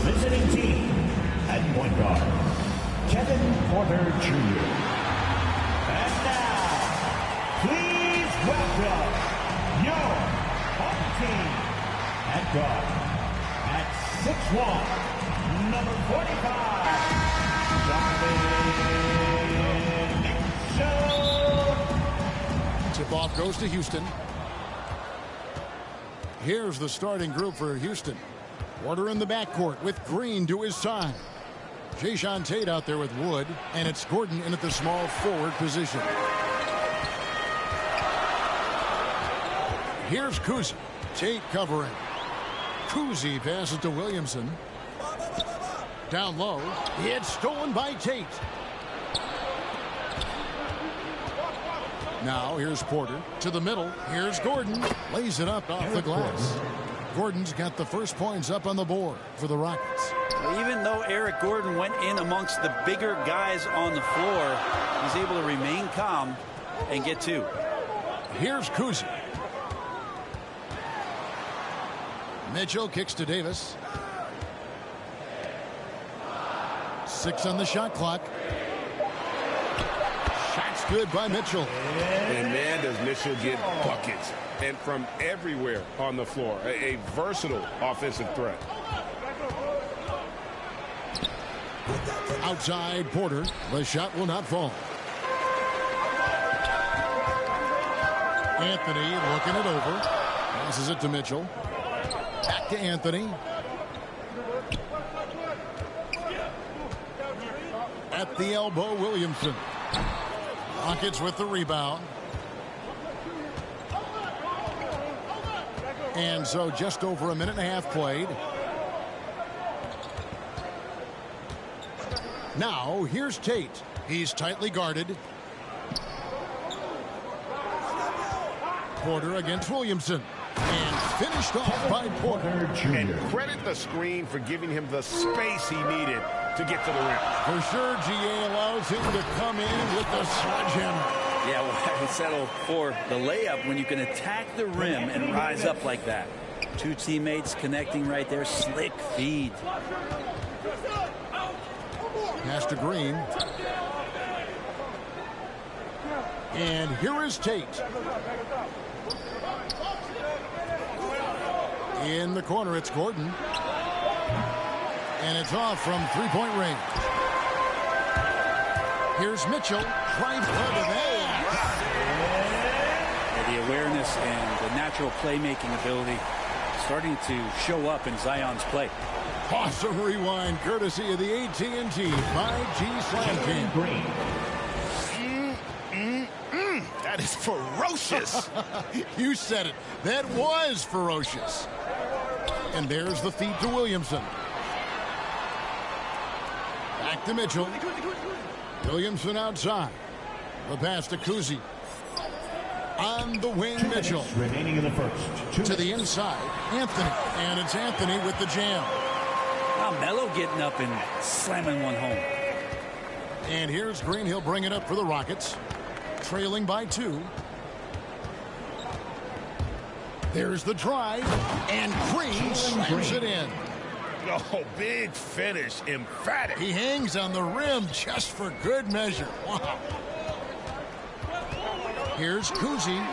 visiting team. At point guard, Kevin Porter Jr. And now, please welcome your home team. At guard, at 6'1", number 45, domination. Tip-off goes to Houston. Here's the starting group for Houston. Porter in the backcourt with Green to his side. Jayshawn Tate out there with Wood, and it's Gordon in at the small forward position. Here's Kuzi. Tate covering. Kuzi passes to Williamson. Down low. It's stolen by Tate. Now here's Porter to the middle. Here's Gordon. Lays it up off the glass. Gordon's got the first points up on the board for the Rockets. Even though Eric Gordon went in amongst the bigger guys on the floor, he's able to remain calm and get two. Here's Kuzi. Mitchell kicks to Davis. 6 on the shot clock. Shot's good by Mitchell. And man, does Mitchell get buckets. And from everywhere on the floor. A versatile offensive threat. Outside Porter. The shot will not fall. Anthony looking it over. Passes it to Mitchell. Back to Anthony. At the elbow, Williamson. Rockets with the rebound. And so just over a minute and a half played. Now here's Tate. He's tightly guarded. Porter against Williamson. And finished off by Porter. And credit the screen for giving him the space he needed to get to the rim. For sure, GA allows him to come in with the sledgehammer. Yeah, well, I settle for the layup when you can attack the rim and rise up like that. Two teammates connecting right there. Slick feed. Pass to Green. And here is Tate. In the corner, it's Gordon. And it's off from three-point range. Here's Mitchell. Drives under that. The awareness and the natural playmaking ability starting to show up in Zion's play. Awesome rewind, courtesy of the AT&T 5G Slam Team. That is ferocious. You said it. That was ferocious. And there's the feed to Williamson. Back to Mitchell. Williamson outside. The pass to Kuzi. On the wing, Mitchell. Remaining in the first. To the inside, Anthony. And it's Anthony with the jam. Now Melo getting up and slamming one home. And here's Green. He'll bring it up for the Rockets. Trailing by 2. There's the drive. And Green slams it in. Oh, big finish. Emphatic. He hangs on the rim just for good measure. Wow. Here's Kuzi.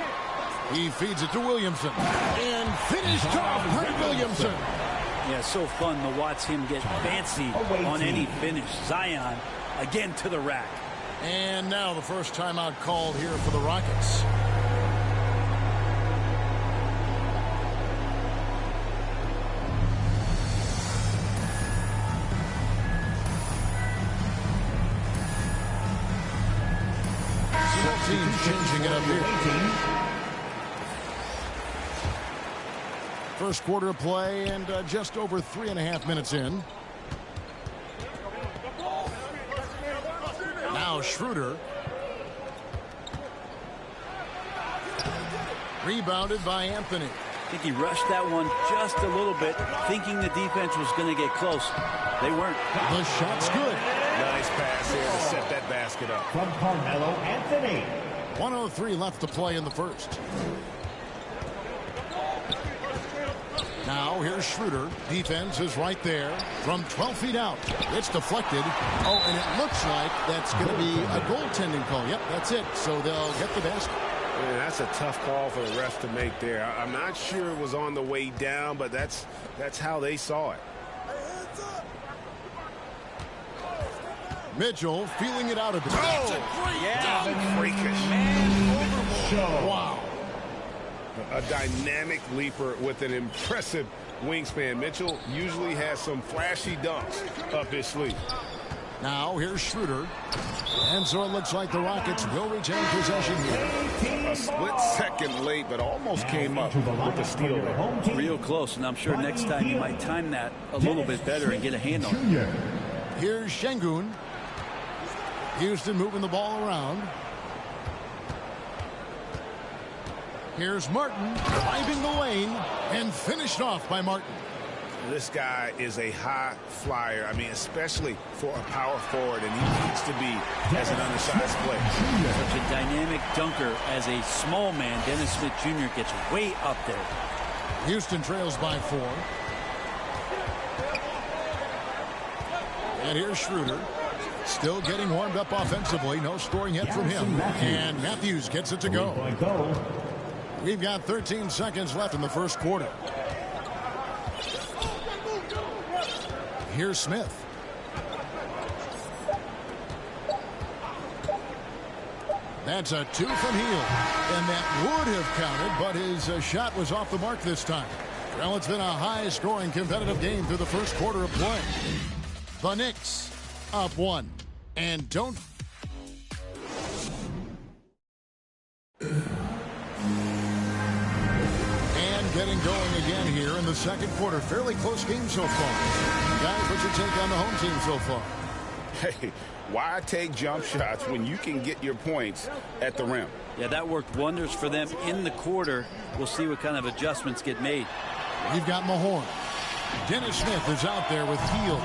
He feeds it to Williamson. And finished off by Williamson. Yeah, so fun to watch him get fancy on any finish. Zion again to the rack. And now the first timeout called here for the Rockets. Teams changing it up here. First quarter of play and just over 3.5 minutes in. Now Schroeder. Rebounded by Anthony. I think he rushed that one just a little bit, thinking the defense was going to get close. They weren't. The shot's good. Nice pass here to set that basket up. From Carmelo Anthony. 1:03 left to play in the first. Now here's Schroeder. Defense is right there from 12 feet out. It's deflected. Oh, and it looks like that's going to be a goaltending call. Yep, that's it. So they'll get the basket. Man, that's a tough call for the ref to make there. I'm not sure it was on the way down, but that's how they saw it. Mitchell feeling it out a bit. Oh, freakish. Wow. A dynamic leaper with an impressive wingspan. Mitchell usually has some flashy dunks up his sleeve. Now here's Schroeder. And so it looks like the Rockets will retain possession here. A split second late, but almost came up with a steal there. Real close, and I'm sure next time you might time that a little bit better and get a hand on it. Here's Şengün. Houston moving the ball around. Here's Martin driving the lane and finished off by Martin. This guy is a high flyer. I mean, especially for a power forward, and he needs to be as an undersized player. Such a dynamic dunker as a small man. Dennis Smith Jr. gets way up there. Houston trails by 4. And here's Schroeder. Still getting warmed up offensively. No scoring hit from him. And Matthews gets it to go. We've got 13 seconds left in the first quarter. Here's Smith. That's a 2 from Hield. And that would have counted, but his shot was off the mark this time. Well, it's been a high-scoring competitive game through the first quarter of play. The Knicks up 1. And don't... And getting going again here in the second quarter. Fairly close game so far. Guys, what's your take on the home team so far? Hey, why take jump shots when you can get your points at the rim? Yeah, that worked wonders for them in the quarter. We'll see what kind of adjustments get made. We've got Mahorn. Dennis Smith is out there with Hield.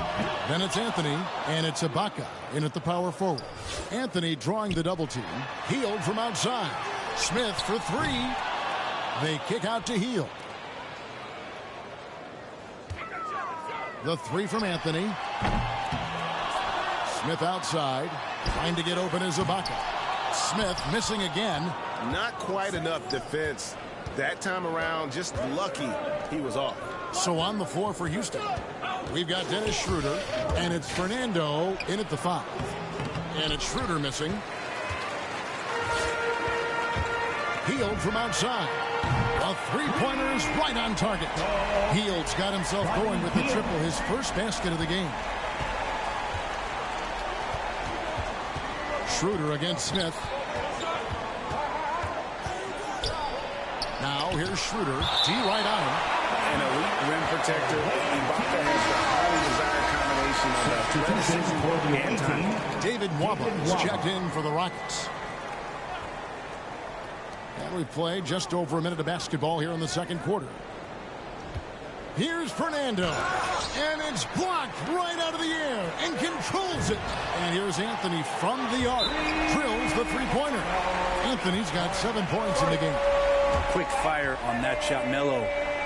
Then it's Anthony, and it's Ibaka in at the power forward. Anthony drawing the double team. Hield from outside. Smith for 3. They kick out to Hield. The 3 from Anthony. Smith outside. Trying to get open is Ibaka. Smith missing again. Not quite enough defense that time around. Just lucky he was off. So on the floor for Houston, we've got Dennis Schroeder, and it's Fernando in at the 5. And it's Schroeder missing. Hield from outside. A 3-pointer is right on target. Hield's got himself going with the triple, his first basket of the game. Schroeder against Smith. Now here's Schroeder. D right on him. An elite rim protector. Ibaka has the highly desired combination of athleticism and time. David Nwaba is checked in for the Rockets. And we've played just over a minute of basketball here in the second quarter. Here's Fernando. And it's blocked right out of the air and controls it. And here's Anthony from the arc. Drills the 3-pointer. Anthony's got 7 points in the game. Quick fire on that shot. Melo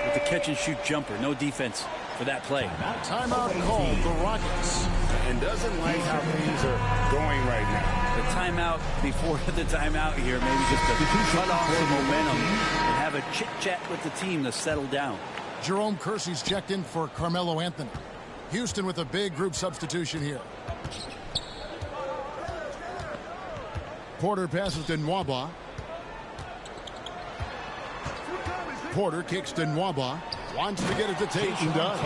with the catch-and-shoot jumper. No defense for that play. Timeout called the Rockets. And doesn't like how things are going right now. The timeout before the timeout here, maybe just to cut off the momentum and have a chit-chat with the team to settle down. Jerome Kersey's checked in for Carmelo Anthony. Houston with a big group substitution here. Porter passes to Nwaba. Porter kicks to Nwaba. Wants to get it to Tate and does.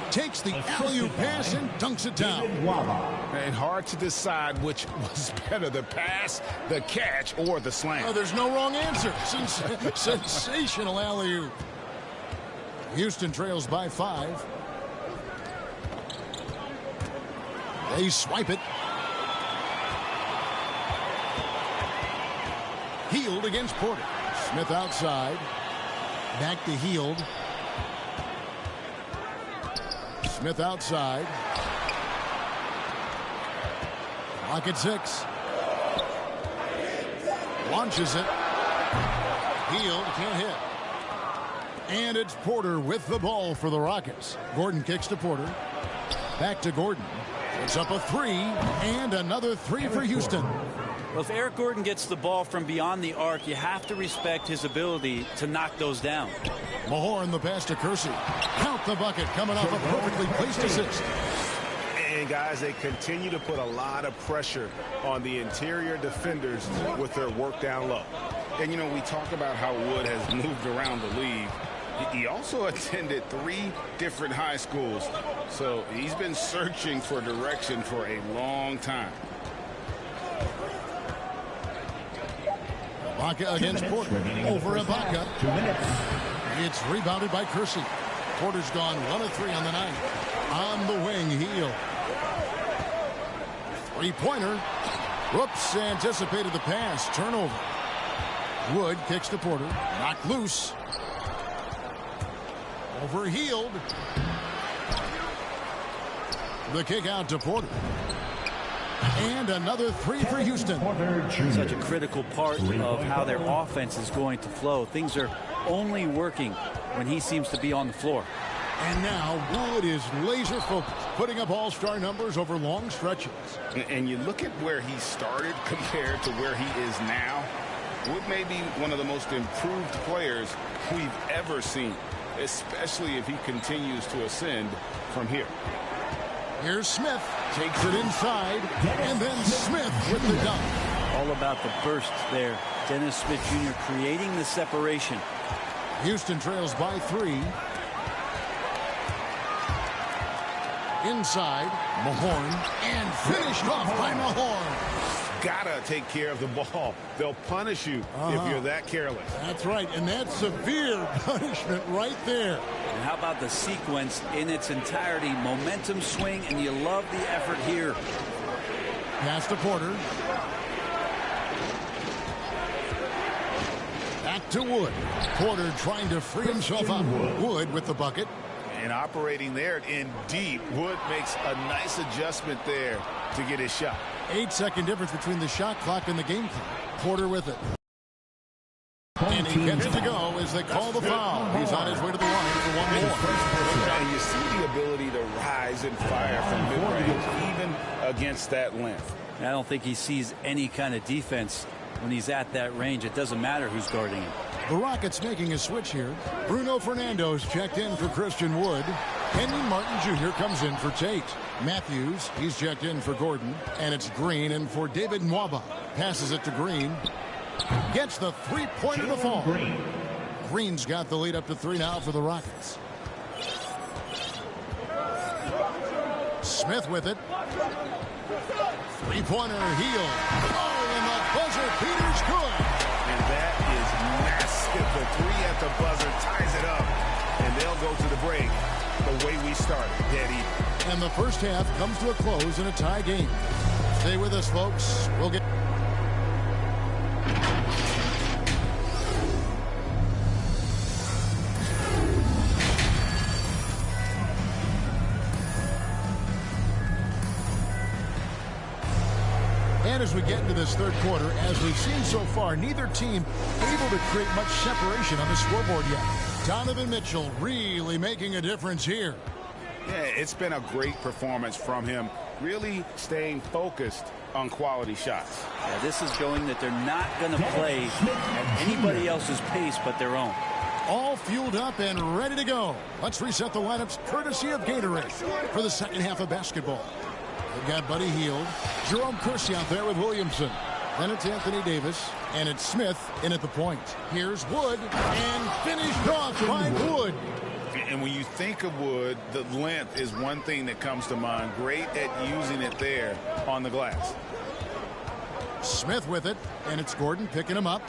Takes the alley-oop pass and dunks it down. And hard to decide which was better, the pass, the catch, or the slam. Oh, there's no wrong answer. Sensational alley-oop. Houston trails by 5. They swipe it. Hield against Porter. Smith outside. Back to Hield. Smith outside. Clock at 6. Launches it. Hield can't hit. And it's Porter with the ball for the Rockets. Gordon kicks to Porter. Back to Gordon. It's up a three, and another three for Houston. Well, if Eric Gordon gets the ball from beyond the arc, you have to respect his ability to knock those down. Mahorn the pass to Kersey. Count the bucket coming off a perfectly placed assist. And guys, they continue to put a lot of pressure on the interior defenders with their work down low. And, you know, we talk about how Wood has moved around the league. He also attended 3 different high schools, so he's been searching for direction for a long time. Ibaka against Porter. Over Ibaka. 2 minutes. It's rebounded by Kersey. Porter's gone 1 of 3 on the night. On the wing, Heel. Three-pointer. Whoops, anticipated the pass. Turnover. Wood kicks to Porter. Knocked loose. Overhealed. The kick out to Porter. And another three for Houston. Such a critical part of how their offense is going to flow. Things are only working when he seems to be on the floor. And now Wood is laser focused, putting up all-star numbers over long stretches. And you look at where he started compared to where he is now. Wood may be one of the most improved players we've ever seen, especially if he continues to ascend from here. Here's Smith. Takes it inside. And then Smith with the dunk. All about the burst there. Dennis Smith Jr. creating the separation. Houston trails by 3. Inside. Mahorn. And finished off by Mahorn. Gotta take care of the ball. They'll punish you if you're that careless. That's right, and that's severe punishment right there. And how about the sequence in its entirety? Momentum swing, and you love the effort here. Pass to Porter. Back to Wood. Porter trying to free himself up. Wood with the bucket. And operating there in deep. Wood makes a nice adjustment there to get his shot. 8-second difference between the shot clock and the game clock. Porter with it. And he gets it to go as they call the foul. He's on his way to the line for one more. And you see the ability to rise and fire from mid-range, even against that length. I don't think he sees any kind of defense when he's at that range. It doesn't matter who's guarding him. The Rockets making a switch here. Bruno Fernando's checked in for Christian Wood. Henry Martin Jr. comes in for Tate. Matthews, he's checked in for Gordon. And it's Green in for David Nwaba. Passes it to Green. Gets the three-pointer to fall. Green's got the lead up to 3 now for the Rockets. Smith with it. Three-pointer, Heel. Oh, and the buzzer beater's good. And that is massive. The 3 at the buzzer ties it up. And they'll go to the break the way we started, dead even. And the first half comes to a close in a tie game. Stay with us, folks. We'll get... And as we get into this third quarter, as we've seen so far, neither team able to create much separation on the scoreboard yet. Donovan Mitchell really making a difference here. Yeah, it's been a great performance from him, really staying focused on quality shots. Yeah, this is showing that they're not going to play at anybody else's pace but their own. All fueled up and ready to go. Let's reset the lineups courtesy of Gatorade for the second half of basketball. They've got Buddy Hield, Jerome Kersey out there with Williamson. Then it's Anthony Davis, and it's Smith in at the point. Here's Wood, and finished off by Wood. And when you think of Wood, the length is one thing that comes to mind. Great at using it there on the glass. Smith with it, and it's Gordon picking him up.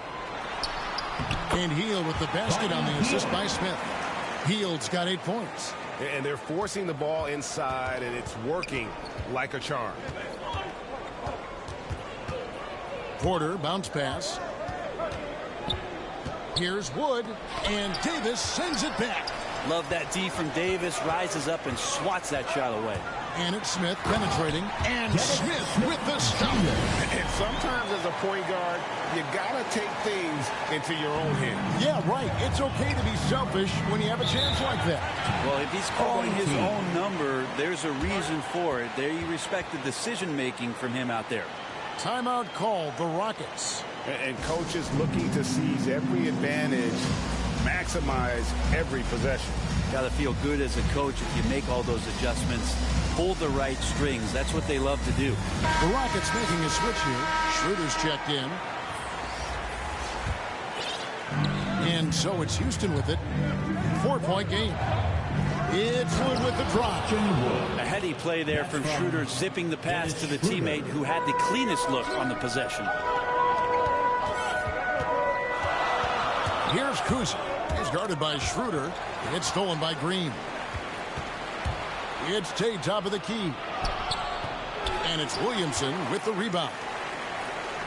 And Hield with the basket on the assist by Smith. Hield's got 8 points. And they're forcing the ball inside, and it's working like a charm. Porter, bounce pass. Here's Wood, and Davis sends it back. Love that D from Davis. Rises up and swats that shot away. And it's Smith penetrating. And Smith with the stop. And sometimes as a point guard, you got to take things into your own hands. Yeah, right. It's okay to be selfish when you have a chance like that. Well, if he's calling his own number, there's a reason for it. There you respect the decision-making from him out there. Timeout called, the Rockets. And coaches looking to seize every advantage, maximize every possession. Got to feel good as a coach if you make all those adjustments. Pull the right strings. That's what they love to do. The Rockets making a switch here. Schroeder's checked in. And so it's Houston with it. 4-point game. It's Wood with the drop. A heady play there from Schroeder, zipping the pass to the teammate who had the cleanest look on the possession. Here's Kuzi. He's guarded by Schroeder. It's stolen by Green. It's Tate, top of the key. And it's Williamson with the rebound.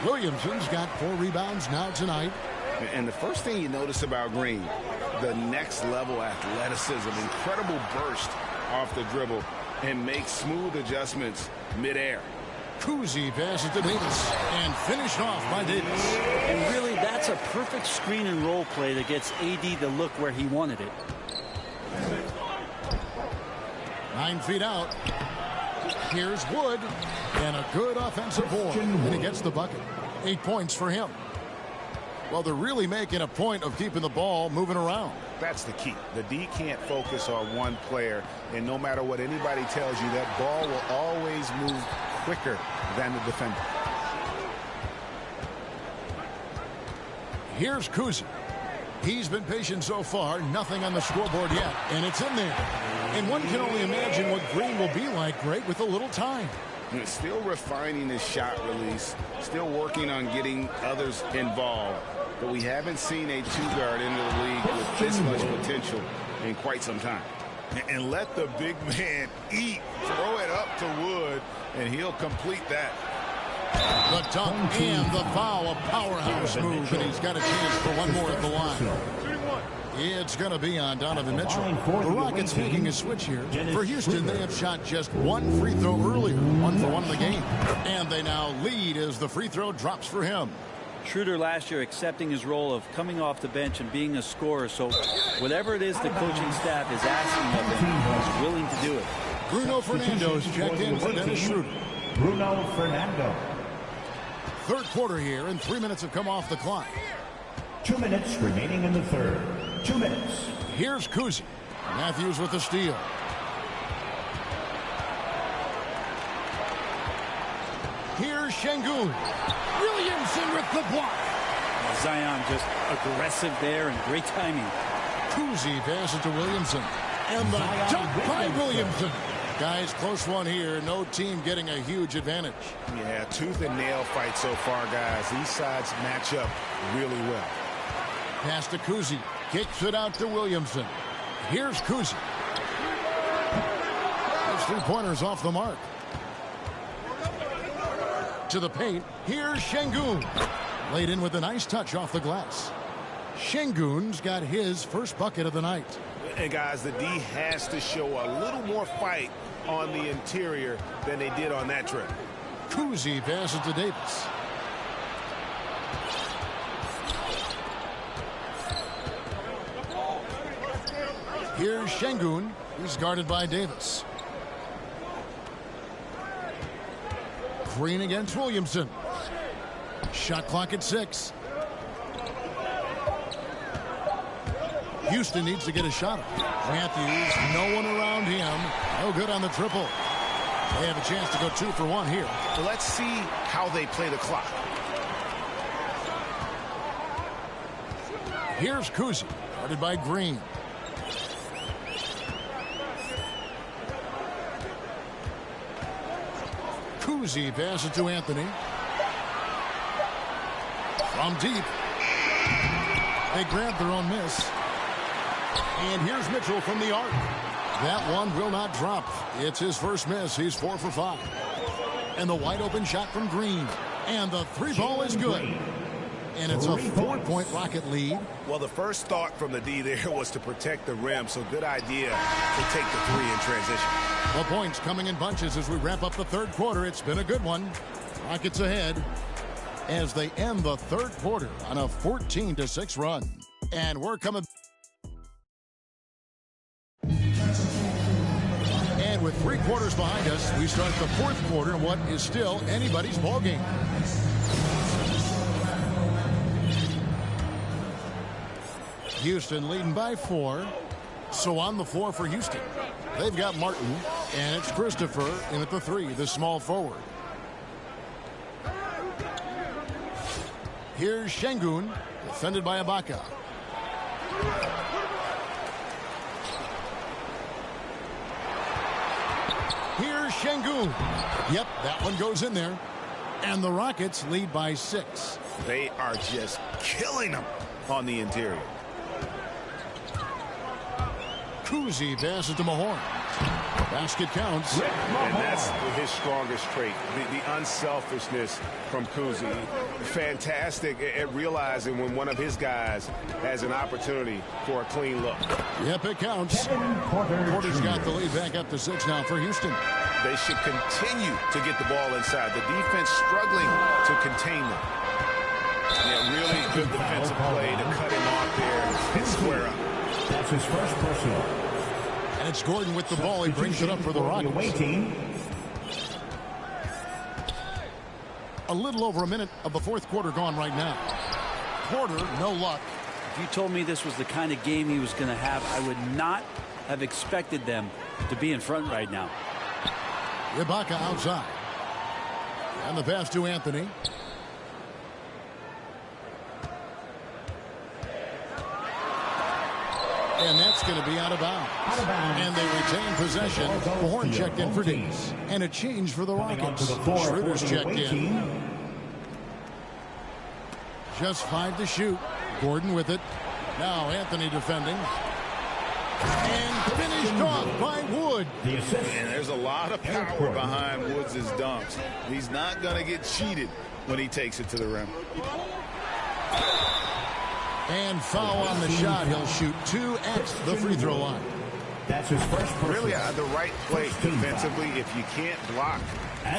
Williamson's got 4 rebounds now tonight. And the first thing you notice about Green, the next level athleticism, incredible burst off the dribble, and makes smooth adjustments midair. Kuzi passes to Davis and finished off by Davis. And really, that's a perfect screen and roll play that gets AD to look where he wanted it. 9 feet out. Here's Wood. And a good offensive board. And he gets the bucket. 8 points for him. Well, they're really making a point of keeping the ball moving around. That's the key. The D can't focus on one player, and no matter what anybody tells you, that ball will always move quicker than the defender. Here's Kuzi. He's been patient so far. Nothing on the scoreboard yet, and it's in there. And one can only imagine what Green will be like, Greg, with a little time. Still refining his shot release, still working on getting others involved. But we haven't seen a two-guard into the league with this much potential in quite some time. And let the big man eat. Throw it up to Wood, and he'll complete that. The dunk and the foul, a powerhouse move, and he's got a chance for one more at the line. It's going to be on Donovan Mitchell. The Rockets making a switch here. For Houston, they have shot just 1 free throw earlier, 1 for 1 in the game. And they now lead as the free throw drops for him. Schroeder last year accepting his role of coming off the bench and being a scorer. So whatever it is the coaching staff is asking of him, he's willing to do it. Bruno Fernando's checked in for Dennis Schroeder. Bruno Fernando. Third quarter here, and 3 minutes have come off the clock. 2 minutes remaining in the third. 2 minutes. Here's Kuzi. Matthews with the steal. Here's Şengün. Williamson with the block. Zion just aggressive there and great timing. Kuzi passes to Williamson. And the dunk by Williamson. Guys, close one here. No team getting a huge advantage. Yeah, tooth and nail fight so far, guys. These sides match up really well. Pass to Kuzi. Kicks it out to Williamson. Here's Kuzi. Those 3-pointers off the mark. To the paint. Here's Şengün. Laid in with a nice touch off the glass. Şengün's got his first bucket of the night. And guys, the D has to show a little more fight on the interior than they did on that trip. Kuzi passes to Davis. Here's Şengün. He's guarded by Davis. Green against Williamson. Shot clock at 6. Houston needs to get a shot. Matthews, no one around him. No good on the triple. They have a chance to go 2 for 1 here. Let's see how they play the clock. Here's Kuzi, guarded by Green. Kuzi passes to Anthony. From deep. They grab their own miss. And here's Mitchell from the arc. That one will not drop. It's his first miss. He's 4 for 5. And the wide open shot from Green. And the 3 ball is good. And it's a 4-point Rocket lead. Well, the first thought from the D there was to protect the rim, so good idea to take the three in transition. The points coming in bunches as we wrap up the third quarter. It's been a good one. Rockets ahead as they end the third quarter on a 14-6 run. And we're coming. And with 3 quarters behind us, we start the fourth quarter in what is still anybody's ball game. Houston leading by 4. So on the floor for Houston, they've got Martin, and it's Christopher in at the 3, the small forward. Here's Şengün, defended by Ibaka. Here's Şengün. Yep, that one goes in there. And the Rockets lead by 6. They are just killing them on the interior. Kuzi passes to Mahorn. Basket counts. And that's his strongest trait, the unselfishness from Kuzi. Fantastic at realizing when one of his guys has an opportunity for a clean look. Yep, it counts. Porter's got the lead back up to 6 now for Houston. They should continue to get the ball inside. The defense struggling to contain them. Yeah, really good defensive play to cut him off there and square up. That's his first personal. And it's Gordon with the ball. He brings it up for the Rockets. A little over a minute of the fourth quarter gone right now. Porter, no luck. If you told me this was the kind of game he was going to have, I would not have expected them to be in front right now. Ibaka outside. And the pass to Anthony. And that's going to be out of bounds. And they retain possession. Horn checked in for Davis. And a change for the Rockets. Schroeder's checked in. Just 5 to shoot. Gordon with it. Now Anthony defending. And finished off by Wood. And there's a lot of power behind Woods' dunks. He's not going to get cheated when he takes it to the rim. And foul on the shot. He'll shoot 2 at the free throw line. That's his first personal. Really the right play defensively. If you can't block,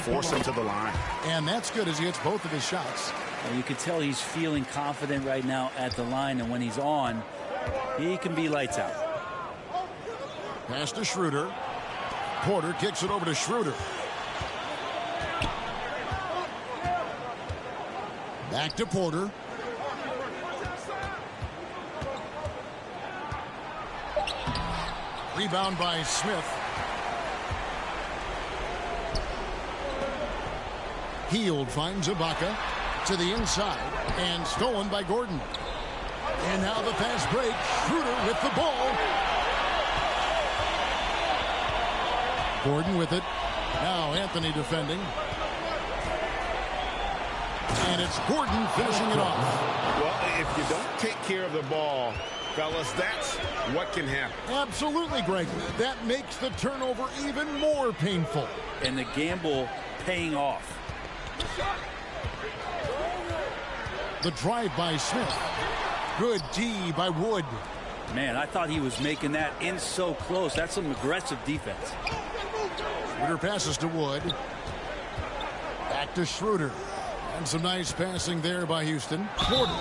force him to the line. And that's good as he hits both of his shots. And you can tell he's feeling confident right now at the line, and when he's on, he can be lights out. Pass to Schroeder. Porter kicks it over to Schroeder. Back to Porter. Rebound by Smith. Hield finds Ibaka to the inside and stolen by Gordon. And now the fast break. Schroeder with the ball. Gordon with it. Now Anthony defending. And it's Gordon finishing it off. Well, if you don't take care of the ball, fellas, that's what can happen. Absolutely, Greg. That makes the turnover even more painful. And the gamble paying off. The drive by Smith. Good D by Wood. Man, I thought he was making that in so close. That's some aggressive defense. Schroeder passes to Wood. Back to Schroeder. And some nice passing there by Houston. Porter.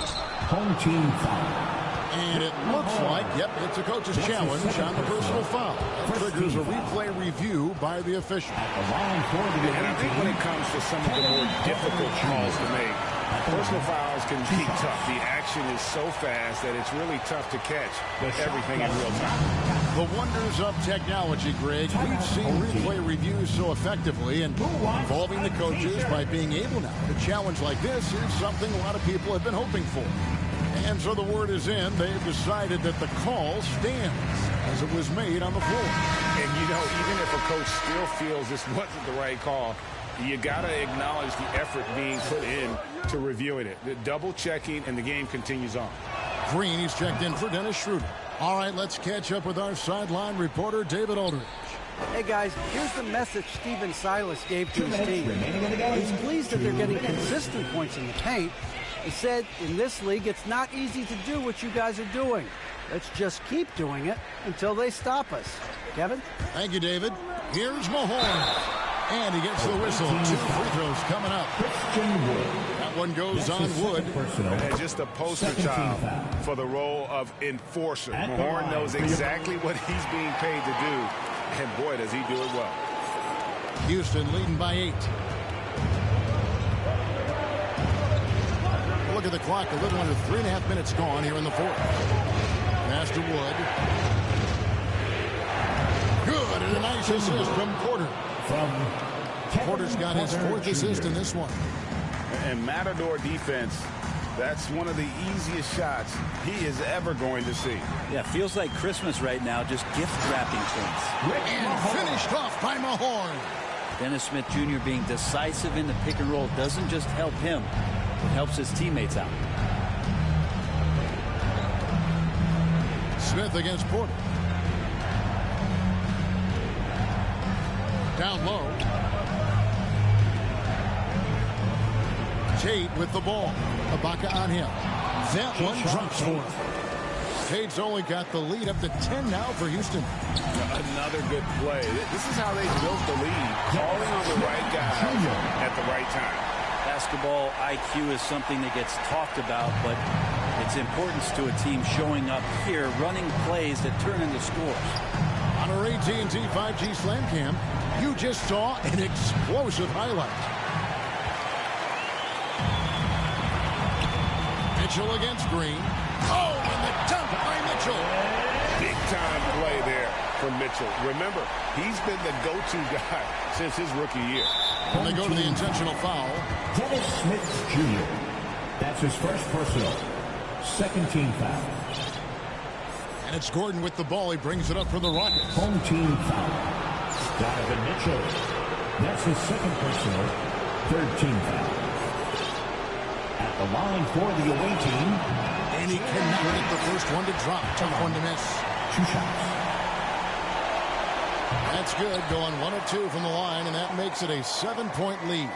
Home team foul. And it looks like, yep, it's a coach's challenge on the personal foul. That triggers a replay review by the official. And I think when it comes to some of the more difficult calls to make, personal fouls can be tough. The action is so fast that it's really tough to catch everything in real time. The wonders of technology, Greg. We've seen replay reviews so effectively, and involving the coaches by being able now to challenge like this is something a lot of people have been hoping for. And so the word is in. They've decided that the call stands as it was made on the floor. And, you know, even if a coach still feels this wasn't the right call, you got to acknowledge the effort being put in to reviewing it. The double checking, and the game continues on. Green, he's checked in for Dennis Schroeder. All right, let's catch up with our sideline reporter, David Aldridge. Hey, guys, here's the message Stephen Silas gave to his team. He's pleased that they're getting consistent points in the paint, I said, in this league, it's not easy to do what you guys are doing. Let's just keep doing it until they stop us. Kevin? Thank you, David. Here's Mahorn. And he gets the whistle. 2 free throws coming up. That one goes on Wood. And just a poster child for the role of enforcer. Mahorn knows exactly what he's being paid to do. And boy, does he do it well. Houston leading by 8. Look at the clock. A little under 3.5 minutes gone here in the fourth. Pass to Wood. Good, and a nice assist from Porter. Porter's got his 4th assist in this one. And Matador defense, that's one of the easiest shots he is ever going to see. Yeah, feels like Christmas right now, just gift wrapping things. And finished off by Mahorn. Dennis Smith Jr. being decisive in the pick and roll doesn't just help him, it helps his teammates out. Smith against Porter. Down low. Tate with the ball. Ibaka on him. That one drops for him. Tate's only got the lead up to 10 now for Houston. Another good play. This is how they built the lead. Calling on the right guy at the right time. Basketball IQ is something that gets talked about, but its importance to a team showing up here, running plays that turn into scores. On our AT&T 5G Slam Cam, you just saw an explosive highlight. Mitchell against Green. Oh, and the dunk by Mitchell. Big time play there from Mitchell. Remember, he's been the go-to guy since his rookie year. And they go to the intentional foul. Dennis Smith Jr. That's his first personal. Second team foul. And it's Gordon with the ball. He brings it up for the Rockets. Home team foul. Donovan Mitchell. That's his second personal. Third team foul. At the line for the away team. And he cannot get the first one to drop. Tough one to miss. 2 shots. That's good. Going 1 of 2 from the line, and that makes it a 7-point lead.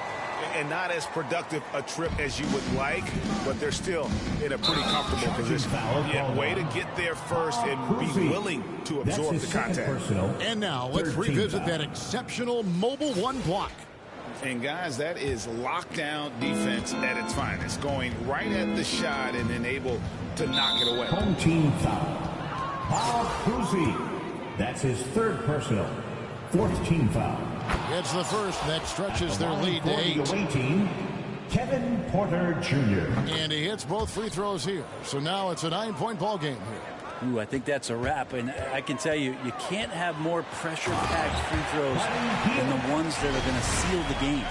And not as productive a trip as you would like, but they're still in a pretty comfortable position. Yeah, way to get there first and be willing to absorb the contact. And now let's revisit that exceptional mobile 1 block. And guys, that is lockdown defense at its finest, going right at the shot and then able to knock it away. Home team foul. Bob Cousy. That's his third personal. Fourth team foul. It's the first. That stretches their lead to 8. The away team, Kevin Porter Jr. And he hits both free throws here. So now it's a 9-point ball game here. Ooh, I think that's a wrap. And I can tell you, you can't have more pressure-packed free throws than the ones that are going to seal the game.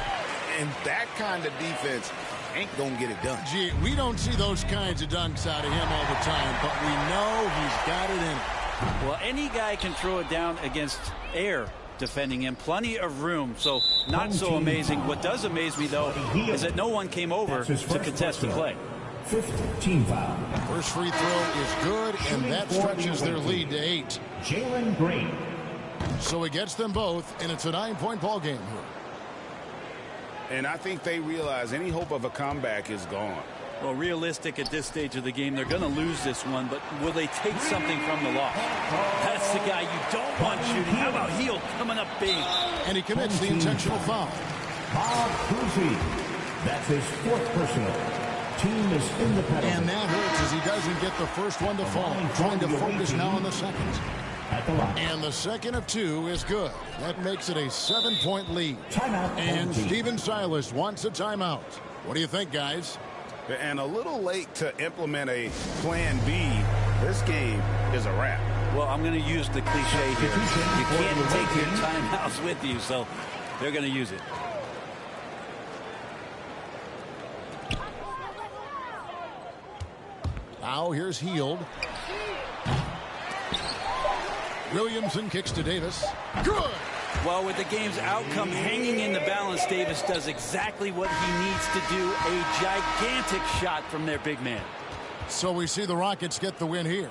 And that kind of defense ain't going to get it done. Gee, we don't see those kinds of dunks out of him all the time, but we know he's got it in it. Well, any guy can throw it down against air defending him. Plenty of room, so not so amazing. What does amaze me, though, is that no one came over to contest the play. Fifth team foul. First free throw is good, and that stretches their lead to 8. Jalen Green. So he gets them both, and it's a 9-point ball game here. And I think they realize any hope of a comeback is gone. Well, realistic at this stage of the game, they're going to lose this one, but will they take something from the loss? That's the guy you don't want shooting. How about Heel coming up big? And he commits the intentional foul. Bob Cousy. That's his fourth personal. Team is in the penalty. And that hurts as he doesn't get the first one to fall. Trying to focus now on the second. And the second of 2 is good. That makes it a 7-point lead. Timeout. And Steven Silas wants a timeout. What do you think, guys? And a little late to implement a plan B. This game is a wrap. Well, I'm going to use the cliche here. You can't take your timeouts with you, so they're going to use it. Now here's Heald. Williamson kicks to Davis. Good! Well, with the game's outcome hanging in the balance, Davis does exactly what he needs to do. A gigantic shot from their big man. So we see the Rockets get the win here.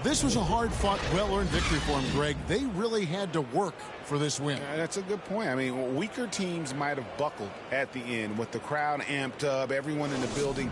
This was a hard-fought, well-earned victory for them, Greg. They really had to work for this win. That's a good point. I mean, weaker teams might have buckled at the end with the crowd amped up, everyone in the building.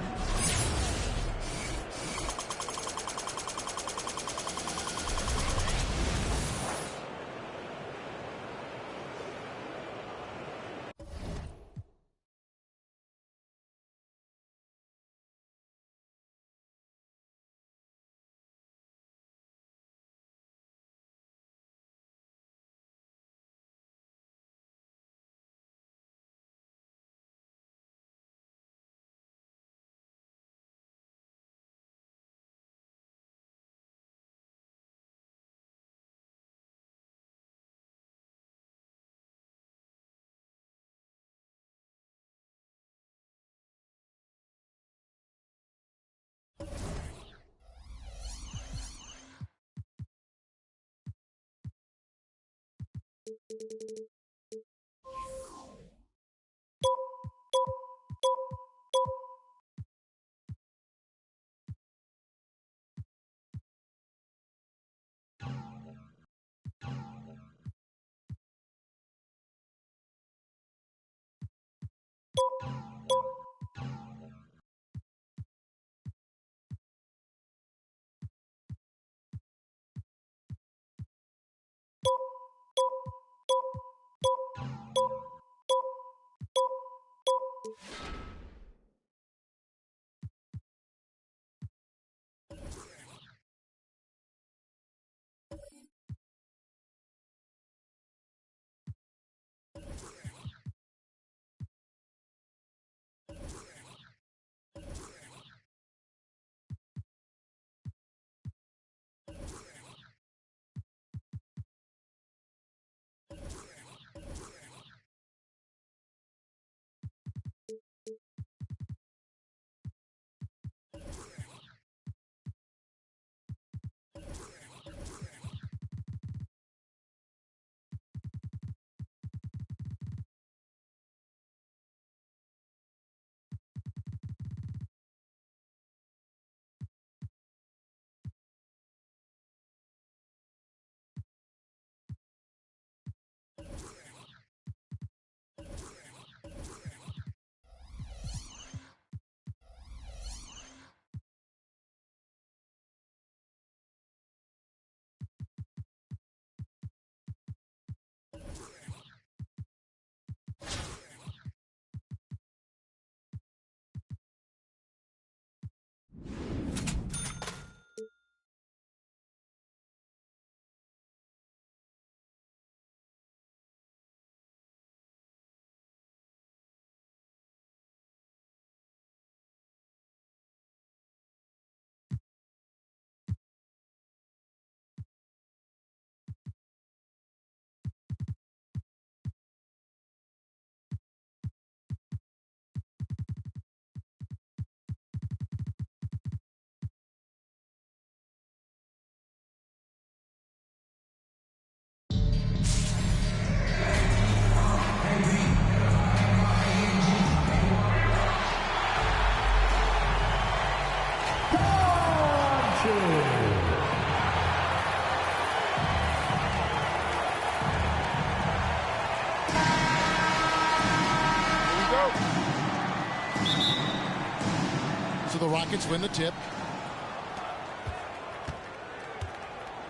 So the Rockets win the tip.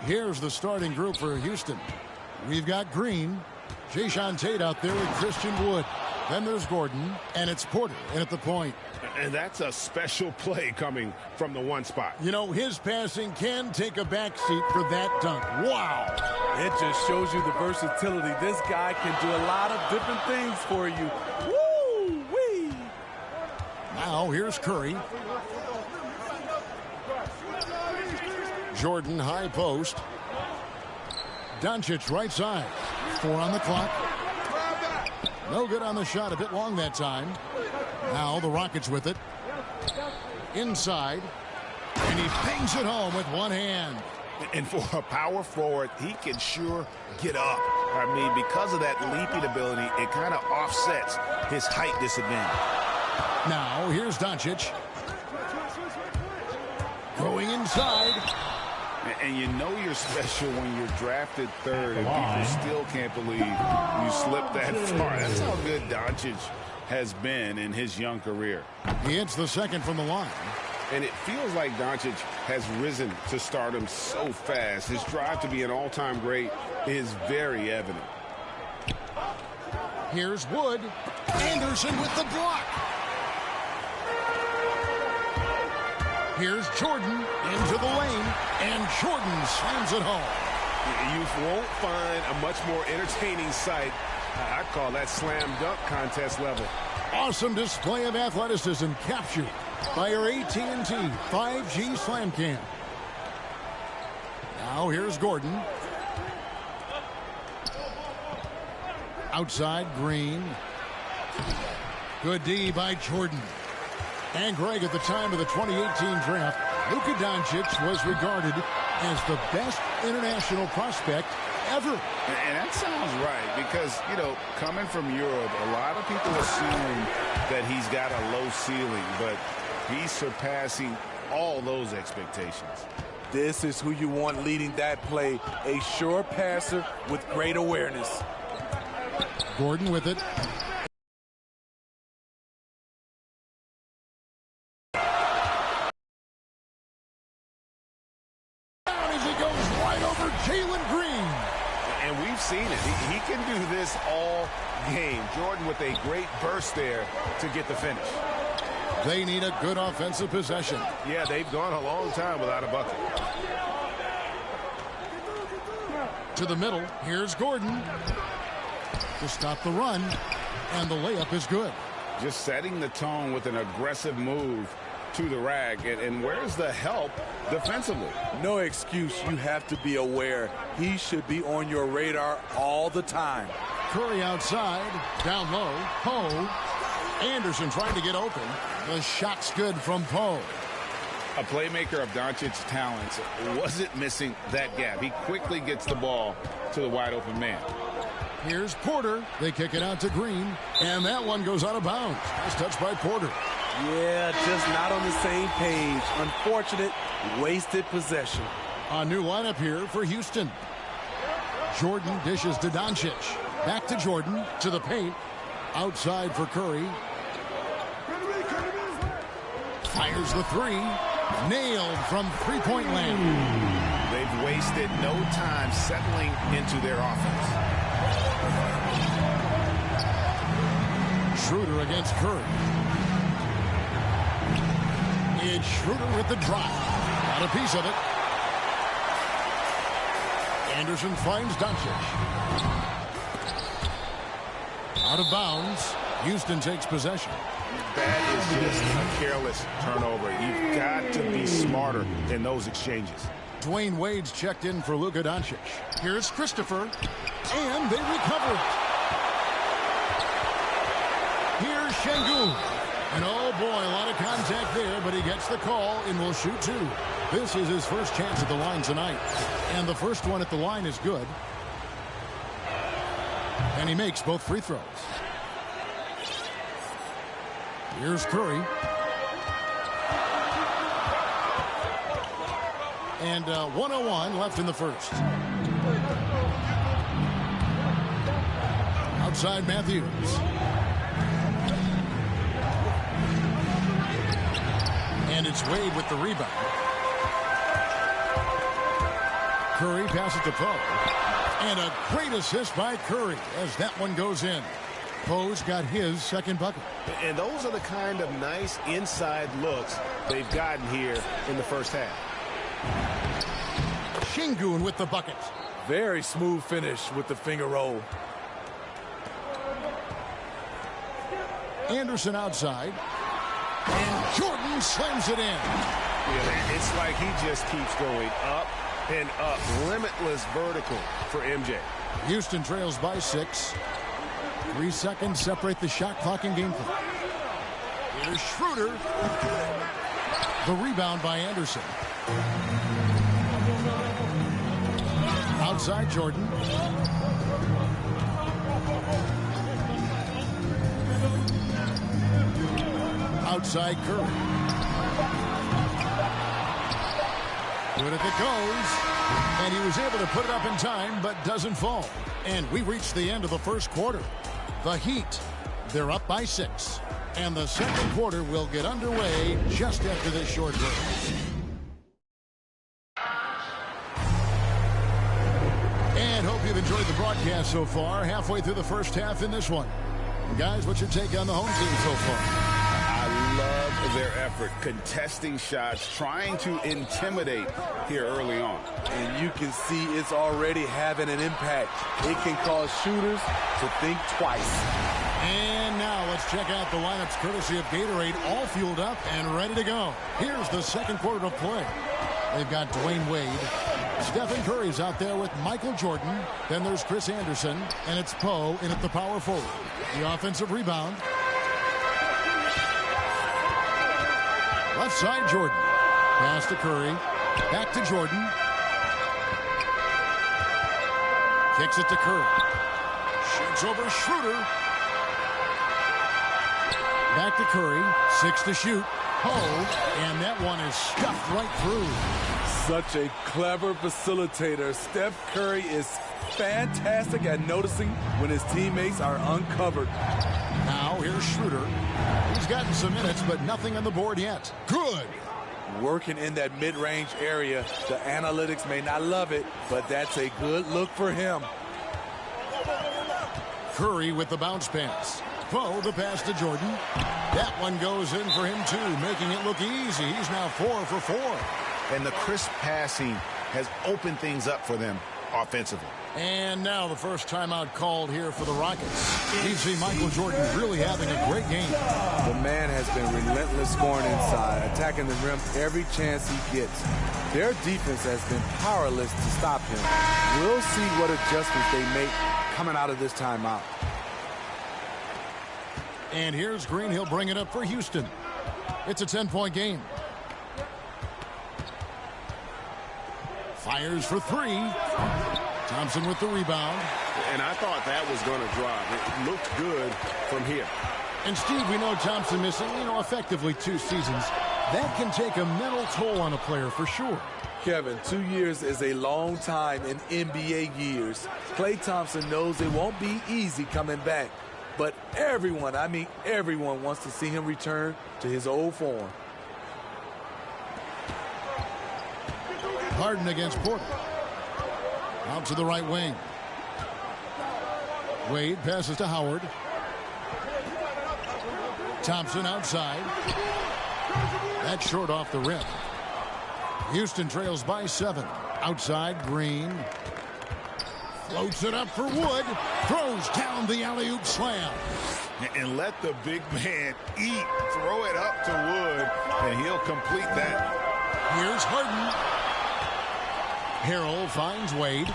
Here's the starting group for Houston. We've got Green, Jayshawn Tate out there with Christian Wood. Then there's Gordon, and it's Porter in at the point. And that's a special play coming from the one spot. You know, his passing can take a backseat for that dunk. Wow. It just shows you the versatility. This guy can do a lot of different things for you. Woo-wee. Now here's Curry. Jordan high post. Doncic right side. 4 on the clock. No good on the shot. A bit long that time. Now the Rockets with it. Inside. And he bangs it home with one hand. And for a power forward, he can sure get up. I mean, because of that leaping ability, it kind of offsets his height disadvantage. Now here's Doncic. Going inside. And you know you're special when you're drafted third and people still can't believe you slipped that far. That's how good Doncic has been in his young career. He hits the second from the line. And it feels like Doncic has risen to stardom so fast. His drive to be an all-time great is very evident. Here's Wood. Anderson with the block. Here's Jordan into the lane, and Jordan slams it home. You won't find a much more entertaining sight. I call that slam dunk contest level. Awesome display of athleticism captured by your AT&T 5G Slam Cam. Now here's Gordon. Outside Green. Good D by Jordan. And Greg, at the time of the 2018 draft, Luka Doncic was regarded as the best international prospect ever. And that sounds right because, you know, coming from Europe, a lot of people assume that he's got a low ceiling, but he's surpassing all those expectations. This is who you want leading that play, a sure passer with great awareness. Gordon with it. And we've seen it. He can do this all game. Jordan with a great burst there to get the finish. They need a good offensive possession. Yeah, they've gone a long time without a bucket. To the middle. Here's Gordon to stop the run. And the layup is good. Just setting the tone with an aggressive move to the rack. And where's the help defensively? No excuse. You have to be aware. He should be on your radar all the time. Curry outside. Down low. Poe. Anderson trying to get open. The shot's good from Poe. A playmaker of Doncic's talents wasn't missing that gap. He quickly gets the ball to the wide open man. Here's Porter. They kick it out to Green. And that one goes out of bounds. Nice touch by Porter. Yeah, just not on the same page. Unfortunate, wasted possession. A new lineup here for Houston. Jordan dishes to Doncic. Back to Jordan, to the paint. Outside for Curry. Fires the three. Nailed from three-point land. They've wasted no time settling into their offense. Schroeder against Curry. It's Schroeder with the drive. Got a piece of it. Anderson finds Doncic. Out of bounds. Houston takes possession. That is just a careless turnover. You've got to be smarter in those exchanges. Dwayne Wade's checked in for Luka Doncic. Here's Christopher. And they recover it. Here's Şengün. And oh boy, a lot of contact there, but he gets the call and will shoot two. This is his first chance at the line tonight. And the first one at the line is good. And he makes both free throws. Here's Curry. And 1:01 left in the first. Outside Matthews. And it's Wade with the rebound. Curry passes to Poe. And a great assist by Curry as that one goes in. Poe's got his second bucket. And those are the kind of nice inside looks they've gotten here in the first half. Şengün with the bucket. Very smooth finish with the finger roll. Anderson outside. And Jordan slams it in. Yeah, it's like he just keeps going up and up. Limitless vertical for MJ. Houston trails by 6. 3 seconds separate the shot clock and game clock. Here's Schroeder. The rebound by Anderson. Outside Jordan. Outside Curry. Good if it goes. And he was able to put it up in time, but doesn't fall. And we reached the end of the first quarter. The Heat, they're up by 6. And the second quarter will get underway just after this short break. And hope you've enjoyed the broadcast so far. Halfway through the first half in this one. Guys, what's your take on the home team so far? I love their effort, contesting shots, trying to intimidate here early on. And you can see it's already having an impact. It can cause shooters to think twice. And now let's check out the lineups courtesy of Gatorade, all fueled up and ready to go. Here's the second quarter of play. They've got Dwayne Wade. Stephen Curry's out there with Michael Jordan. Then there's Chris Anderson, and it's Poe in at the power forward. The offensive rebound. Left side, Jordan. Pass to Curry. Back to Jordan. Kicks it to Curry. Shoots over Schroeder. Back to Curry. 6 to shoot. Poe, and that one is stuffed right through. Such a clever facilitator. Steph Curry is fantastic at noticing when his teammates are uncovered. Now here's Schroeder. He's gotten some minutes, but nothing on the board yet. Good. Working in that mid-range area. The analytics may not love it, but that's a good look for him. Curry with the bounce pass. Poe, the pass to Jordan. That one goes in for him, too, making it look easy. He's now 4 for 4. And the crisp passing has opened things up for them offensively. And now the first timeout called here for the Rockets. We see Michael Jordan really having a great game. The man has been relentless scoring inside, attacking the rim every chance he gets. Their defense has been powerless to stop him. We'll see what adjustments they make coming out of this timeout. And here's Green. He'll bring it up for Houston. It's a 10-point game. Fires for 3. Thompson with the rebound. And I thought that was going to drop. It looked good from here. And, Steve, we know Thompson missing, effectively 2 seasons. That can take a mental toll on a player for sure. Kevin, 2 years is a long time in NBA years. Klay Thompson knows it won't be easy coming back. But everyone, I mean everyone, wants to see him return to his old form. Harden against Porter. Out to the right wing. Wade passes to Howard. Thompson outside. That's short off the rim. Houston trails by 7. Outside, Green. Floats it up for Wood. Throws down the alley-oop slam. And let the big man eat. Throw it up to Wood, and he'll complete that. Here's Harden. Harrell finds Wade.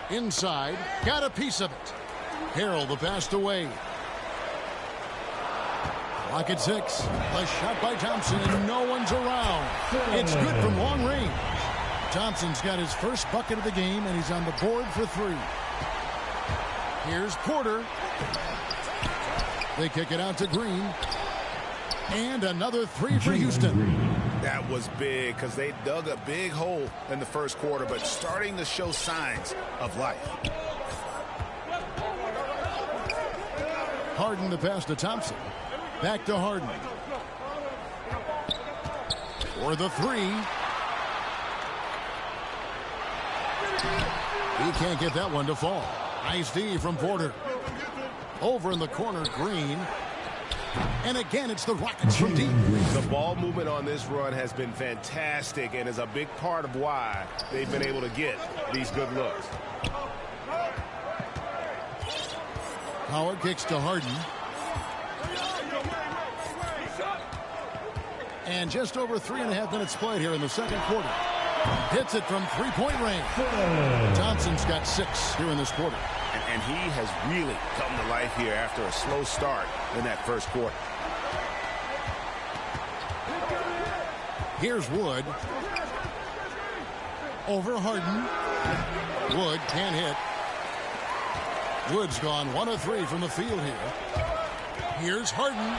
Inside. Got a piece of it. Harrell the pass to Wade. Clock at 6. A shot by Thompson, and no one's around. It's good from long range. Thompson's got his first bucket of the game, and he's on the board for 3. Here's Porter. They kick it out to Green. And another 3 for Houston. That was big because they dug a big hole in the first quarter, but starting to show signs of life. Harden the pass to Thompson. Back to Harden. For the 3. He can't get that one to fall. Nice D from Porter. Over in the corner, Green. And again, it's the Rockets from deep. The ball movement on this run has been fantastic and is a big part of why they've been able to get these good looks. Howard kicks to Harden. And just over 3.5 minutes played here in the second quarter. Hits it from 3-point range. Thompson's got 6 here in this quarter. And he has really come to life here after a slow start in that first quarter. Here's Wood. Over Harden. Wood can't hit. Wood's gone 1 of 3 from the field here. Here's Harden.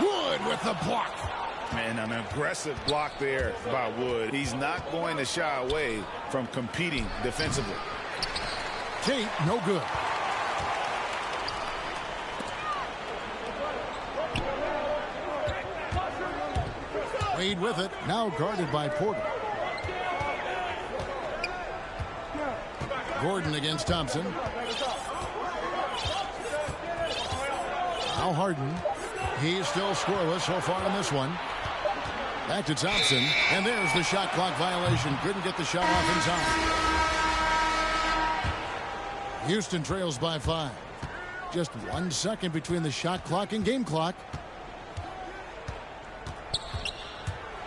Wood with the block. And an aggressive block there by Wood. He's not going to shy away from competing defensively. Tate, no good. Wade with it, now guarded by Porter. Gordon against Thompson. Now Harden. He's still scoreless so far in this one. Back to Thompson, and there's the shot clock violation. Couldn't get the shot off in time. Houston trails by 5. Just 1 second between the shot clock and game clock.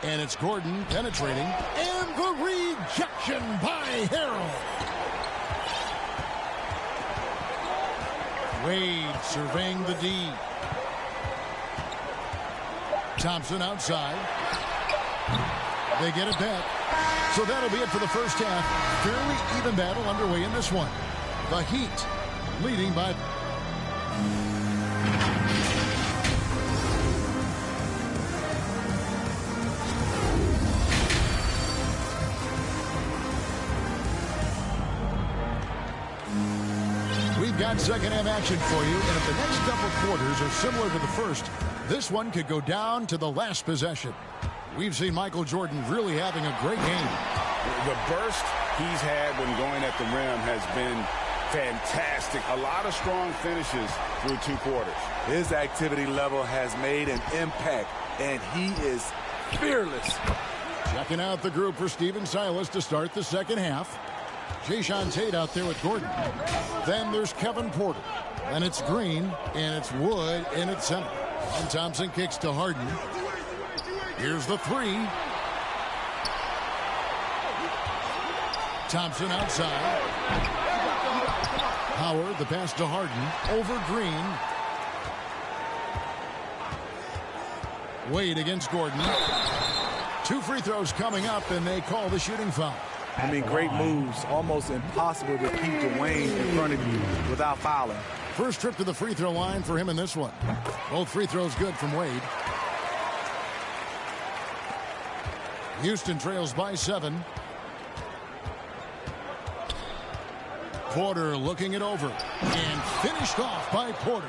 And it's Gordon penetrating. And the rejection by Harrell. Wade surveying the D. Thompson outside. They get it back. So that'll be it for the first half. Fairly even battle underway in this one. The Heat leading by... We've got second half action for you, and if the next couple quarters are similar to the first, this one could go down to the last possession. We've seen Michael Jordan really having a great game. The burst he's had when going at the rim has been fantastic. A lot of strong finishes through 2 quarters. His activity level has made an impact, and he is fearless. Checking out the group for Stephen Silas to start the second half. Jayshawn Tate out there with Gordon. Then there's Kevin Porter. Then it's Green, and it's Wood in at center. And Thompson kicks to Harden. Here's the 3. Thompson outside. Howard, the pass to Harden. Over Green. Wade against Gordon. 2 free throws coming up, and they call the shooting foul. I mean, great moves. Almost impossible to keep Dwayne in front of you without fouling. First trip to the free throw line for him in this one. Both free throws good from Wade. Houston trails by 7. Porter looking it over. And finished off by Porter.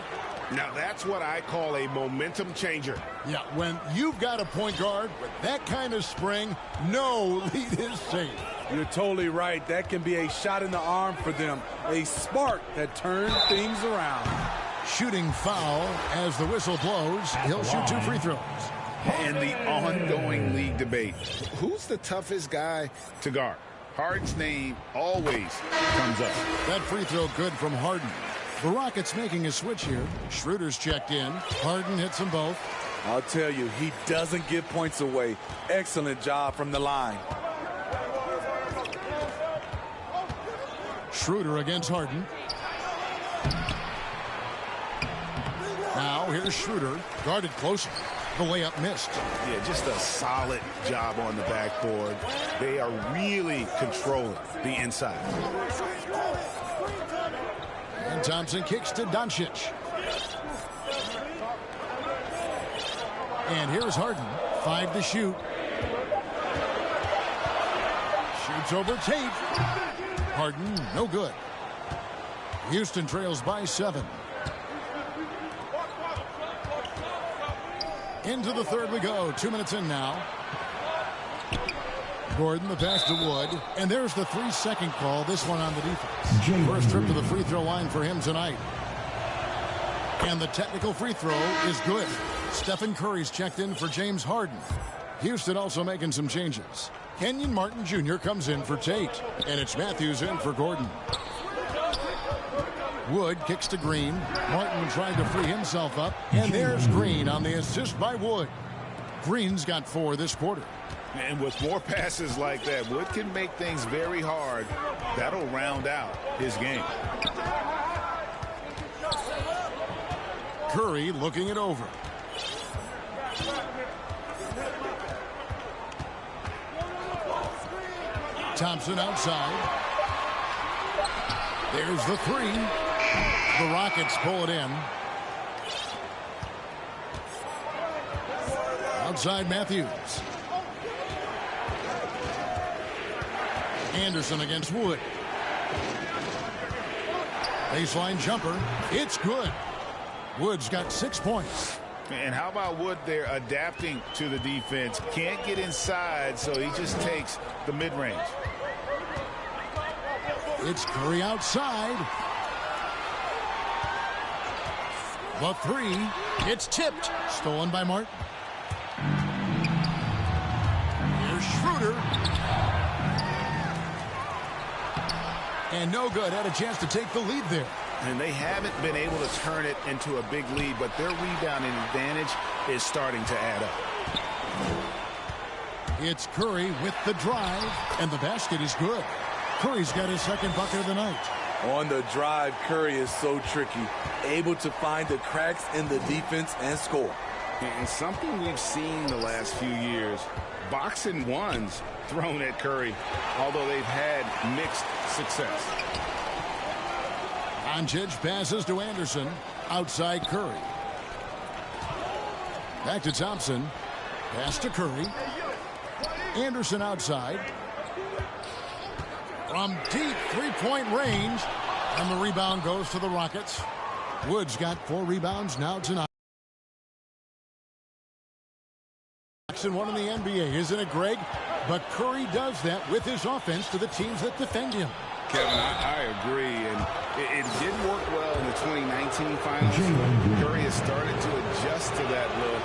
Now that's what I call a momentum changer. Yeah, when you've got a point guard with that kind of spring, no lead is safe. You're totally right. That can be a shot in the arm for them. A spark that turns things around. Shooting foul as the whistle blows. He'll shoot 2 free throws. And the ongoing league debate. Who's the toughest guy to guard? Harden's name always comes up. That free throw good from Harden. The Rockets making a switch here. Schroeder's checked in. Harden hits them both. I'll tell you, he doesn't give points away. Excellent job from the line. Schroeder against Harden. Now here's Schroeder. Guarded closer. The layup missed. Yeah, just a solid job on the backboard. They are really controlling the inside. And Thompson kicks to Doncic. And here's Harden. 5 to shoot. Shoots over Tate. Harden, no good. Houston trails by 7. Into the third we go. 2 minutes in now. Gordon, the pass to Wood. And there's the 3-second call. This one on the defense. First trip to the free throw line for him tonight. And the technical free throw is good. Stephen Curry's checked in for James Harden. Houston also making some changes. Kenyon Martin Jr. comes in for Tate. And it's Matthews in for Gordon. Wood kicks to Green. Martin trying to free himself up. And there's Green on the assist by Wood. Green's got 4 this quarter. And with more passes like that, Wood can make things very hard. That'll round out his game. Curry looking it over. Thompson outside. There's the 3. The Rockets pull it in. Now outside Matthews. Anderson against Wood. Baseline jumper. It's good. Wood's got 6 points. And how about Wood there adapting to the defense? Can't get inside, so he just takes the mid-range. It's Curry outside. The three. It's tipped. Stolen by Martin. Here's Schroeder. And no good. Had a chance to take the lead there. And they haven't been able to turn it into a big lead, but their rebounding advantage is starting to add up. It's Curry with the drive, and the basket is good. Curry's got his second bucket of the night. On the drive, Curry is so tricky, able to find the cracks in the defense and score. And something we've seen the last few years, boxing ones thrown at Curry, although they've had mixed success. Doncic passes to Anderson. Outside Curry. Back to Thompson. Pass to Curry. Anderson outside. From deep three-point range. And the rebound goes to the Rockets. Wood's got 4 rebounds now tonight. One in the NBA, isn't it, Greg? But Curry does that with his offense to the teams that defend him. Kevin, I agree, and it did work well in the 2019 finals. Curry has started to adjust to that look.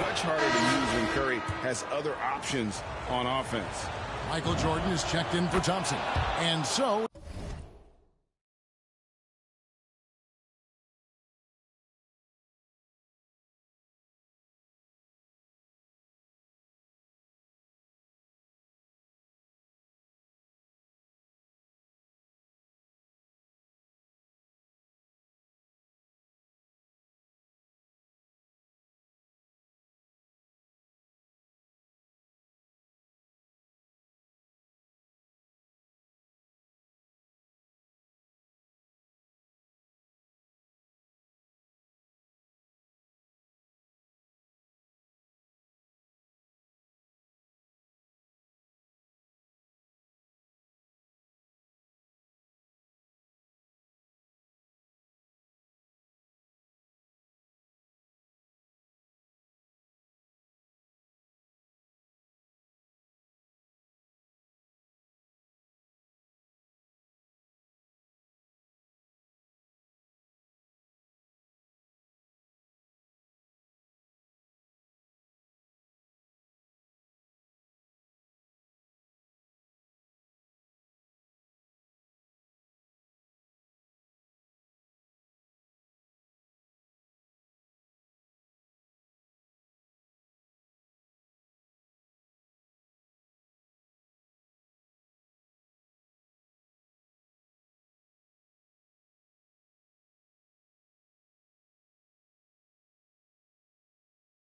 Much harder to use when Curry has other options on offense. Michael Jordan is checked in for Thompson. And so...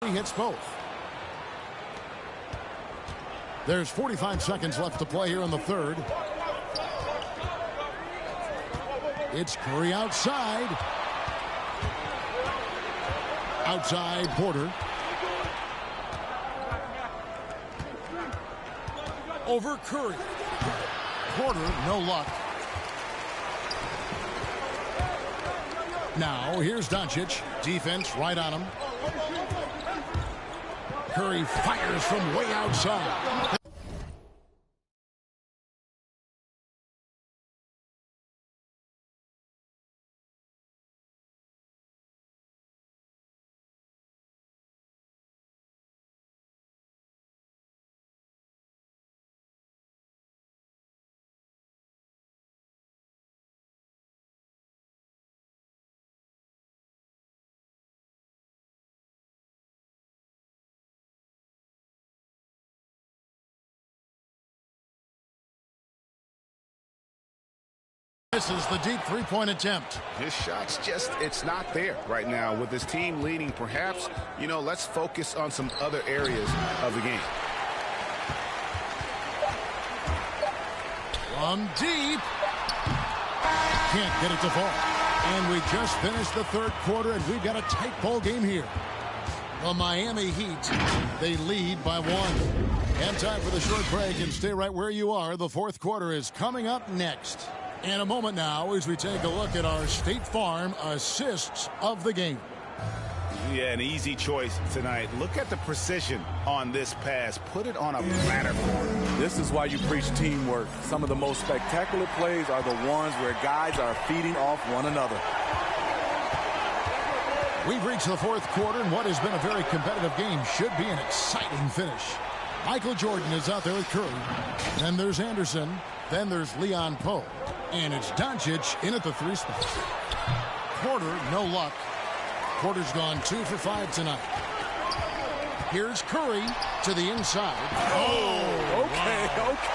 He hits both. There's 45 seconds left to play here in the third. It's Curry outside. Outside Porter. Over Curry. Porter, no luck. Now, here's Doncic. Defense right on him. Curry fires from way outside. This is the deep three-point attempt. His shot's it's not there right now. With his team leading, perhaps, let's focus on some other areas of the game. From deep. Can't get it to fall. And we just finished the third quarter, and we've got a tight ball game here. The Miami Heat, they lead by 1. And time for the short break, and stay right where you are. The fourth quarter is coming up next. In a moment now, as we take a look at our State Farm assists of the game. Yeah, an easy choice tonight. Look at the precision on this pass. Put it on a platter for him. This is why you preach teamwork. Some of the most spectacular plays are the ones where guys are feeding off one another. We've reached the fourth quarter, and what has been a very competitive game should be an exciting finish. Michael Jordan is out there with Curry. Then there's Anderson. Then there's Leon Poe. And it's Doncic in at the 3 spot. Porter, no luck. Porter's gone 2 for 5 tonight. Here's Curry to the inside. Oh, okay.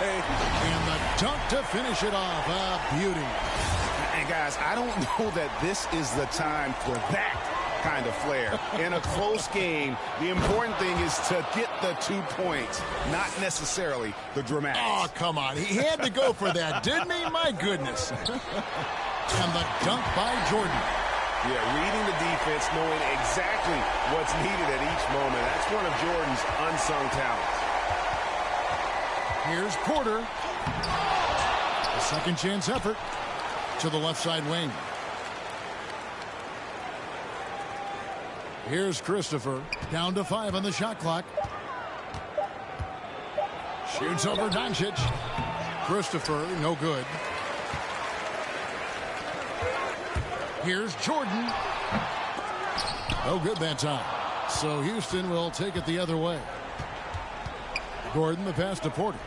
And the dunk to finish it off. A beauty. And guys, I don't know that this is the time for that kind of flair. In a close game, the important thing is to get the 2 points, not necessarily the dramatics. Oh, come on. He had to go for that, didn't he? My goodness. And the dunk by Jordan. Yeah, reading the defense, knowing exactly what's needed at each moment. That's one of Jordan's unsung talents. Here's Porter. A second chance effort to the left side wing. Here's Christopher. Down to 5 on the shot clock. Shoots over Doncic. Christopher, no good. Here's Jordan. No good that time. So Houston will take it the other way. Gordon, the pass to Porter.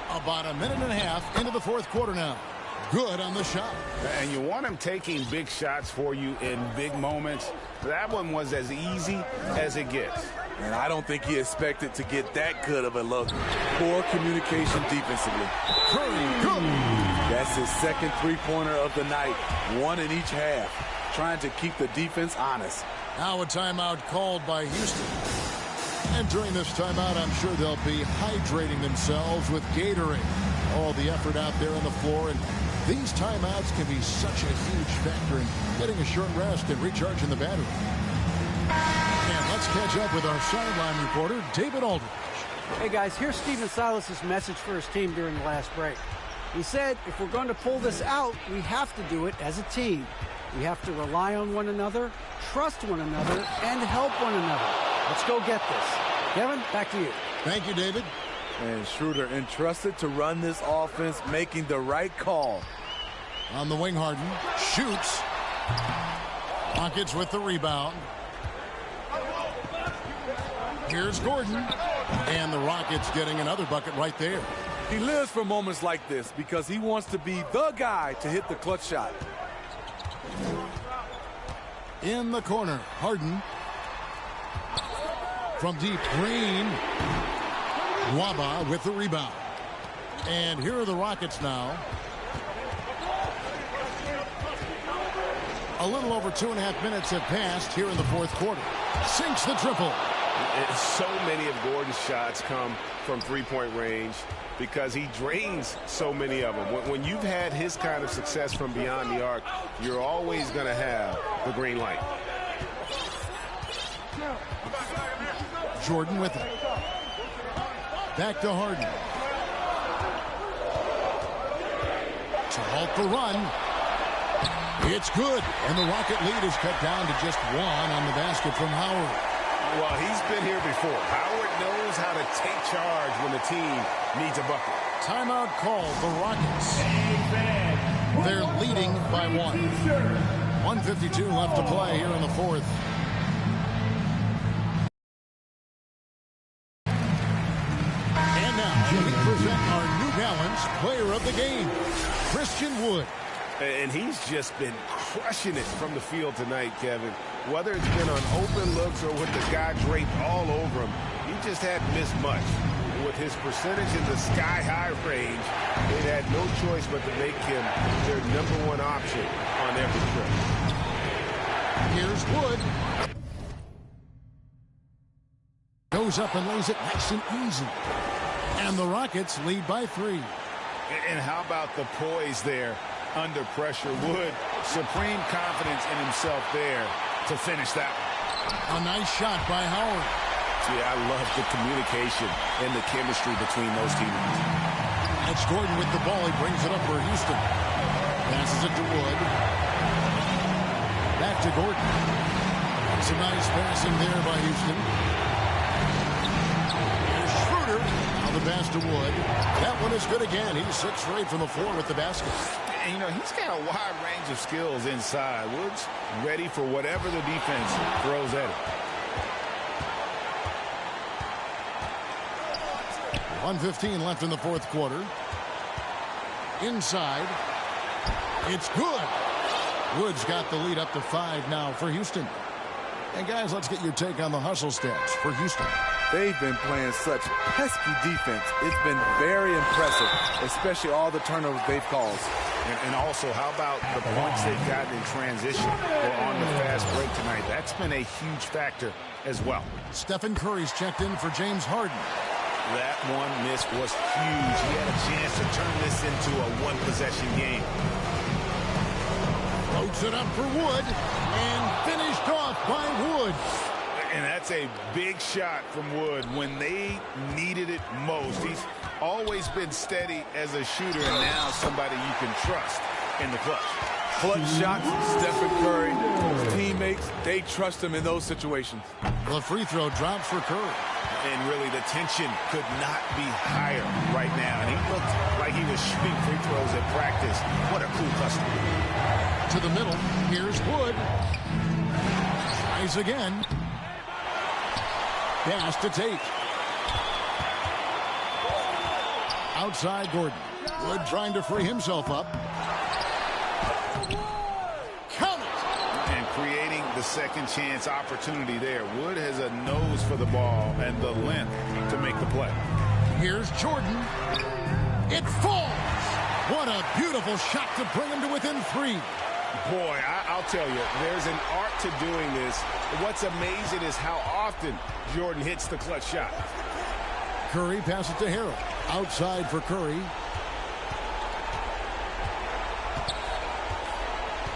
About a minute and a half into the fourth quarter now. Good on the shot. And you want him taking big shots for you in big moments. That one was as easy as it gets. And I don't think he expected to get that good of a look. Poor communication defensively. Curry, good. That's his second three-pointer of the night. 1 in each half. Trying to keep the defense honest. Now a timeout called by Houston. And during this timeout, I'm sure they'll be hydrating themselves with Gatorade. All the effort out there on the floor, and these timeouts can be such a huge factor in getting a short rest and recharging the battery. And let's catch up with our sideline reporter, David Aldridge. Hey guys, here's Stephen Silas's message for his team during the last break. He said, if we're going to pull this out, we have to do it as a team. We have to rely on one another, trust one another, and help one another. Let's go get this. Kevin, back to you. Thank you, David. And Schroeder entrusted to run this offense, making the right call. On the wing, Harden shoots. Rockets with the rebound. Here's Gordon. And the Rockets getting another bucket right there. He lives for moments like this because he wants to be the guy to hit the clutch shot. In the corner, Harden. From deep, Green. Waba with the rebound. And here are the Rockets now. A little over 2.5 minutes have passed here in the fourth quarter. Sinks the triple. So many of Gordon's shots come from three-point range because he drains so many of them. When you've had his kind of success from beyond the arc, you're always going to have the green light. Jordan with it. Back to Harden. To halt the run. It's good. And the Rocket lead is cut down to just 1 on the basket from Howard. Well, he's been here before. Howard knows how to take charge when the team needs a bucket. Timeout called. The Rockets. They're leading by 1. 1:52 left to play here in the fourth. We present our New Balance Player of the Game, Christian Wood. And he's just been crushing it from the field tonight, Kevin. Whether it's been on open looks or with the guy draped all over him, he just hadn't missed much. With his percentage in the sky-high range, they had no choice but to make him their #1 option on every trip. Here's Wood. Goes up and lays it nice and easy. And the Rockets lead by 3. And how about the poise there under pressure. Wood, supreme confidence in himself there to finish that one. A nice shot by Howard. Yeah, I love the communication and the chemistry between those teammates. It's Gordon with the ball. He brings it up for Houston. Passes it to Wood. Back to Gordon. Some nice passing there by Houston. Here's Schroeder. Now the pass to Wood. That one is good again. He's 6 straight from the floor with the basket. And, you know, he's got a wide range of skills inside. Wood's ready for whatever the defense throws at him. 1:15 left in the fourth quarter. Inside. It's good. Wood's got the lead up to 5 now for Houston. And guys, let's get your take on the hustle stats for Houston. They've been playing such pesky defense. It's been very impressive, especially all the turnovers they've caused. And also, how about the points they've gotten in transition or on the fast break tonight? That's been a huge factor as well. Stephen Curry's checked in for James Harden. That one miss was huge. He had a chance to turn this into a one-possession game. Floats it up for Wood and finished off by Wood. And that's a big shot from Wood when they needed it most. He's always been steady as a shooter, and now somebody you can trust in the clutch. Clutch shots, Stephen Curry, his teammates, they trust him in those situations. The free throw drops for Curry. And really, the tension could not be higher right now. And he looked like he was shooting free throws at practice. What a cool customer. To the middle. Here's Wood. Tries again. Pass to Tate. Outside Gordon. Wood trying to free himself up. Count it. And creating the second chance opportunity there. Wood has a nose for the ball and the length to make the play. Here's Jordan. It falls. What a beautiful shot to bring him to within 3. Boy, I'll tell you, there's an art to doing this. What's amazing is how often Jordan hits the clutch shot. Curry passes to Harrell. Outside for Curry.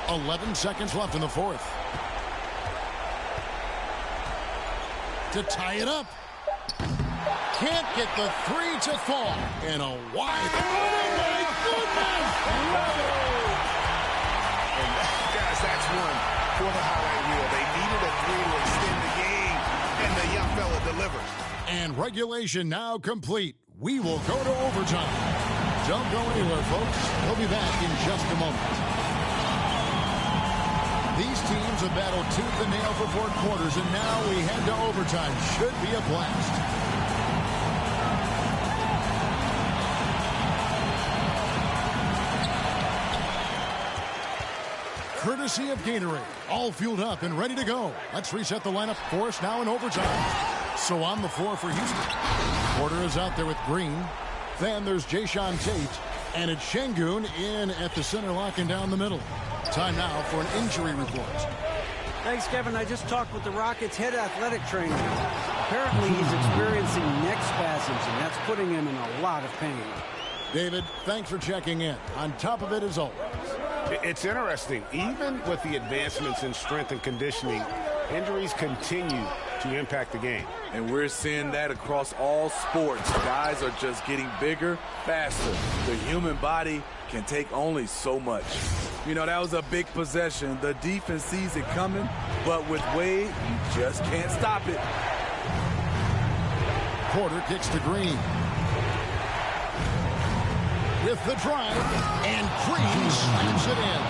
11 seconds left in the fourth. To tie it up. Can't get the 3 to fall. And a wide. Oh, my goodness! And guys, that's one for the highlight reel. They needed a 3 to extend the game, and the young fella delivers. And regulation now complete. We will go to overtime. Don't go anywhere, folks. We'll be back in just a moment. These teams have battled tooth and nail for 4 quarters, and now we head to overtime. Should be a blast. Courtesy of Gatorade. All fueled up and ready to go. Let's reset the lineup for us now in overtime. So on the floor for Houston. Porter is out there with Green. Then there's Jayshawn Tate. And it's Şengün in at the center, locking down the middle. Time now for an injury report. Thanks, Kevin. I just talked with the Rockets' head athletic trainer. Apparently, he's experiencing neck spasms, and that's putting him in a lot of pain. David, thanks for checking in. On top of it, as always. It's interesting. Even with the advancements in strength and conditioning, injuries continue to impact the game. And we're seeing that across all sports. Guys are just getting bigger, faster. The human body can take only so much. You know, that was a big possession. The defense sees it coming, but with Wade, you just can't stop it. Porter kicks to Green. With the drive, and Green slams it in.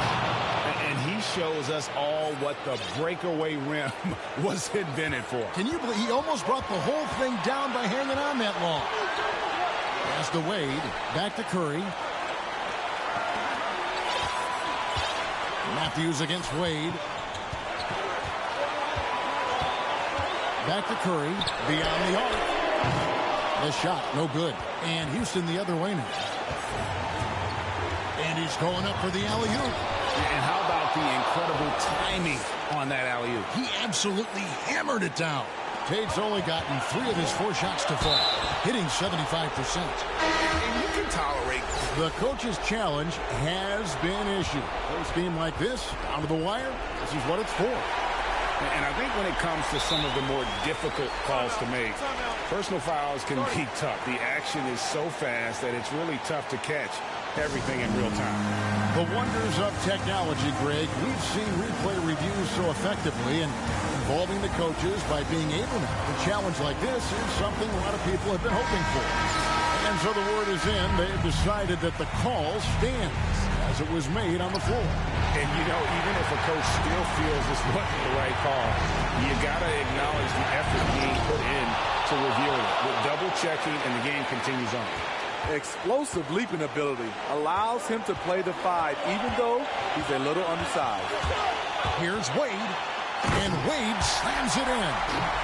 And he shows us all what the breakaway rim was invented for. Can you believe he almost brought the whole thing down by hanging on that long? Pass to Wade. Back to Curry. Matthews against Wade. Back to Curry. Beyond the arc. The shot, no good. And Houston the other way now. And he's going up for the alley-oop. And how about the incredible timing on that alley-oop? He absolutely hammered it down. Tate's only gotten 3 of his 4 shots to fall, hitting 75%. And you can tolerate The coach's challenge has been issued. A game like this, down to the wire, this is what it's for. And I think when it comes to some of the more difficult calls to make, personal fouls can be tough. The action is so fast that it's really tough to catch everything in real time. The wonders of technology, Greg. We've seen replay reviews so effectively, and involving the coaches by being able now to challenge like this is something a lot of people have been hoping for. And so the word is in. They have decided that the call stands as it was made on the floor. And, you know, even if a coach still feels this wasn't the right call, you got to acknowledge the effort being put in to review it with double-checking, and the game continues on. Explosive leaping ability allows him to play the 5, even though he's a little undersized. Here's Wade, and Wade slams it in.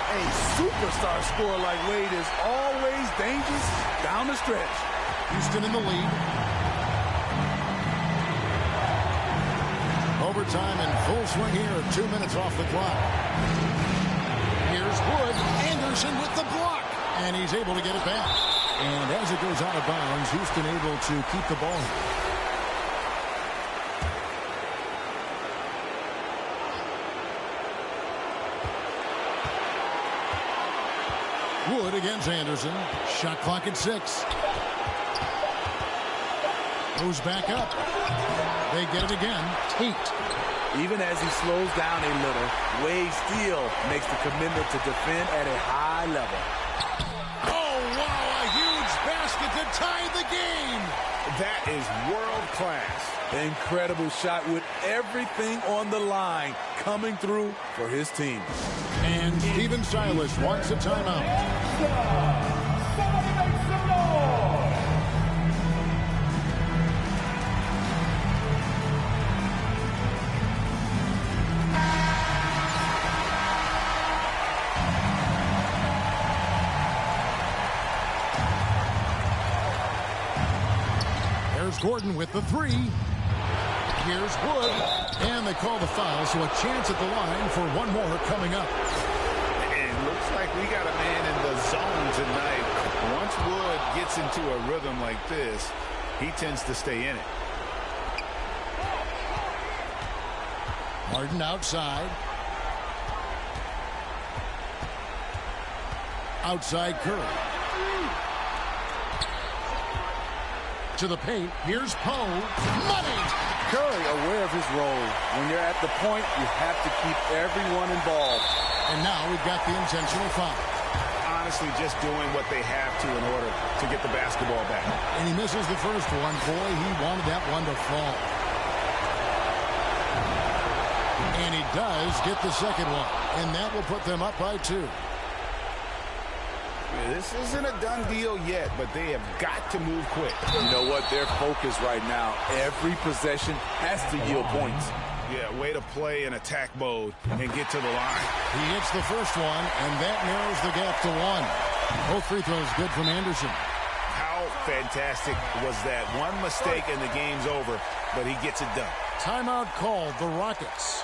A superstar scorer like Wade is always dangerous down the stretch. Houston in the lead. Overtime in full swing here. 2 minutes off the clock. Here's Wood. Anderson with the block. And he's able to get it back. And as it goes out of bounds, Houston able to keep the ball. Wood against Anderson. Shot clock at 6. Goes back up. They get it again. Tate. Even as he slows down a little, Wade still makes the commitment to defend at a high level. Oh, wow, a huge basket to tie the game. That is world class. Incredible shot with everything on the line coming through for his team. And Steven Silas wants a timeout. Gordon with the 3. Here's Wood. And they call the foul, so a chance at the line for one more coming up. It looks like we got a man in the zone tonight. Once Wood gets into a rhythm like this, he tends to stay in it. Harden outside. Outside Curry. To the paint. Here's Poe. Money! Curry aware of his role. When you're at the point, you have to keep everyone involved. And now we've got the intentional foul. Honestly, just doing what they have to in order to get the basketball back. And he misses the first one. Boy, he wanted that one to fall. And he does get the second one. And that will put them up by 2. This isn't a done deal yet, but they have got to move quick. You know what? They're focused right now. Every possession has to yield points. Yeah, way to play in attack mode and get to the line. He hits the first one, and that narrows the gap to 1. Both free throws good from Anderson. How fantastic was that? One mistake and the game's over, but he gets it done. Timeout called, the Rockets.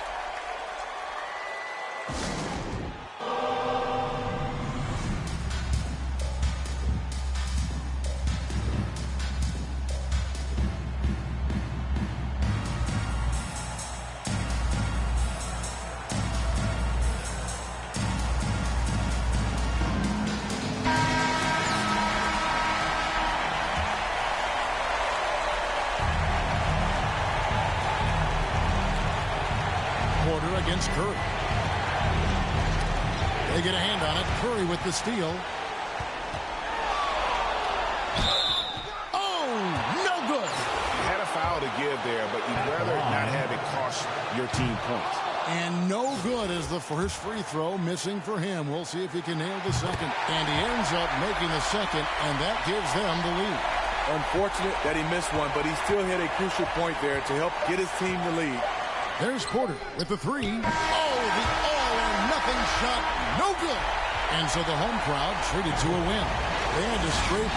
Against Curry. They get a hand on it. Curry with the steal. Oh, no good. You had a foul to give there, but you'd rather not have it cost your team points. And no good is the first free throw missing for him. We'll see if he can nail the second. And he ends up making the second, and that gives them the lead. Unfortunate that he missed one, but he still hit a crucial point there to help get his team the lead. There's Porter with the 3. Oh, the all-or-nothing shot, no good. And so the home crowd treated to a win. They had to scrape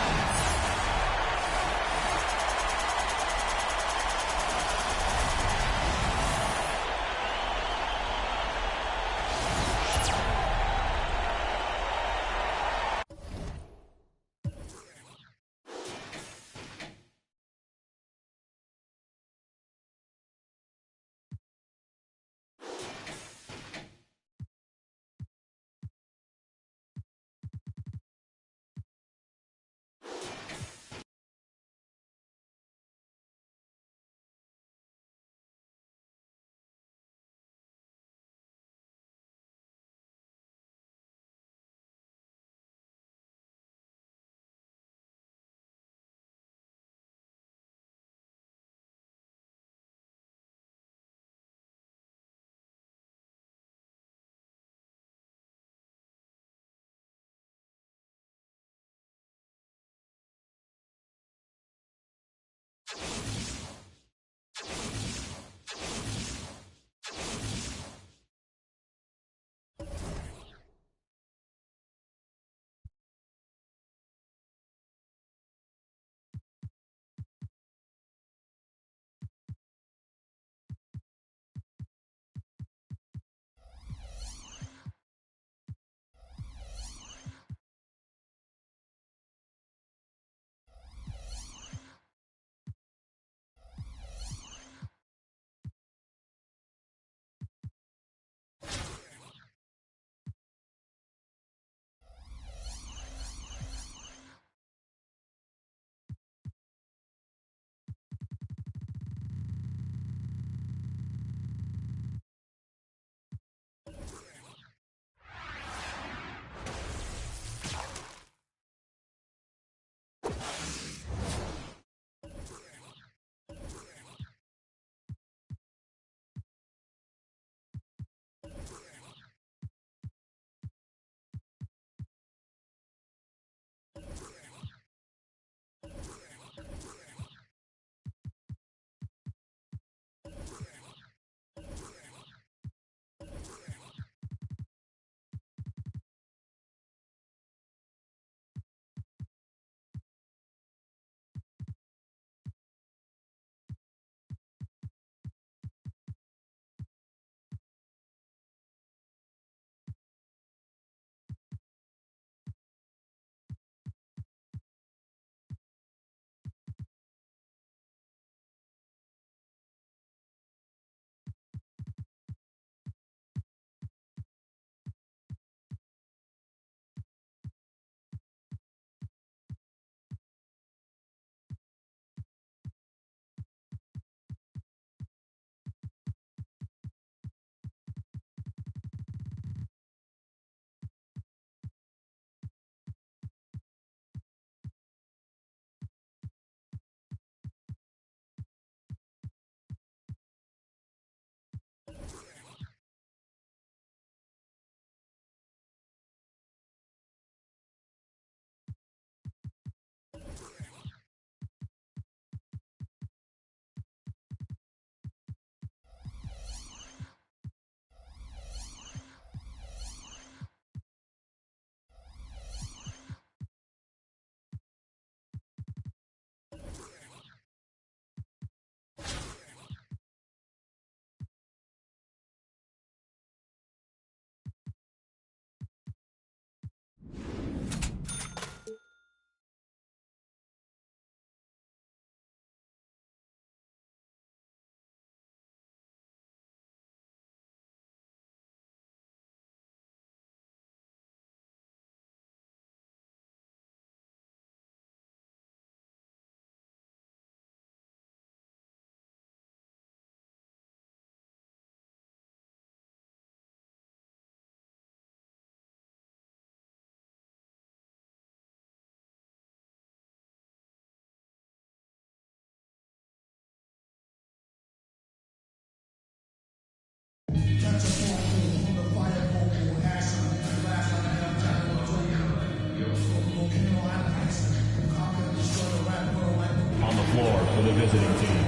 On the floor for the visiting team.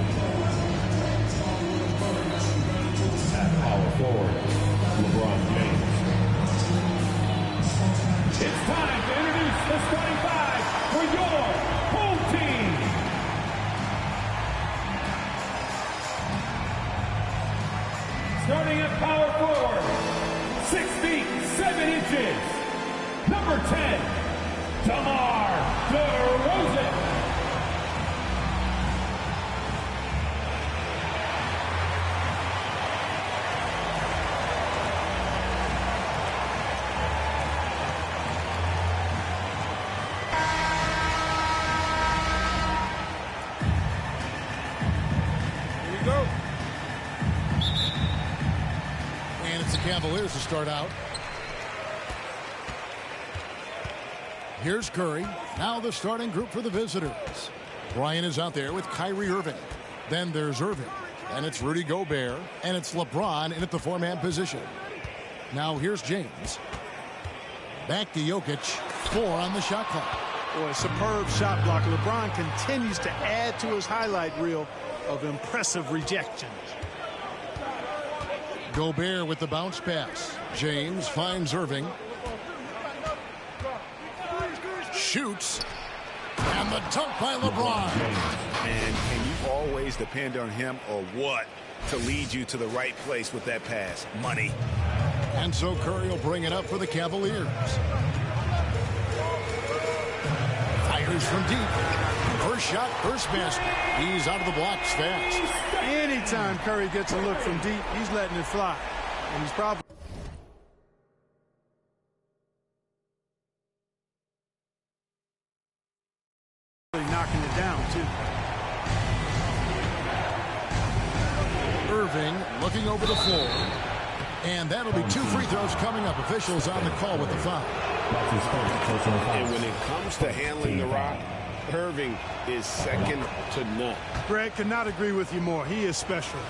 At power forward, LeBron James. It's time to introduce the starting five for your home team. Starting at power forward, 6 feet 7 inches, number 10, DeMar DeRozan. Cavaliers to start out. Here's Curry. Now the starting group for the visitors. Bryant is out there with Kyrie Irving. Then there's Irving. And it's Rudy Gobert. And it's LeBron in at the four-man position. Now here's James. Back to Jokic. 4 on the shot clock. Boy, superb shot block. LeBron continues to add to his highlight reel of impressive rejections. Gobert with the bounce pass. James finds Irving. Shoots. And the dunk by LeBron. And can you always depend on him or what to lead you to the right place with that pass? Money. And so Curry will bring it up for the Cavaliers. Fires from deep. First shot, first basket. He's out of the blocks fast. Anytime Curry gets a look from deep, he's letting it fly. And he's probably knocking it down, too. Irving looking over the floor. And that'll be 2 free throws coming up. Officials on the call with the foul. And when it comes to handling the rock, Irving is second to none. Greg, could not agree with you more. He is special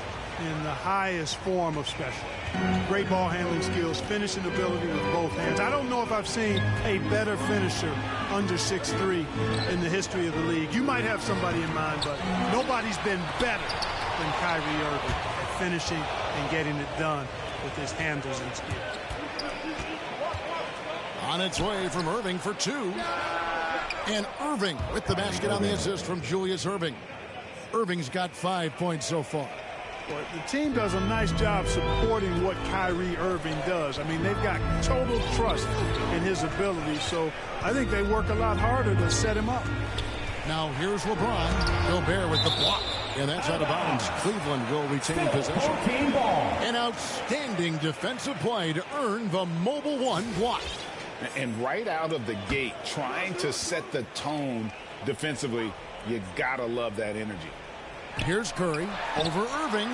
in the highest form of special. Great ball handling skills, finishing ability with both hands. I don't know if I've seen a better finisher under 6'3" in the history of the league. You might have somebody in mind, but nobody's been better than Kyrie Irving at finishing and getting it done with his handles and skills. On its way from Irving for 2. And Irving with the basket on the assist from Julius Irving. Irving's got 5 points so far. Well, the team does a nice job supporting what Kyrie Irving does. I mean, they've got total trust in his ability, so I think they work a lot harder to set him up. Now here's LeBron. Gobert with the block. And that's out of bounds. Cleveland will retain possession. An outstanding defensive play to earn the Mobile One block. And right out of the gate, trying to set the tone defensively, you gotta love that energy. Here's Curry over Irving.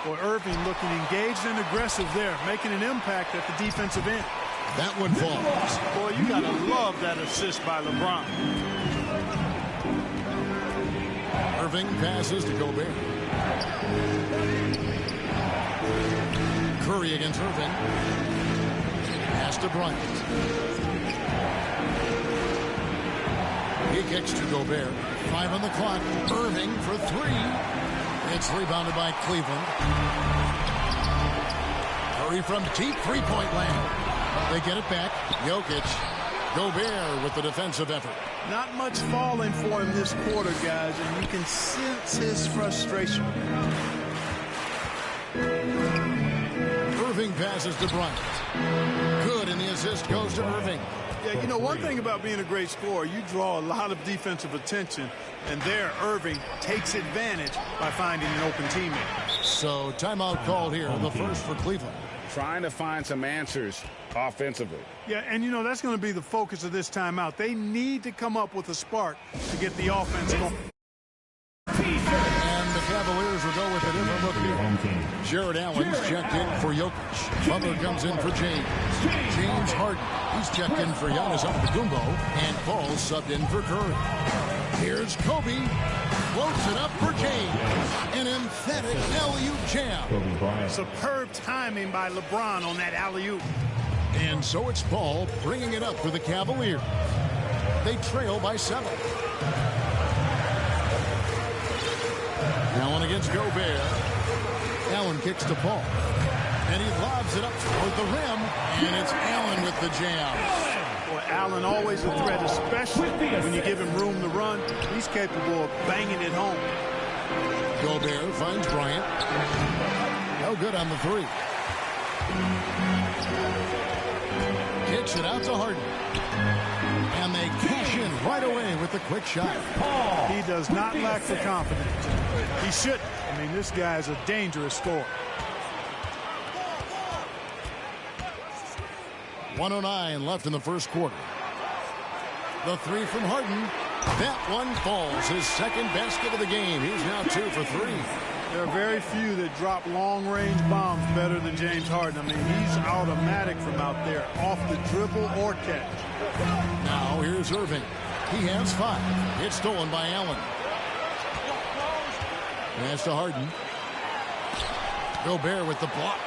Boy, Irving looking engaged and aggressive there, making an impact at the defensive end. That one falls. Boy, you gotta love that assist by LeBron. Irving passes to Gobert. Curry against Irving. Pass to Bryant. He kicks to Gobert. 5 on the clock. Irving for 3. It's rebounded by Cleveland. Curry from deep three-point land. They get it back. Jokic. Gobert with the defensive effort. Not much falling for him this quarter, guys, and you can sense his frustration. Irving passes to Bryant. Good, and the assist goes to Irving. Yeah, you know, one thing about being a great scorer, you draw a lot of defensive attention, and there Irving takes advantage by finding an open teammate. So timeout called here, the first for Cleveland. Trying to find some answers offensively. Yeah, and you know, that's going to be the focus of this timeout. They need to come up with a spark to get the offense going. And the Cavaliers will go with a different look here. Jared Allen's checked in for Jokic. Butler comes in for James. James Harden. He's checked in for Giannis Antetokounmpo. And Paul subbed in for Curry. Here's Kobe. floats it up for James. An emphatic alley-oop jam. Superb timing by LeBron on that alley-oop. And so it's Paul bringing it up for the Cavaliers. They trail by 7. Allen against Gobert. Allen kicks to Paul. And he lobs it up toward the rim. And it's Allen with the jam. Well, Allen always a threat, especially when you give him room to run. He's capable of banging it home. Gobert finds Bryant. No good on the 3. Kicks it out to Harden. And they cash in right away with the quick shot. He does not lack the confidence. He shouldn't. I mean, this guy is a dangerous scorer. 1:09 left in the first quarter. The 3 from Harden. That one falls. His second basket of the game. He's now 2 for 3. There are very few that drop long-range bombs better than James Harden. I mean, he's automatic from out there, off the dribble or catch. Now here's Irving. He has 5. It's stolen by Allen. Pass to Harden. Gobert with the block.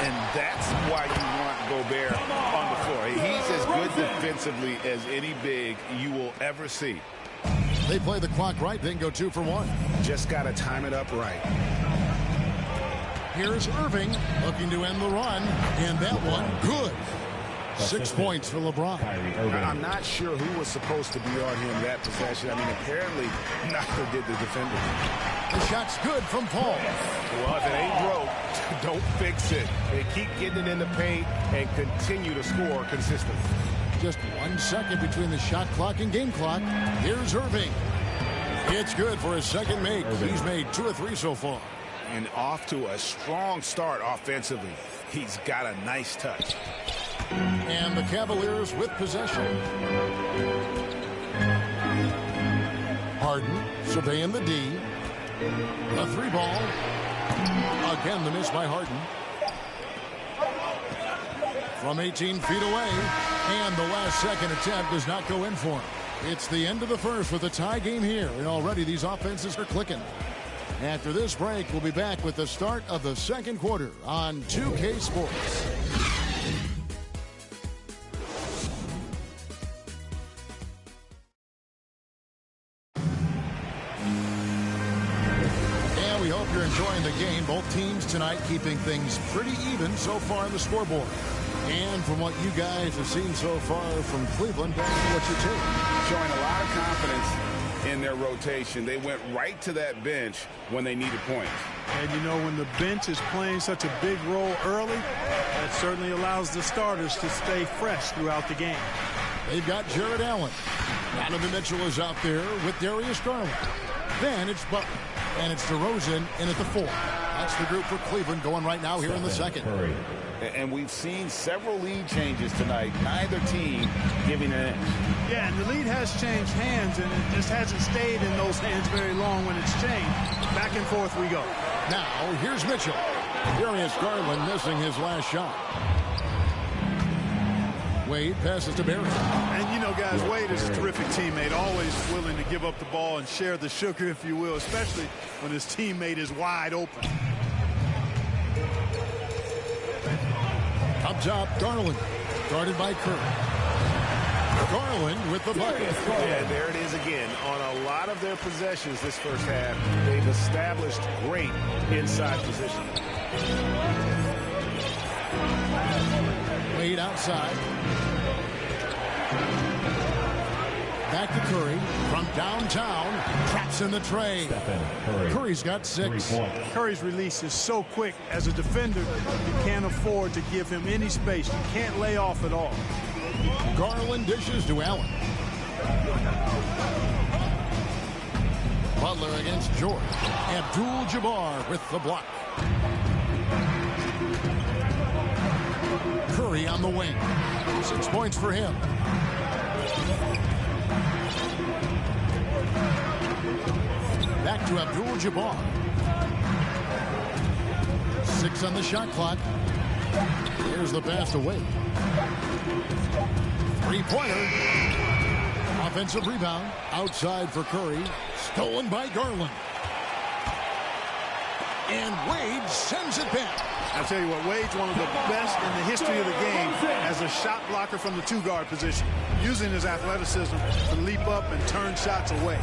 And that's why you want Gobert on the floor. He's as good defensively as any big you will ever see. They play the clock right, then go 2 for 1. Just got to time it up right. Here's Irving looking to end the run. And that one, good. 6 points for LeBron. I'm not sure who was supposed to be on him that possession. I mean, apparently neither did the defender. The shot's good from Paul. Well, if it ain't broke, don't fix it. They keep getting it in the paint and continue to score consistently. Just 1 second between the shot clock and game clock. Here's Irving. It's good for his second make. He's made 2 of 3 so far. And off to a strong start offensively. He's got a nice touch. And the Cavaliers with possession. Harden surveying the D. A 3 ball. Again, the miss by Harden. From 18 feet away. And the last second attempt does not go in for him. It's the end of the first with a tie game here. And already these offenses are clicking. After this break, we'll be back with the start of the second quarter on 2K Sports. And we hope you're enjoying the game. Both teams tonight keeping things pretty even so far on the scoreboard. And from what you guys have seen so far from Cleveland, back to what you take. Showing a lot of confidence in their rotation. They went right to that bench when they needed points. And you know, when the bench is playing such a big role early, that certainly allows the starters to stay fresh throughout the game. They've got Jared Allen. Donovan Mitchell is out there with Darius Garland. Then it's Butler. And it's DeRozan in at the 4. That's the group for Cleveland going right now here in the second. And we've seen several lead changes tonight. Neither team giving an inch. Yeah, and the lead has changed hands, and it just hasn't stayed in those hands very long when it's changed. Back and forth we go. Now, here's Mitchell. Darius Garland missing his last shot. Wade passes to Barry. And, you know, guys, Wade is a terrific teammate, always willing to give up the ball and share the sugar, if you will, especially when his teammate is wide open. Up top, Garland. Guarded by Curry. Garland with the bucket. Yeah, there it is again. On a lot of their possessions this first half, they've established great inside position. Wade outside. Back to Curry from downtown. Traps in the tray. Curry's got 6. Curry's release is so quick. As a defender, you can't afford to give him any space. You can't lay off at all. Garland dishes to Allen. Butler against George. Abdul-Jabbar with the block. Curry on the wing. 6 points for him. Back to Abdul-Jabbar. 6 on the shot clock. Here's the pass to Wade. 3-pointer. Offensive rebound. Outside for Curry. Stolen by Garland. And Wade sends it back. I tell you what, Wade's one of the best in the history of the game as a shot blocker from the two-guard position, using his athleticism to leap up and turn shots away.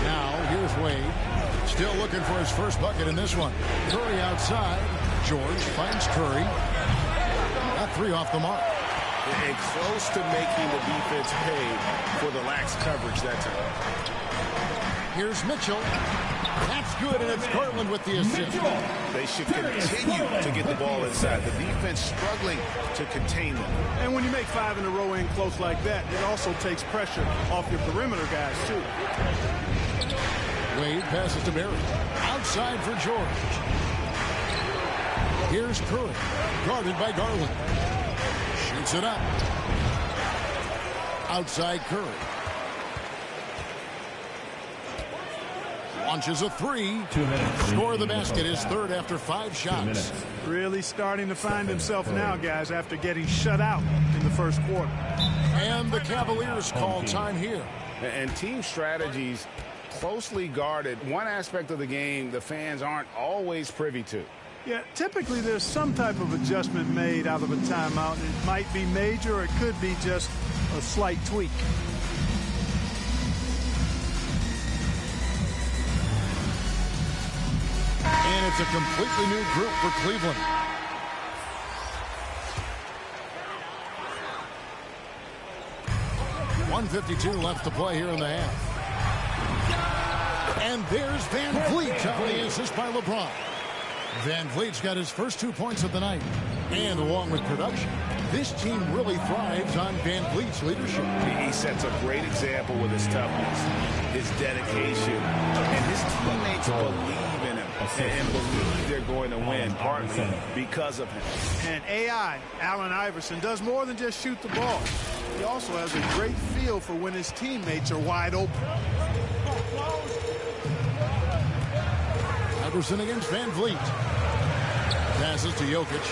Now, here's Wade. Still looking for his first bucket in this one. Curry outside. George finds Curry. That three off the mark. And close to making the defense pay for the lax coverage that time. Here's Mitchell. That's good, and it's Garland with the assist. They should continue to get the ball inside. The defense struggling to contain them. And when you make 5 in a row in close like that, it also takes pressure off your perimeter guys, too. Wade passes to Barry. Outside for George. Here's Curry. Guarded by Garland. Shoots it up. Outside Curry. Launches a three. 2 minutes. Score the basket, his third after 5 shots. Really starting to find himself now, guys, after getting shut out in the first quarter. And the Cavaliers call time here. And team strategies closely guarded. One aspect of the game the fans aren't always privy to. Yeah, typically there's some type of adjustment made out of a timeout. It might be major or it could be just a slight tweak. And it's a completely new group for Cleveland. .152 left to play here in the half. And there's Van Vliet on the assist by LeBron. Van Vliet's got his first 2 points of the night. And along with production, this team really thrives on Van Vliet's leadership. He sets a great example with his toughness, his dedication, and his teammates believe in him and believe they're going to win, partly because of him. And AI, Allen Iverson, does more than just shoot the ball. He also has a great feel for when his teammates are wide open. Iverson against Van Vliet. Passes to Jokic.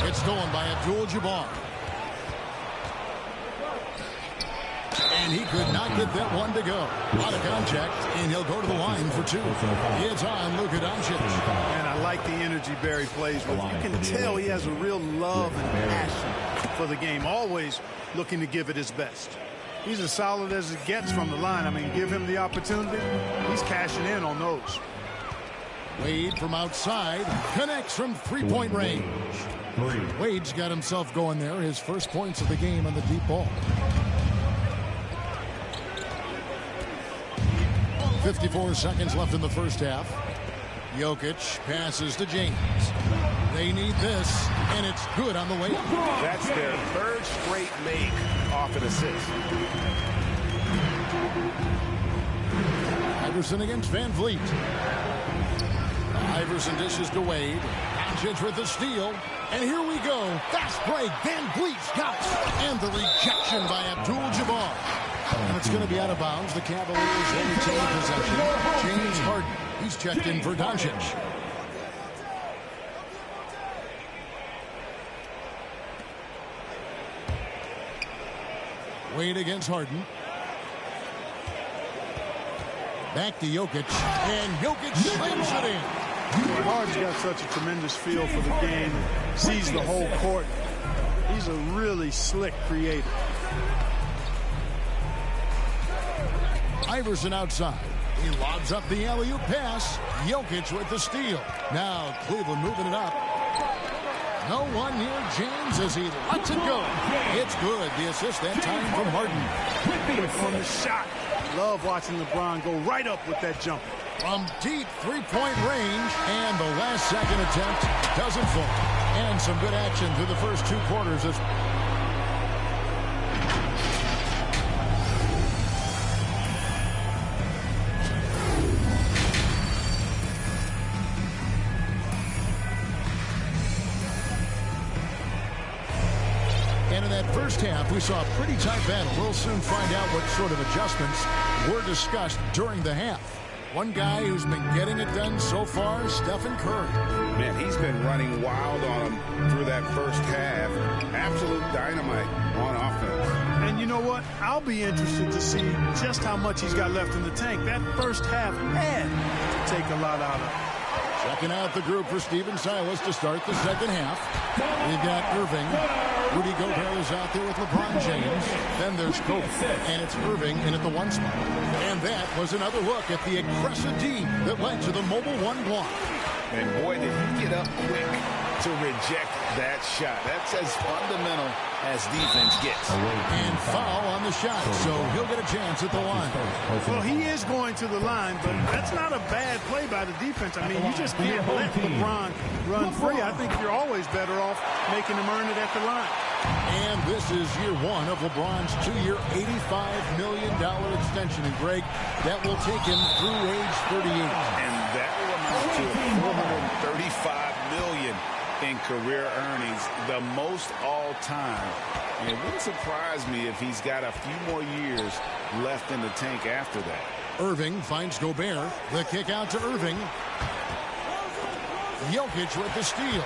It's stolen by Abdul-Jabbar. And he could not get that one to go. Out of contact, and he'll go to the line for 2. It's on Luka Doncic. And I like the energy Barry plays with. You can tell he has a real love and passion for the game, always looking to give it his best. He's as solid as it gets from the line. I mean, give him the opportunity, he's cashing in on those. Wade from outside connects from three-point range. Wade's got himself going there. His first points of the game on the deep ball. 54 seconds left in the first half. Jokic passes to James. They need this, and it's good on the way. That's their third straight make off an assist. Iverson against Van Vliet. Iverson dishes to Wade. Doncic with the steal. And here we go. Fast break. Van Vliet's got it. And the rejection by Abdul-Jabbar. And it's going to be out of bounds. The Cavaliers will retain possession. James Harden. He's checked in for Doncic. Wade against Harden. Back to Jokic. And Jokic slams it in. Harden's got such a tremendous feel for the game. Sees the whole court. He's a really slick creator. Iverson outside. He lobs up the alley-oop pass. Jokic with the steal. Now Cleveland moving it up. No one near James as he lets it go. It's good. The assist that time from Harden. On the shot. Love watching LeBron go right up with that jump. From deep three-point range. And the last second attempt doesn't fall. And some good action through the first 2 quarters. First half, we saw a pretty tight battle. We'll soon find out what sort of adjustments were discussed during the half. One guy who's been getting it done so far, Stephen Curry. Man, he's been running wild on him through that first half. Absolute dynamite on offense. And you know what? I'll be interested to see just how much he's got left in the tank. That first half had to take a lot out of it. Checking out the group for Stephen Silas to start the second half. We've got Irving. Rudy Gobert is out there with LeBron James. Then there's Kobe. And it's Irving in at the 1 spot. And that was another look at the aggressive D that led to the mobile 1 block. And boy, did he get up quick to reject that shot. That's as fundamental as defense gets. And foul on the shot, so he'll get a chance at the line. Well, he is going to the line, but that's not a bad play by the defense. I mean, you just can't let LeBron run free. I think you're always better off making him earn it at the line. And this is year 1 of LeBron's 2-year, $85 million extension. And, Greg, that will take him through age 38. And that will amount to $435 million in career earnings, the most all-time. And it wouldn't surprise me if he's got a few more years left in the tank after that. Irving finds Gobert. The kick out to Irving. Jokic with the steal.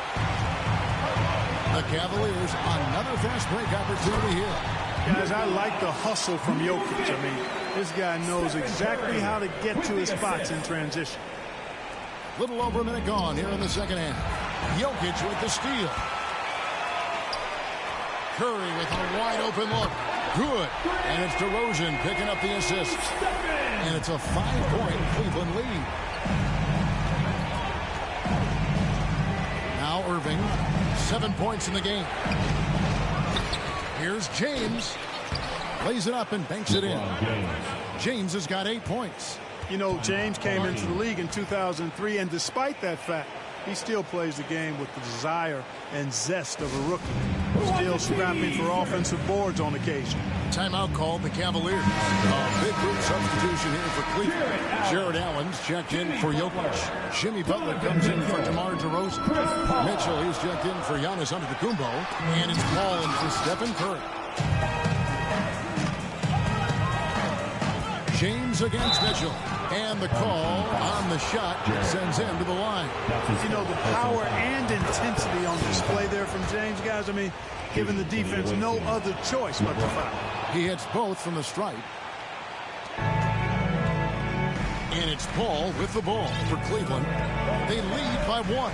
The Cavaliers, another fast break opportunity here. Guys, I like the hustle from Jokic. I mean, this guy knows exactly how to get to his spots in transition. Little over a minute gone here in the second half. Jokic with the steal. Curry with a wide open look. Good. And it's DeRozan picking up the assist. And it's a 5-point Cleveland lead. Now Irving. 7 points in the game. Here's James. Lays it up and banks it in. James has got 8 points. You know, James came into the league in 2003, and despite that fact, he still plays the game with the desire and zest of a rookie. Still scrapping for offensive boards on occasion. Timeout called the Cavaliers. A big group substitution here for Cleveland. Jared Allen's checked in for Jokic. Jimmy Butler comes in for DeMar DeRozan. Mitchell is checked in for Giannis Antetokounmpo. And it's Paul in for Stephen Curry. James against Mitchell. And the call on the shot sends him to the line. You know, the power and intensity on display there from James, guys. I mean, giving the defense no other choice but to foul. He hits both from the stripe. And it's Paul with the ball for Cleveland. They lead by 1.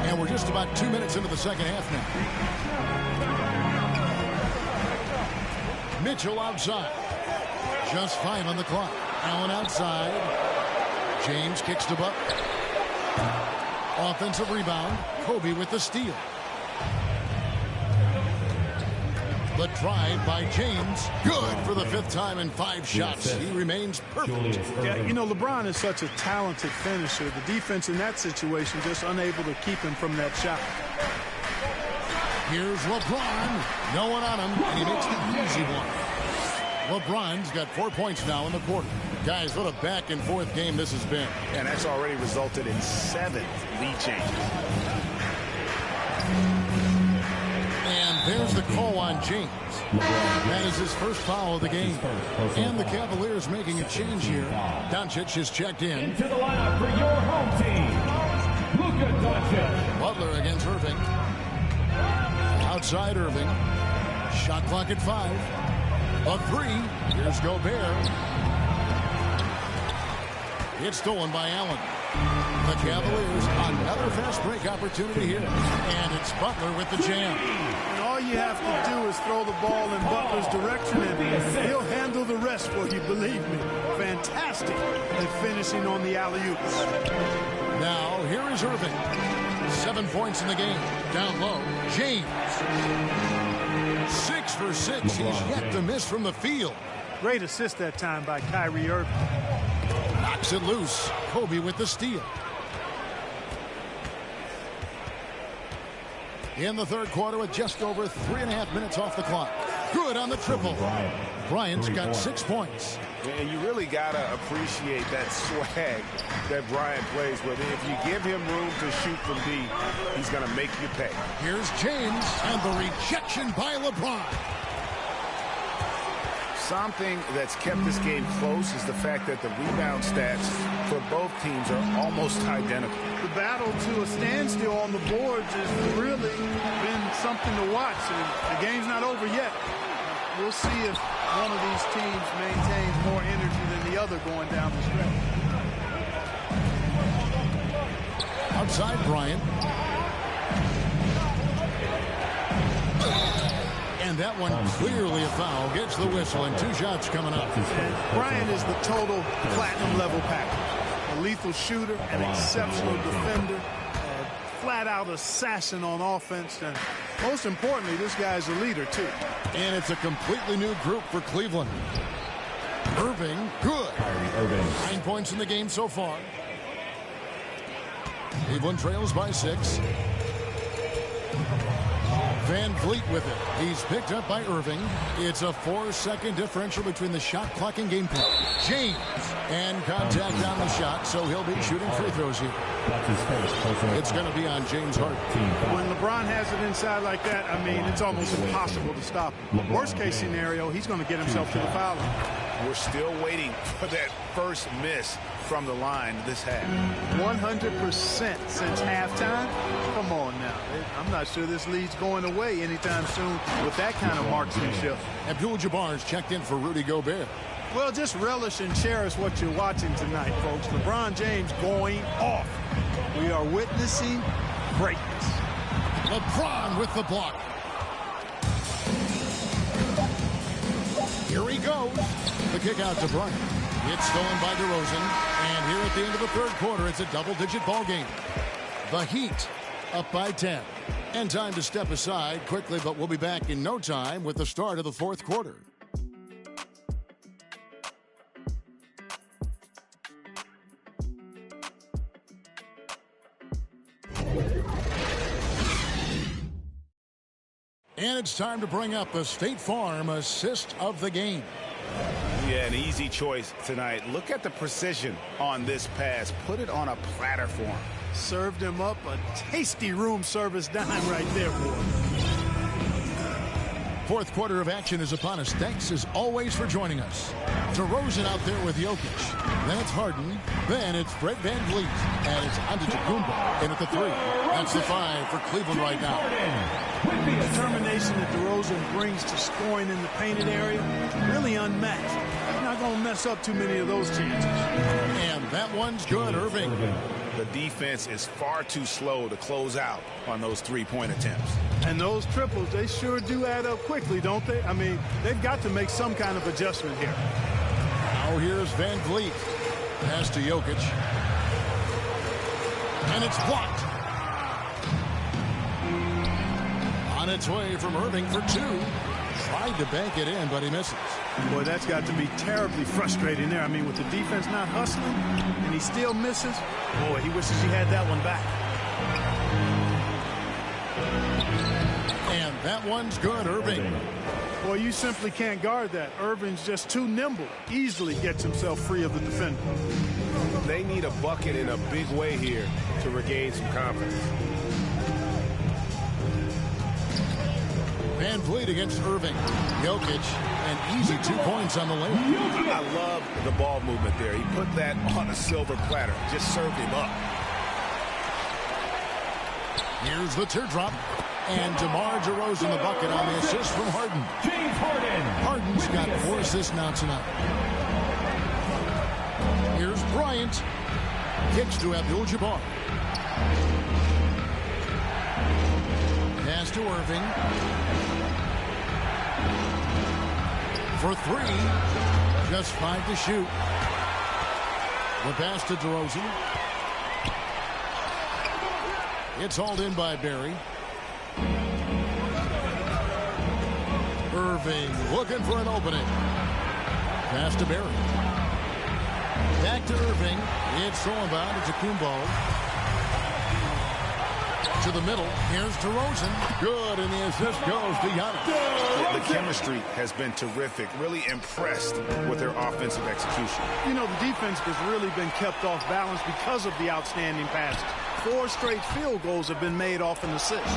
And we're just about 2 minutes into the second half now. Mitchell outside. Just 5 on the clock. Allen outside. James kicks to Butler. Offensive rebound. Kobe with the steal. The drive by James. Good for the 5th time in 5 shots. He remains perfect. Yeah, you know, LeBron is such a talented finisher. The defense in that situation just unable to keep him from that shot. Here's LeBron. No one on him, and he makes the easy one. LeBron's got 4 points now in the quarter. Guys, what a back-and-forth game this has been. And that's already resulted in 7 lead changes. And there's the call on James. That is his first foul of the game. And the Cavaliers making a change here. Doncic is checked in. Into the lineup for your home team, Luka Doncic. Butler against Irving. Outside Irving. Shot clock at 5. A 3. Here's Gobert. It's stolen by Allen. The Cavaliers, another fast break opportunity here. And it's Butler with the jam. And all you have to do is throw the ball in Butler's direction, and he'll handle the rest for you, believe me. Fantastic at finishing on the alley-oops. Now, here is Irving. 7 points in the game. Down low, James. 6 for 6. He's yet to miss from the field. Great assist that time by Kyrie Irving. Knocks it loose. Kobe with the steal. In the third quarter with just over 3.5 minutes off the clock. Good on the triple. Bryant's got 6 points. And you really got to appreciate that swag that Bryant plays with. If you give him room to shoot from deep, he's going to make you pay. Here's James and the rejection by LeBron. Something that's kept this game close is the fact that the rebound stats for both teams are almost identical. The battle to a standstill on the boards has really been something to watch. And the game's not over yet. We'll see if one of these teams maintains more energy than the other going down the stretch. Outside Bryant. And that one clearly a foul. Gets the whistle and 2 shots coming up. And Bryant is the total platinum level package. A lethal shooter, an exceptional defender, a flat-out assassin on offense, and most importantly, this guy's a leader too. And it's a completely new group for Cleveland. Irving, good. 9 points in the game so far. Cleveland trails by 6. Van Vliet with it. He's picked up by Irving. It's a 4-second differential between the shot clock and game clock. James. And contact on the shot, so he'll be shooting free throws here. It's going to be on James Harden. When LeBron has it inside like that, I mean, it's almost impossible to stop him. Worst case scenario, he's going to get himself to the foul line. We're still waiting for that first miss from the line this half. 100% since halftime. Come on now. I'm not sure this lead's going away anytime soon with that kind of marksmanship. Abdul-Jabbar's checked in for Rudy Gobert. Well, just relish and cherish what you're watching tonight, folks. LeBron James going off. We are witnessing greatness. LeBron with the block. Here he goes. The kick out to Bryant. It's stolen by DeRozan. And here at the end of the third quarter, it's a double-digit ball game. The Heat up by 10. And time to step aside quickly, but we'll be back in no time with the start of the fourth quarter. And it's time to bring up the State Farm assist of the game. Yeah, an easy choice tonight. Look at the precision on this pass. Put it on a platter for him. Served him up a tasty room service dime right there, boy. Fourth quarter of action is upon us. Thanks as always for joining us. DeRozan out there with Jokic. Then it's Harden. Then it's Brett Van Vliet. And it's Antetokounmpo in at the 3. That's the 5 for Cleveland right now. The determination that DeRozan brings to scoring in the painted area, really unmatched. He's not going to mess up too many of those chances. And that one's good, Irving. The defense is far too slow to close out on those three-point attempts. And those triples, they sure do add up quickly, don't they? I mean, they've got to make some kind of adjustment here. Now here's Van Vliet. Pass to Jokic. And it's blocked. On its way from Irving for 2. Tried to bank it in, but he misses. Boy, that's got to be terribly frustrating there. I mean, with the defense not hustling, and he still misses. Boy, he wishes he had that one back. And that one's good, Irving. Boy, you simply can't guard that. Irving's just too nimble. Easily gets himself free of the defender. They need a bucket in a big way here to regain some confidence. Van Vliet against Irving. Jokic, an easy 2 points on the layup. I love the ball movement there. He put that on a silver platter. Just served him up. Here's the teardrop. And DeMar DeRozan the bucket on the assist from Harden. James Harden. Harden's got 4 assists now tonight. Here's Bryant. Kicks to Abdul-Jabbar. Pass to Irving. For 3. Just 5 to shoot. The pass to DeRozan. It's hauled in by Barry. Irving looking for an opening. Pass to Barry. Back to Irving. It's thrown by Antetokounmpo. To the middle. Here's DeRozan. Good, and the assist goes to Giannis. The chemistry has been terrific. Really impressed with their offensive execution. You know, the defense has really been kept off balance because of the outstanding passes. 4 straight field goals have been made off an assist.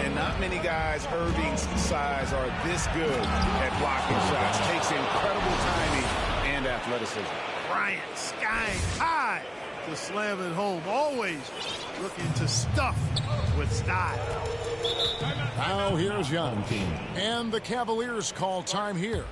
And not many guys Irving's size are this good at blocking shots. Takes incredible timing and athleticism. Bryant skying high to slam it home. Always looking to stuff with style. Now here's Young. And the Cavaliers call time here.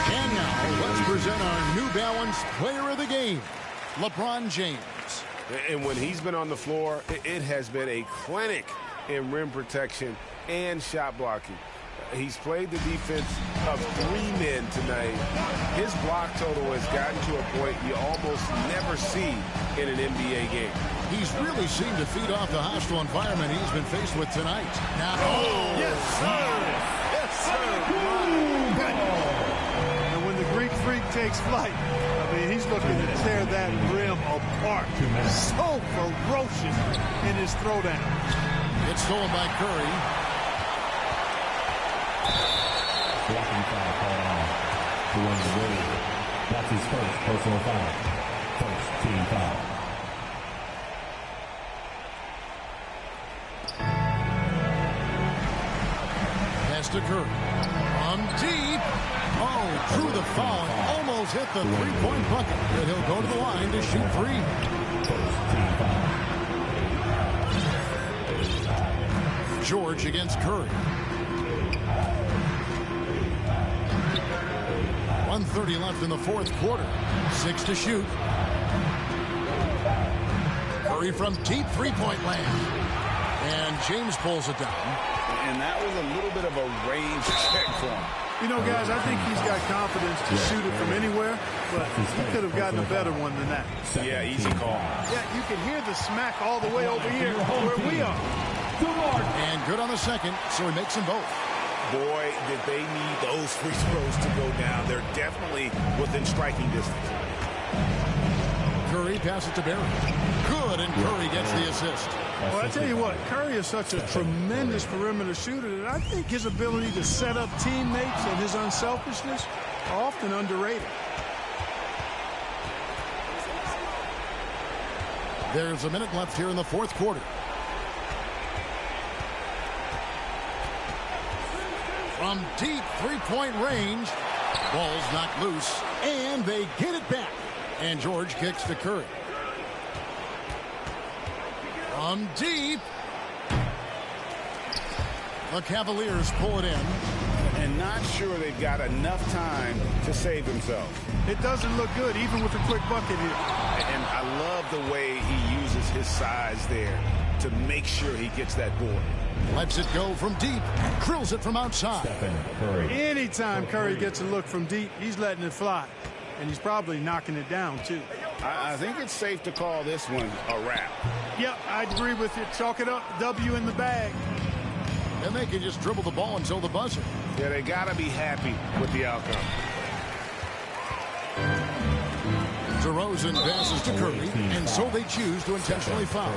And now, let's present our New Balance Player of the Game, LeBron James. And when he's been on the floor, it has been a clinic in rim protection and shot blocking. He's played the defense of 3 men tonight. His block total has gotten to a point you almost never see in an NBA game. He's really seemed to feed off the hostile environment he's been faced with tonight. Now, Yes, sir. Yes, sir. And when the Greek Freak takes flight, I mean, he's looking to tear that rim apart. So ferocious in his throwdown. It's stolen by Curry. Blocking foul called on. Who wins the lead? That's his first personal foul. First team foul. Pass to Curry. From deep. Oh, drew the foul. Almost hit the three-point bucket. But he'll go to the line to shoot 3. First team foul. George against Curry. 1:30 left in the 4th quarter. 6 to shoot. Curry from deep three-point land. And James pulls it down. And that was a little bit of a range check for him. You know, guys, I think he's got confidence to shoot it from anywhere, but he could have gotten a better one than that. Yeah, easy call. Yeah, you can hear the smack all the way over here where we are. And good on the second, so he makes them both. Boy, did they need those free throws to go down. They're definitely within striking distance. Curry passes to Barry. Good, and Curry gets the assist. Well, I tell you what, Curry is such a tremendous perimeter shooter that I think his ability to set up teammates and his unselfishness are often underrated. There's a minute left here in the 4th quarter. From deep three-point range, ball's knocked loose, and they get it back. And George kicks to Curry. From deep, the Cavaliers pull it in. And not sure they've got enough time to save themselves. It doesn't look good, even with a quick bucket here. And I love the way he uses his size there to make sure he gets that board. Lets it go from deep, drills it from outside. Curry. Anytime Curry gets a look from deep, he's letting it fly. And he's probably knocking it down, too. I think it's safe to call this one a wrap. Yep, I agree with you. Chalk it up, W in the bag. And they can just dribble the ball until the buzzer. Yeah, they got to be happy with the outcome. DeRozan passes to Curry, and so they choose to intentionally foul.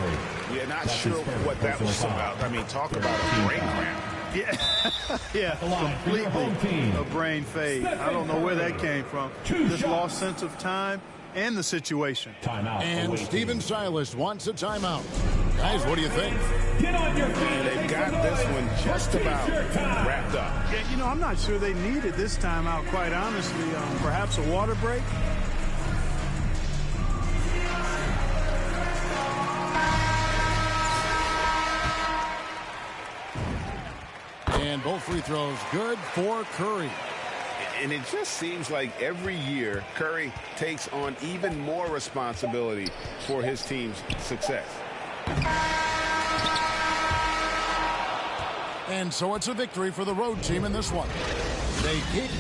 Yeah, not sure what that was about. I mean, talk about a brain cramp. Yeah, yeah, completely a brain fade. I don't know where that came from. Just lost sense of time and the situation. Timeout. And Steven Silas wants a timeout. Guys, what do you think? Get on your feet. And they've got this one just about wrapped up. Yeah, you know, I'm not sure they needed this timeout, quite honestly. Perhaps a water break. And both free throws good for Curry. And it just seems like every year Curry takes on even more responsibility for his team's success. And so it's a victory for the road team in this one. They keep.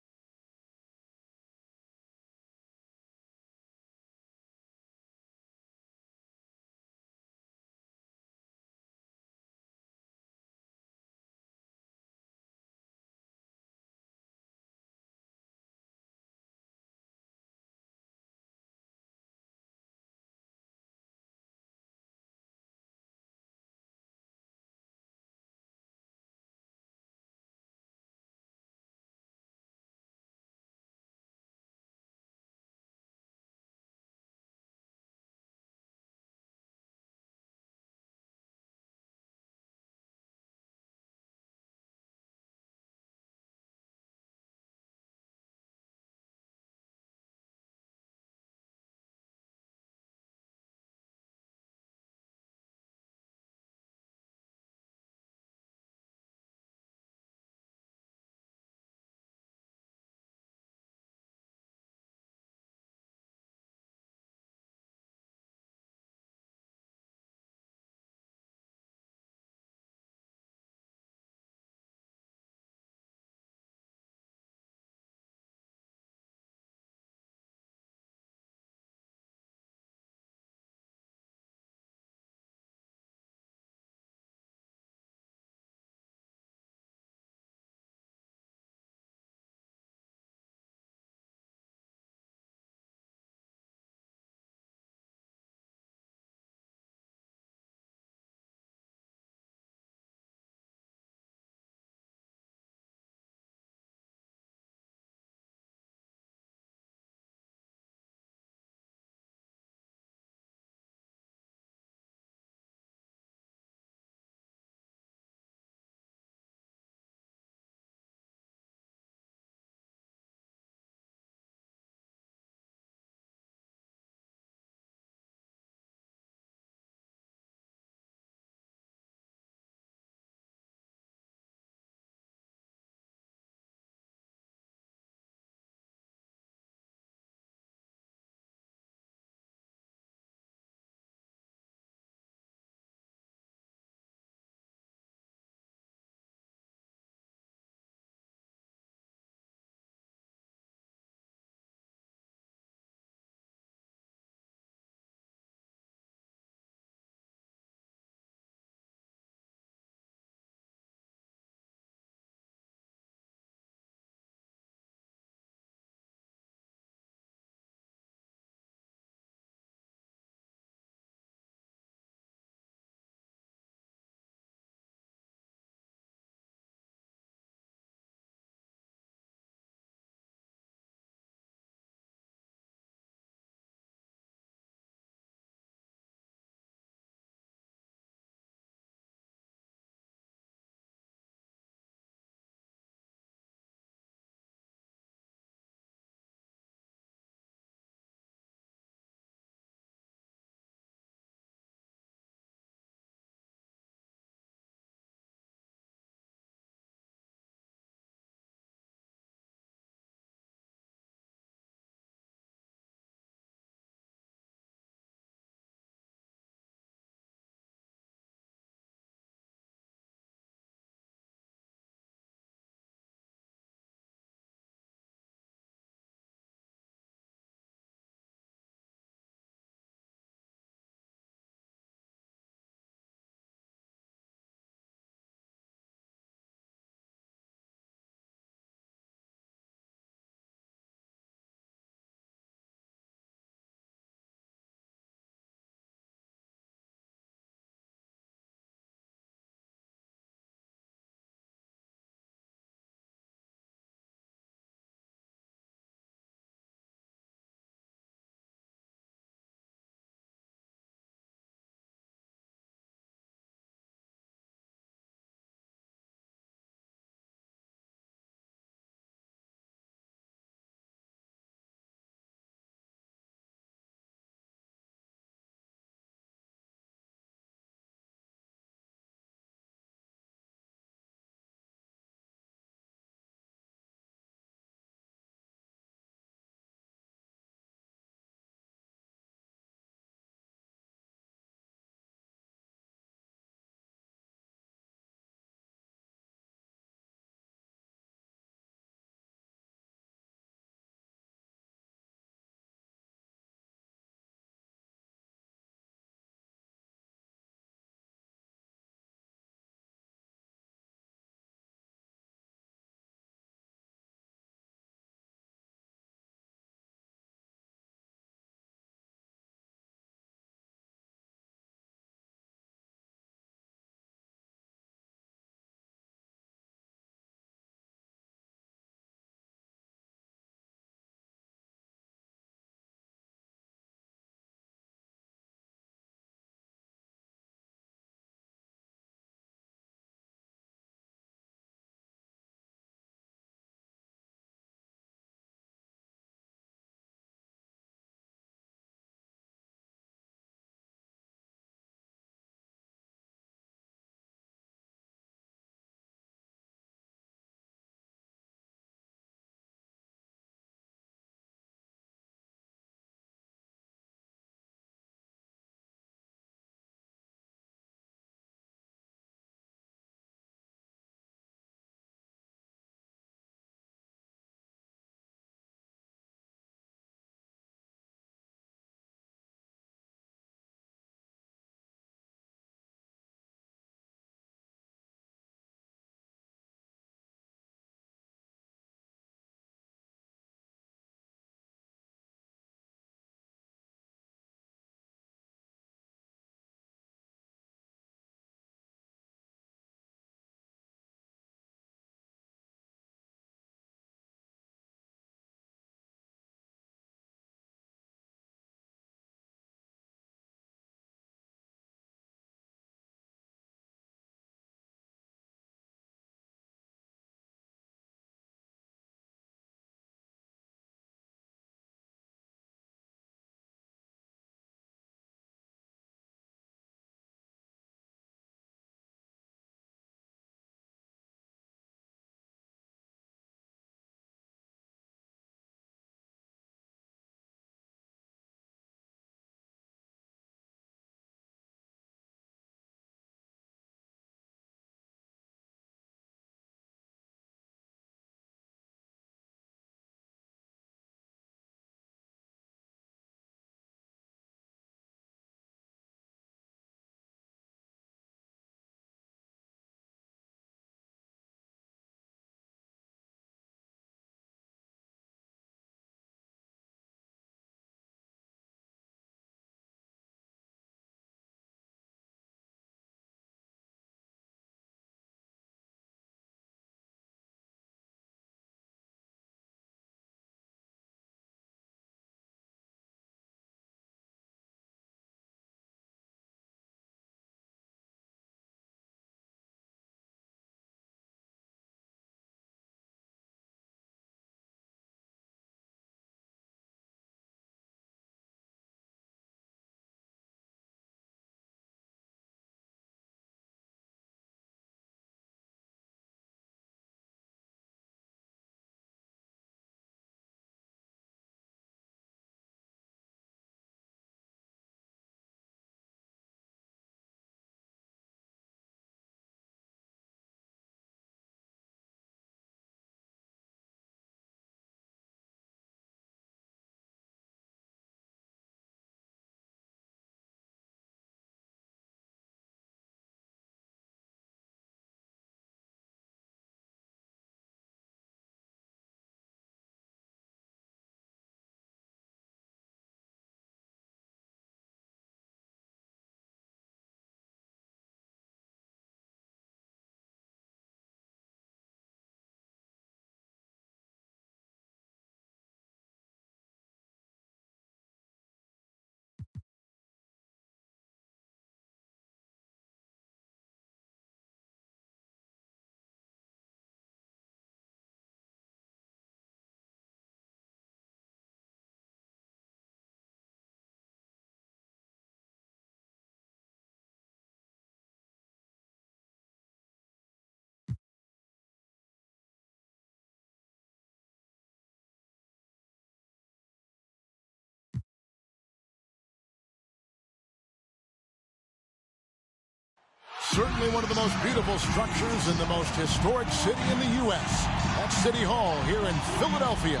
Certainly one of the most beautiful structures in the most historic city in the U.S. That's City Hall here in Philadelphia.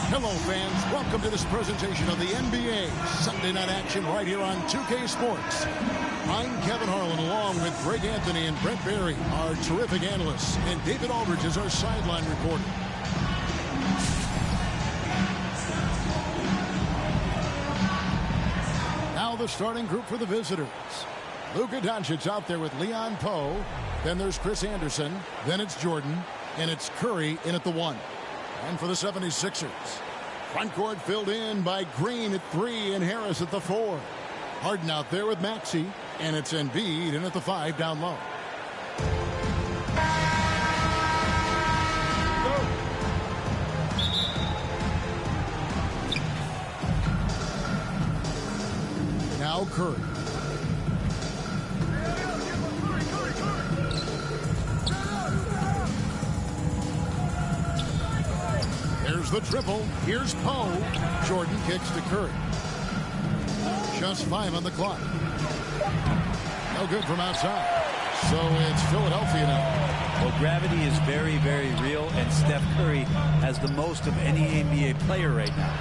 Hello, fans. Welcome to this presentation of the NBA Sunday Night Action right here on 2K Sports. I'm Kevin Harlan along with Greg Anthony and Brent Barry, our terrific analysts, and David Aldridge is our sideline reporter. Now the starting group for the visitors. Luka Doncic out there with Leon Poe. Then there's Chris Anderson. Then it's Jordan. And it's Curry in at the 1. And for the 76ers, front court filled in by Green at 3 and Harris at the 4. Harden out there with Maxey. And it's Embiid in at the 5 down low. Now Curry. There's the triple. Here's Poe. Jordan kicks to Curry. Just 5 on the clock. No good from outside. So it's Philadelphia now. Well, gravity is very, very real, and Steph Curry has the most of any NBA player right now.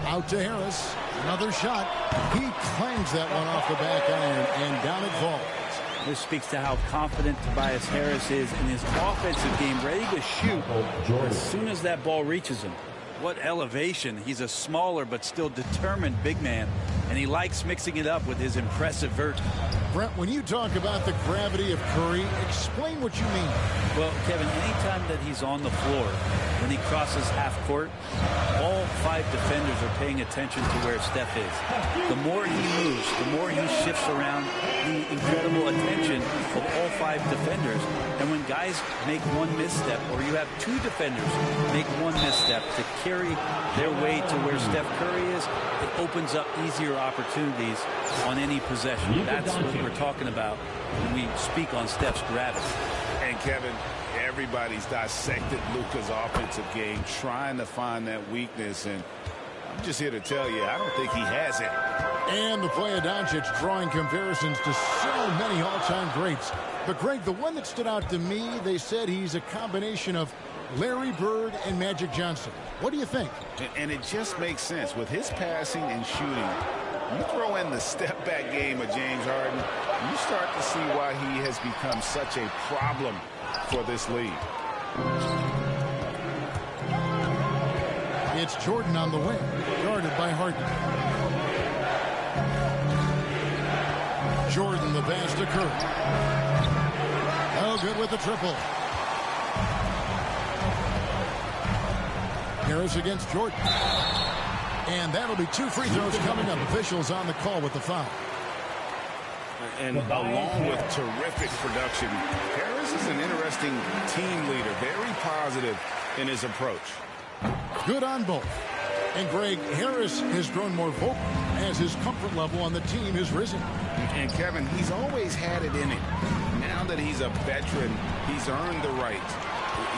Out to Harris. Another shot. He clangs that one off the back iron, and down it falls. This speaks to how confident Tobias Harris is in his offensive game, ready to shoot as soon as that ball reaches him. What elevation. He's a smaller but still determined big man, and he likes mixing it up with his impressive vert. Brent, when you talk about the gravity of Curry, explain what you mean. Well, Kevin, anytime that he's on the floor, when he crosses half court, all 5 defenders are paying attention to where Steph is. The more he moves, the more he shifts around, the incredible attention of all 5 defenders. And when guys make one misstep, or you have 2 defenders make one misstep to carry their way to where Steph Curry is, it opens up easier opportunities on any possession. That's what we're talking about when we speak on Steph's gravity. And Kevin, everybody's dissected Luka's offensive game, trying to find that weakness, and I'm just here to tell you, I don't think he has it. And the play of Doncic drawing comparisons to so many all-time greats. But Greg, the one that stood out to me, they said he's a combination of Larry Bird and Magic Johnson. What do you think? And it just makes sense. With his passing and shooting, you throw in the step-back game of James Harden, you start to see why he has become such a problem for this league. It's Jordan on the wing, guarded by Harden. Jordan, the pass to Curry. Oh, good with the triple. Harris against Jordan. And that'll be 2 free throws coming up. Officials on the call with the foul. And along with terrific production, Harris is an interesting team leader, very positive in his approach. Good on both. And Greg, Harris has grown more vocal as his comfort level on the team has risen. And Kevin, he's always had it in him. Now that he's a veteran, he's earned the right.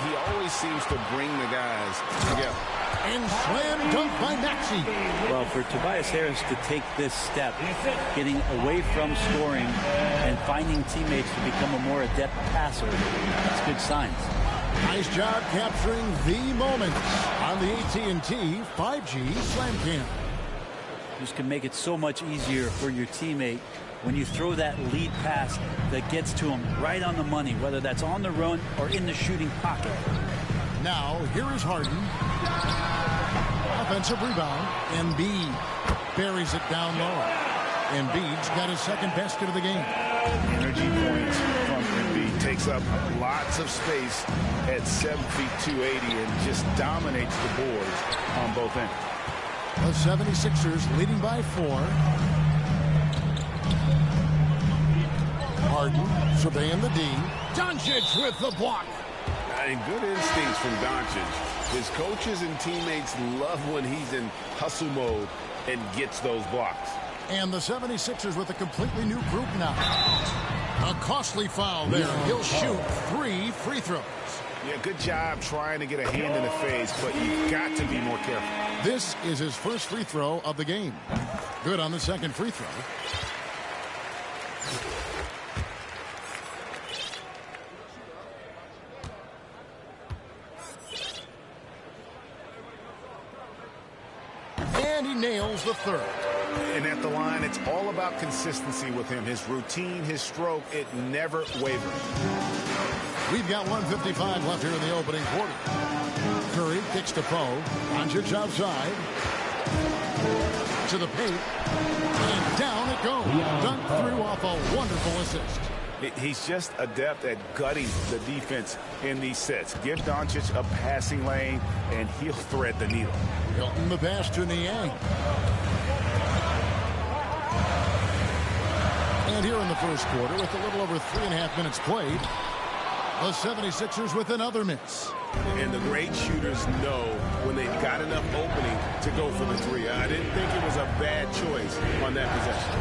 He always seems to bring the guys together. And slam dunk by Maxey. Well, for Tobias Harris to take this step, getting away from scoring and finding teammates to become a more adept passer, that's good signs. Nice job capturing the moment on the AT&T 5G Slam Cam. This can make it so much easier for your teammate when you throw that lead pass that gets to him right on the money, whether that's on the run or in the shooting pocket. Now, here is Harden. Offensive rebound. Embiid buries it down low. Embiid's got his second basket of the game. Energy points from Embiid. Takes up lots of space at 7 feet 280 and just dominates the boards on both ends. The 76ers leading by 4. Harden surveying the D. Doncic with the block. And good instincts from Doncic. His coaches and teammates love when he's in hustle mode and gets those blocks. And the 76ers with a completely new group now. A costly foul there. He'll shoot 3 free throws. Yeah, good job trying to get a hand in the face, but you've got to be more careful. This is his first free throw of the game. Good on the second free throw. And he nails the third. And at the line, it's all about consistency with him. His routine, his stroke, it never wavers. We've got 1:55 left here in the opening quarter. Curry kicks to Poe. Doncic outside. To the paint. And down it goes. Dunked through off a wonderful assist. He's just adept at gutting the defense in these sets. Give Doncic a passing lane, and he'll thread the needle. Hilton the pass to Niang. And here in the first quarter, with a little over 3.5 minutes played, the 76ers with another miss. And the great shooters know when they've got enough opening to go for the three. I didn't think it was a bad choice on that possession.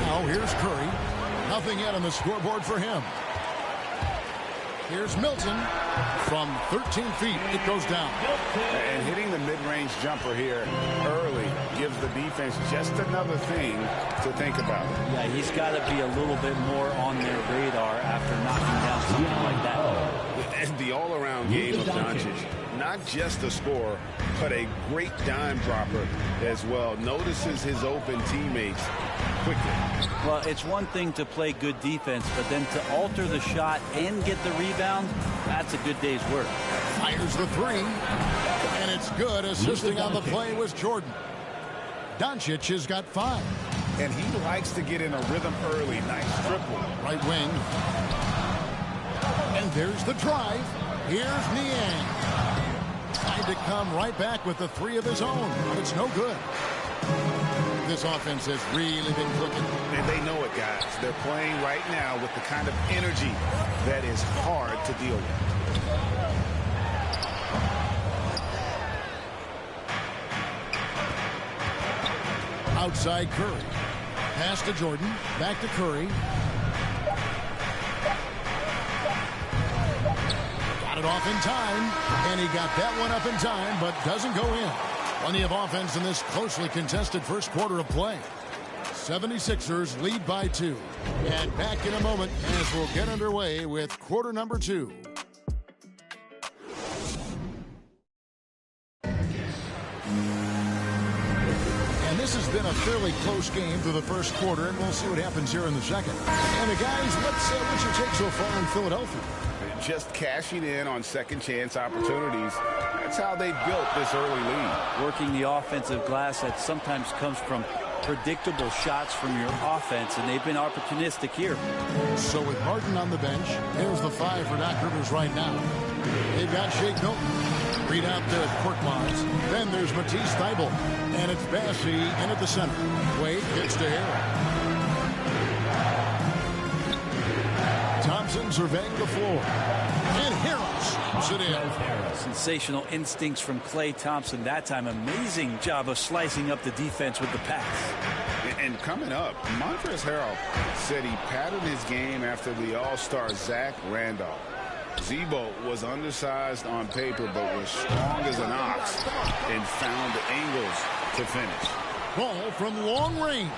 Now here's Curry. Nothing yet on the scoreboard for him. Here's Milton. From 13 feet, it goes down. And hitting the mid-range jumper here early gives the defense just another thing to think about. Yeah, he's got to be a little bit more on their radar after knocking down something like that. And the all-around game of Doncic, not just a scorer, but a great dime dropper as well. Notices his open teammates quickly. Well, it's one thing to play good defense, but then to alter the shot and get the rebound, that's a good day's work. Fires the three, and it's good. Assisting on the play was Jordan. Doncic has got 5. And he likes to get in a rhythm early. Nice triple. Right wing. And there's the drive. Here's Niang. Tried to come right back with the 3 of his own, but it's no good. This offense has really been cooking. And they know it, guys. They're playing right now with the kind of energy that is hard to deal with. Outside Curry. Pass to Jordan. Back to Curry. Got it off in time. And he got that one up in time, but doesn't go in. Plenty of offense in this closely contested first quarter of play. 76ers lead by 2. And back in a moment as we'll get underway with quarter number 2. And this has been a fairly close game through the first quarter, and we'll see what happens here in the second. And the guys, what's your take so far in Philadelphia? Just cashing in on second chance opportunities. That's how they built this early lead. Working the offensive glass that sometimes comes from predictable shots from your offense, and they've been opportunistic here. So with Martin on the bench, there's the 5 for Doc Rivers right now. They've got Shake Milton. Read out there at Korkmaz. Then there's Matisse Thybulle. And it's Bassey in at the center. Wade gets to Harrell. Thompson surveying the floor. And Harrell slams it in. Sensational instincts from Klay Thompson that time. Amazing job of slicing up the defense with the pass. And coming up, Montrezl Harrell said he patterned his game after the All-Star Zach Randolph. Zebo was undersized on paper but was strong as an ox and found the angles to finish. Ball from long range.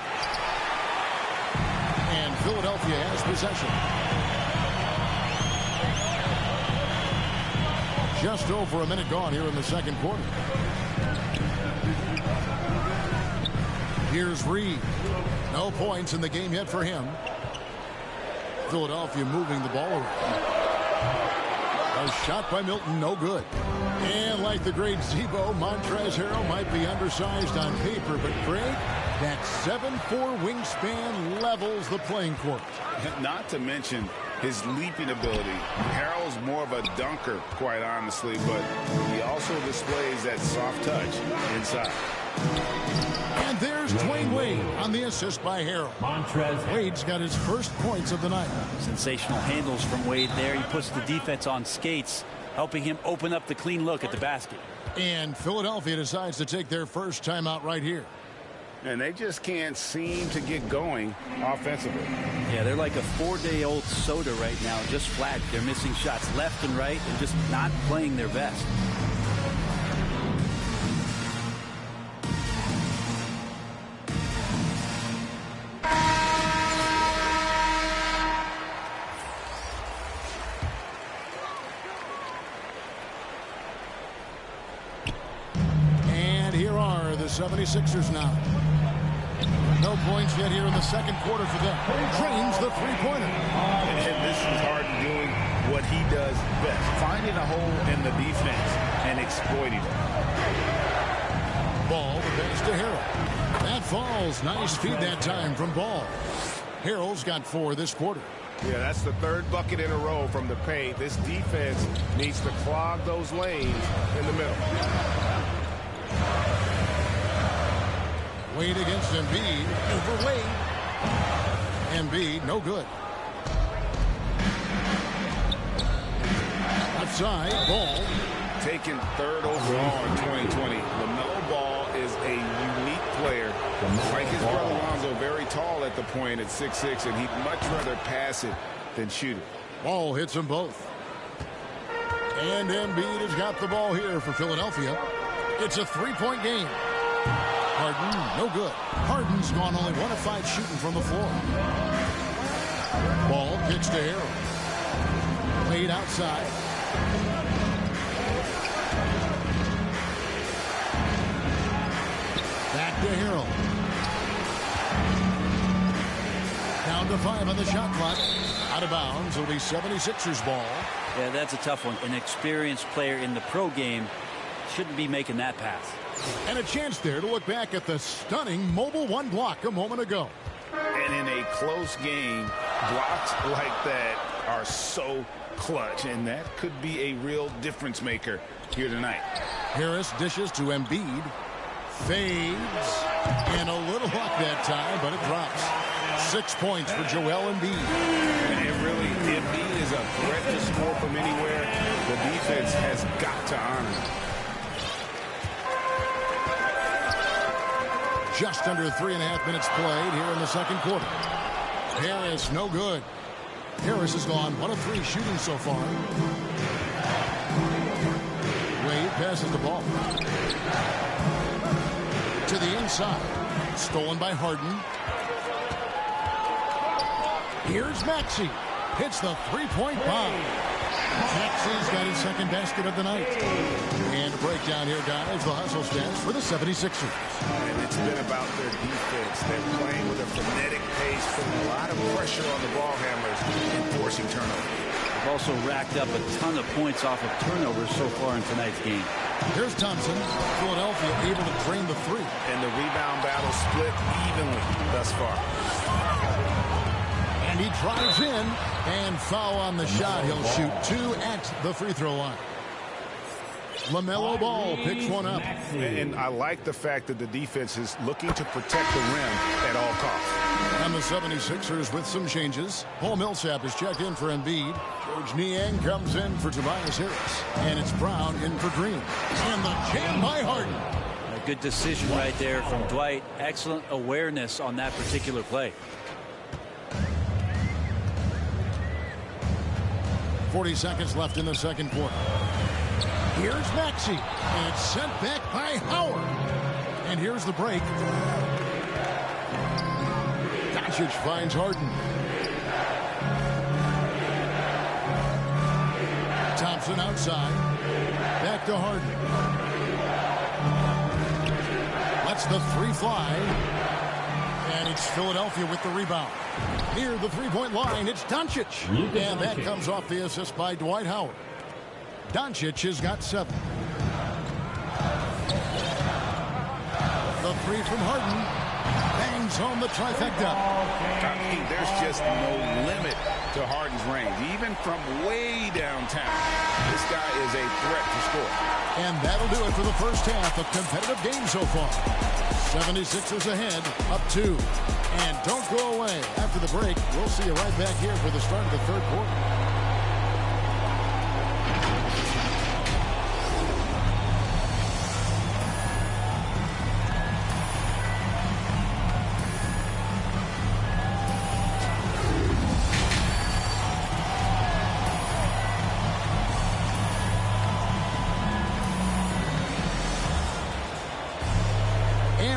And Philadelphia has possession. Just over a minute gone here in the second quarter. Here's Reed. No points in the game yet for him. Philadelphia moving the ball around. A shot by Milton, no good. And like the great Zebo, Montrezl Harrell might be undersized on paper, but Craig, that 7'4" wingspan levels the playing court. Not to mention his leaping ability. Harrell's more of a dunker, quite honestly, but he also displays that soft touch inside. And there's Dwayne Wade on the assist by Harrell. Wade's got his first points of the night. Sensational handles from Wade there. He puts the defense on skates, helping him open up the clean look at the basket. And Philadelphia decides to take their first timeout right here. And they just can't seem to get going offensively. Yeah, they're like a 4-day-old soda right now, just flat. They're missing shots left and right and just not playing their best. 76ers now. No points yet here in the second quarter for them. Drains the three-pointer. And this is Harden doing what he does best, finding a hole in the defense and exploiting it. Ball, the pass to Harrell. That falls. Nice feed that time from Ball. Harrell's got 4 this quarter. Yeah, that's the 3rd bucket in a row from the paint. This defense needs to clog those lanes in the middle. Wade against Embiid. Over Wade. Embiid, no good. Outside, Ball. Taken 3rd overall in 2020. LaMelo Ball is a unique player. Like his brother Lonzo, very tall at the point at 6'6", and he'd much rather pass it than shoot it. Ball hits them both. And Embiid has got the ball here for Philadelphia. It's a 3-point game. Harden, no good. Harden's gone only 1 of 5 shooting from the floor. Ball kicks to Harrell. Wade outside. Back to Harrell. Down to 5 on the shot clock. Out of bounds. It'll be 76ers ball. Yeah, that's a tough one. An experienced player in the pro game shouldn't be making that pass. And a chance there to look back at the stunning mobile 1 block a moment ago. And in a close game, blocks like that are so clutch, and that could be a real difference maker here tonight. Harris dishes to Embiid. Fades. And a little luck that time, but it drops. 6 points for Joel Embiid. And it really, Embiid is a threat to score from anywhere. The defense has got to honor him. Just under 3.5 minutes played here in the second quarter. Harris, no good. Harris has gone 1 of 3 shooting so far. Wade passes the ball. To the inside. Stolen by Harden. Here's Maxey. Hits the 3-point bomb. Maxey's got his second basket of the night. And a breakdown here, guys. The hustle stats for the 76ers. And it's been about their defense. They're playing with a frenetic pace, putting a lot of pressure on the ball handlers and forcing turnovers. They've also racked up a ton of points off of turnovers so far in tonight's game. Here's Thompson. Philadelphia able to drain the 3. And the rebound battle split evenly thus far. And he drives in, and foul on the shot. He'll shoot 2 at the free throw line. LaMelo Ball picks one up. And I like the fact that the defense is looking to protect the rim at all costs. And the 76ers with some changes. Paul Millsap is checked in for Embiid. George Niang comes in for Tobias Harris. And it's Brown in for Green. And the jam by Harden. A good decision right there from Dwight. Excellent awareness on that particular play. 40 seconds left in the second quarter. Here's Maxey. And it's sent back by Howard. And here's the break. Doncic finds Harden. Thompson outside. Back to Harden. Lets the 3 fly. And it's Philadelphia with the rebound. Near the 3-point line, it's Doncic. And that comes off the assist by Dwight Howard. Doncic has got 7. The 3 from Harden. Bangs home the trifecta. I mean, there's just no limit to Harden's range, even from way downtown. This guy is a threat to score. And that'll do it for the first half of competitive game so far. 76ers ahead, up 2. And don't go away. After the break, we'll see you right back here for the start of the third quarter.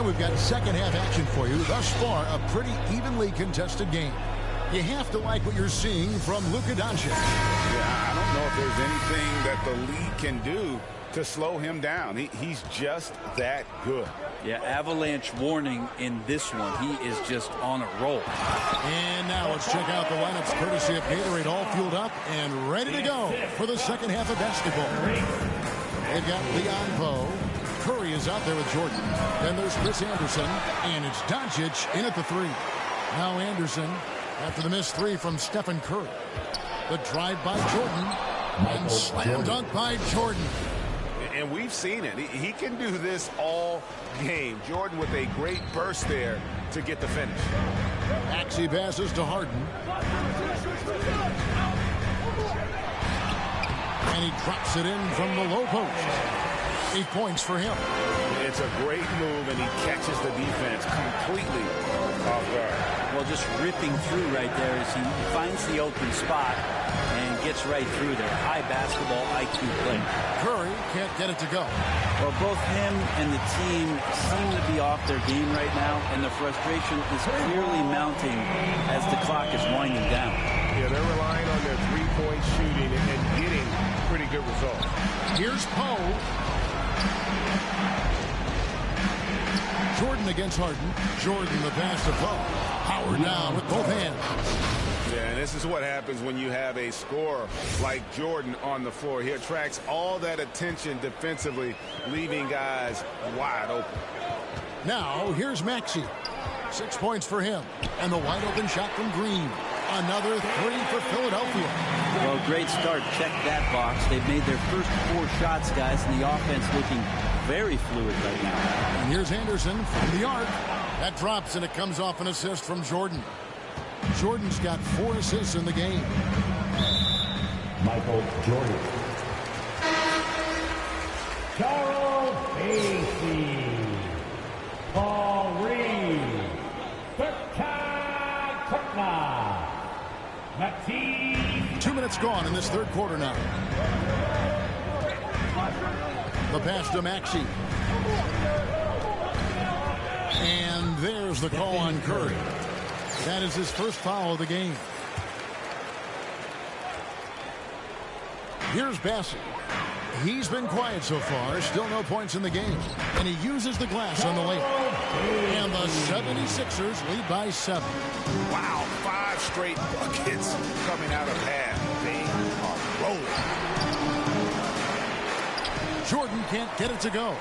We've got second half action for you. Thus far, a pretty evenly contested game. You have to like what you're seeing from Luka Doncic. Yeah, I don't know if there's anything that the league can do to slow him down. He's just that good. Yeah, avalanche warning in this one. He is just on a roll. And now let's check out the lineups courtesy of Gatorade, all fueled up and ready to go for the second half of basketball. They've got Leon Poe. Curry is out there with Jordan. Then there's Chris Anderson, and it's Doncic in at the three. Now Anderson after the missed three from Stephen Curry. The drive by Jordan and slam dunk by Jordan. And we've seen it. He can do this all game. Jordan with a great burst there to get the finish. Maxey passes to Harden. And he drops it in from the low post. 8 points for him. It's a great move, and he catches the defense completely off guard. Well, just ripping through right there as he finds the open spot and gets right through there. High basketball IQ play. Curry can't get it to go. Well, both him and the team seem to be off their game right now, and the frustration is clearly mounting as the clock is winding down. Yeah, they're relying on their three-point shooting and getting pretty good results. Here's Poe. Jordan against Harden. Jordan the pass to Poe. Howard down with both hands. Yeah, and this is what happens when you have a scorer like Jordan on the floor. He attracts all that attention defensively, leaving guys wide open. Now, here's Maxey. 6 points for him. And the wide open shot from Green. Another three for Philadelphia. Well, great start. Check that box. They've made their first 4 shots, guys, and the offense looking very fluid right now. And here's Anderson from the arc. That drops, and it comes off an assist from Jordan. Jordan's got 4 assists in the game. Michael Jordan. Charles Casey. Paul Reed. Turkna. Matisse. 2 minutes gone in this third quarter now. The pass to Maxey. And there's the call on Curry. That is his first foul of the game. Here's Bassett. He's been quiet so far. Still no points in the game. And he uses the glass on the layup. And the 76ers lead by 7. Wow, 5 straight buckets coming out of half. They are rolling. Jordan can't get it to go.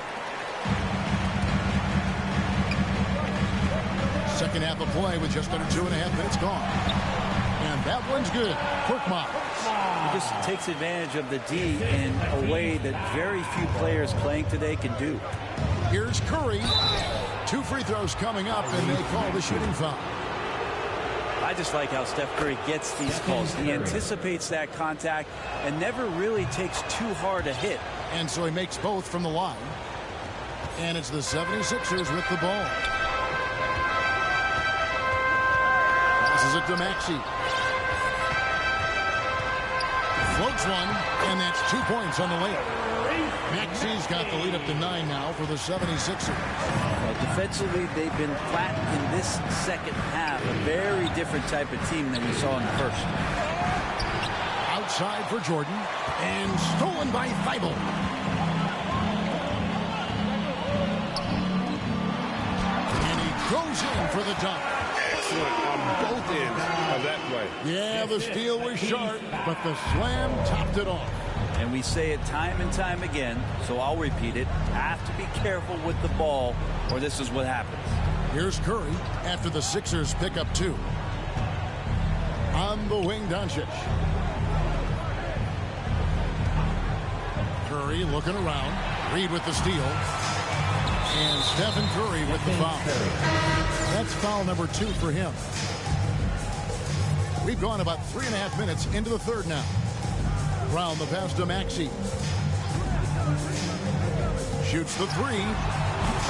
Second half of play with just under 2.5 minutes gone. And that one's good. Korkmaz. He just takes advantage of the D in a way that very few players playing today can do. Here's Curry. 2 free throws coming up, and they call the shooting foul. I just like how Steph Curry gets these calls. He anticipates that contact and never really takes too hard a hit. And so he makes both from the line. And it's the 76ers with the ball. Passes it to Maxey. Floats one, and that's 2 points on the layup. Maxey's got the lead up to 9 now for the 76ers. Well, defensively, they've been flat in this second half. A very different type of team than we saw in the first. Outside for Jordan, and stolen by Thibault. And he goes in for the dunk. Excellent on both ends of that play. Yeah, the steal was sharp, but the slam topped it off. And we say it time and time again, so I'll repeat it. Have to be careful with the ball, or this is what happens. Here's Curry after the Sixers pick up 2. On the wing, Doncic. Curry looking around. Reed with the steal. And Stephen Curry with the foul. That's foul number 2 for him. We've gone about 3.5 minutes into the third now. Brown the pass to Maxey. Shoots the 3.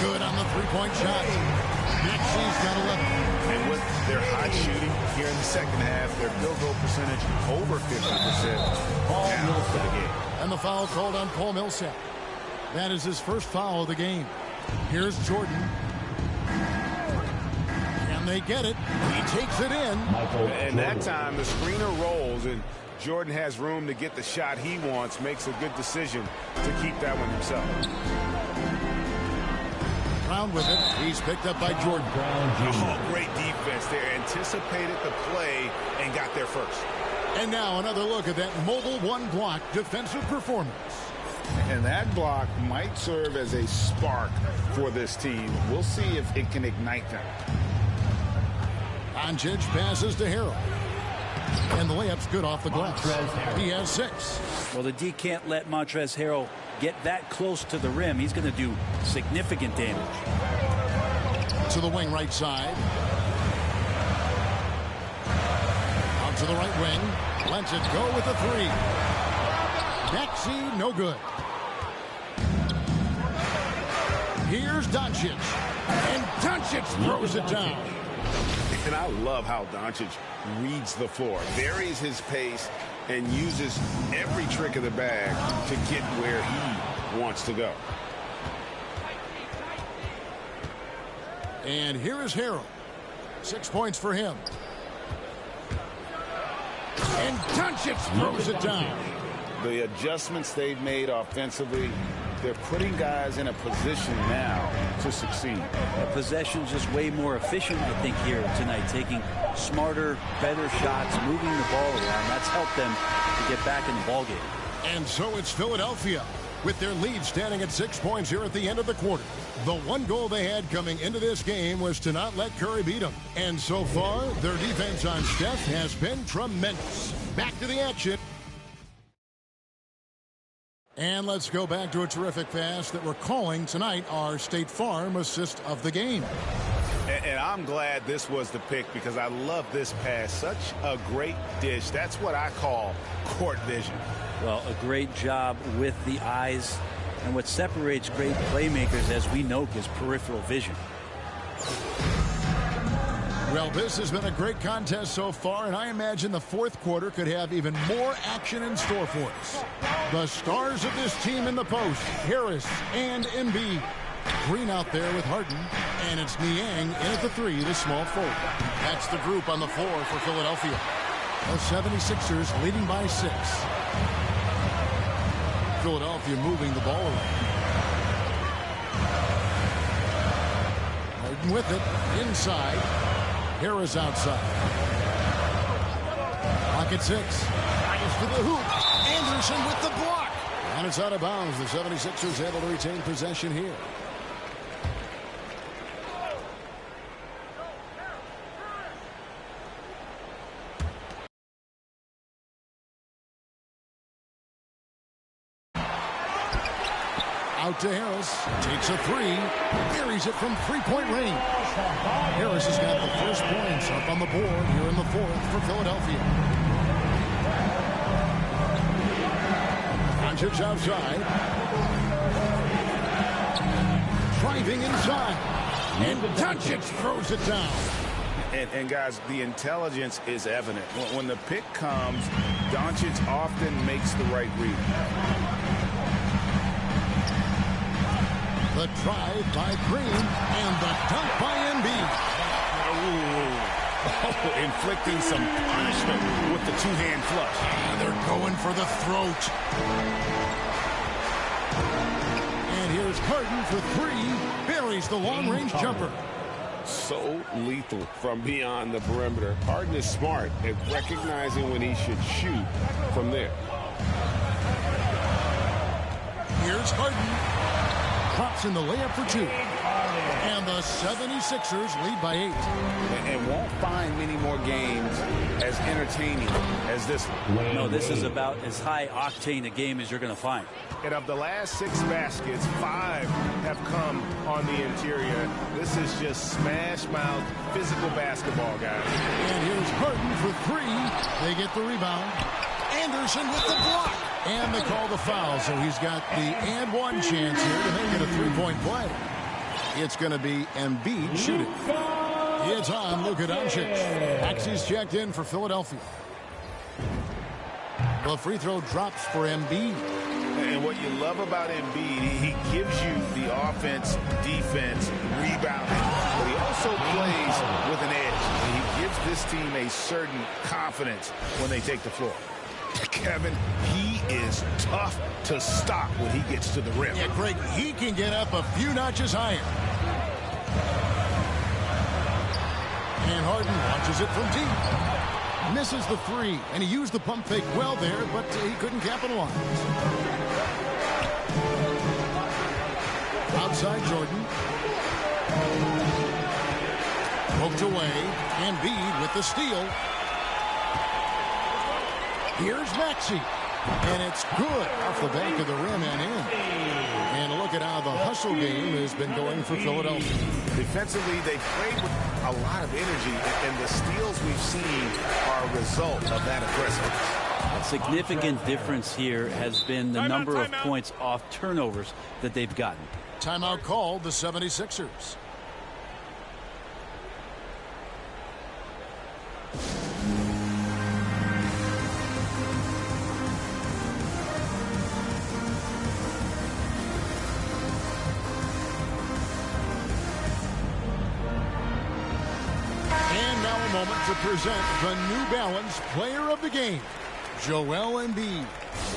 Good on the 3-point shot. Maxey's got 11. And with their hot shooting here in the second half, their field goal percentage over 50%. Now for the game. And the foul called on Paul Millsap. That is his first foul of the game. Here's Jordan. And they get it. He takes it in. And that time the screener rolls, and Jordan has room to get the shot he wants, makes a good decision to keep that one himself. Brown with it. He's picked up by Jordan. Oh, great defense there. Anticipated the play and got there first. And now another look at that mobile one block defensive performance. And that block might serve as a spark for this team. We'll see if it can ignite them. Doncic passes to Harrell. And the layup's good off the glass. He has 6. Well, the D can't let Montrezl Harrell get that close to the rim. He's going to do significant damage. To the wing right side. Out to the right wing. Lets it go with the 3. Maxey, no good. Here's Doncic. And Doncic throws it down. And I love how Doncic reads the floor, varies his pace, and uses every trick of the bag to get where he wants to go. And here is Harrell. 6 points for him. And Doncic throws it down. The adjustments they've made offensively, they're putting guys in a position now to succeed. The possession's just way more efficient, I think, here tonight, taking smarter, better shots, moving the ball around. That's helped them to get back in the ballgame. And so it's Philadelphia with their lead standing at 6 points here at the end of the quarter. The one goal they had coming into this game was to not let Curry beat them. And so far, their defense on Steph has been tremendous. Back to the action. And let's go back to a terrific pass that we're calling tonight our State Farm assist of the game. And I'm glad this was the pick because I love this pass. Such a great dish. That's what I call court vision. Well, a great job with the eyes. And what separates great playmakers, as we know, is peripheral vision. Well, this has been a great contest so far, and I imagine the fourth quarter could have even more action in store for us. The stars of this team in the post, Harris and Embiid. Green out there with Harden, and it's Niang in at the 3, the small forward. That's the group on the floor for Philadelphia. The 76ers leading by 6. Philadelphia moving the ball around. Harden with it, inside. Harris outside. Pocket 6. Fires to the hoop. Anderson with the block. And it's out of bounds. The 76ers able to retain possession here. Out to Harris. Takes a 3. Buries it from three-point range. Harris has got the first points up on the board here in the fourth for Philadelphia. Doncic outside. Driving inside. And Doncic throws it down. And guys, the intelligence is evident. When the pick comes, Doncic often makes the right read. The drive by Green and the dunk by Embiid. Oh, inflicting some punishment with the two-hand flush. And they're going for the throat. And here's Harden for 3. Buries the long-range jumper. So lethal from beyond the perimeter. Harden is smart at recognizing when he should shoot from there. Here's Harden. Drops in the layup for 2. And the 76ers lead by 8. And won't find many more games as entertaining as this one. No, this is about as high octane a game as you're going to find. And of the last 6 baskets, 5 have come on the interior. This is just smash mouth physical basketball, guys. And here's Harden for 3. They get the rebound. Anderson with the block. And they call the foul, so he's got the and one chance here to make it a 3-point play. It's going to be Embiid shooting. It's on Luka Doncic. Maxey's checked in for Philadelphia. The free throw drops for Embiid. And what you love about Embiid, he gives you the offense, defense, rebounding, but he also also plays with an edge. He gives this team a certain confidence when they take the floor. Kevin, he is tough to stop when he gets to the rim. Yeah, Greg, he can get up a few notches higher. And Harden launches it from deep. Misses the three, and he used the pump fake well there, but he couldn't capitalize. Outside Jordan. Poked away. Embiid with the steal. Here's Maxey. And it's good off the bank of the rim and in. And look at how the hustle game has been going for Philadelphia. Defensively, they played with a lot of energy, and the steals we've seen are a result of that aggressiveness. A significant difference here has been the number of points off turnovers that they've gotten. Timeout called the 76ers. And now a moment to present the New Balance Player of the Game, Joel Embiid.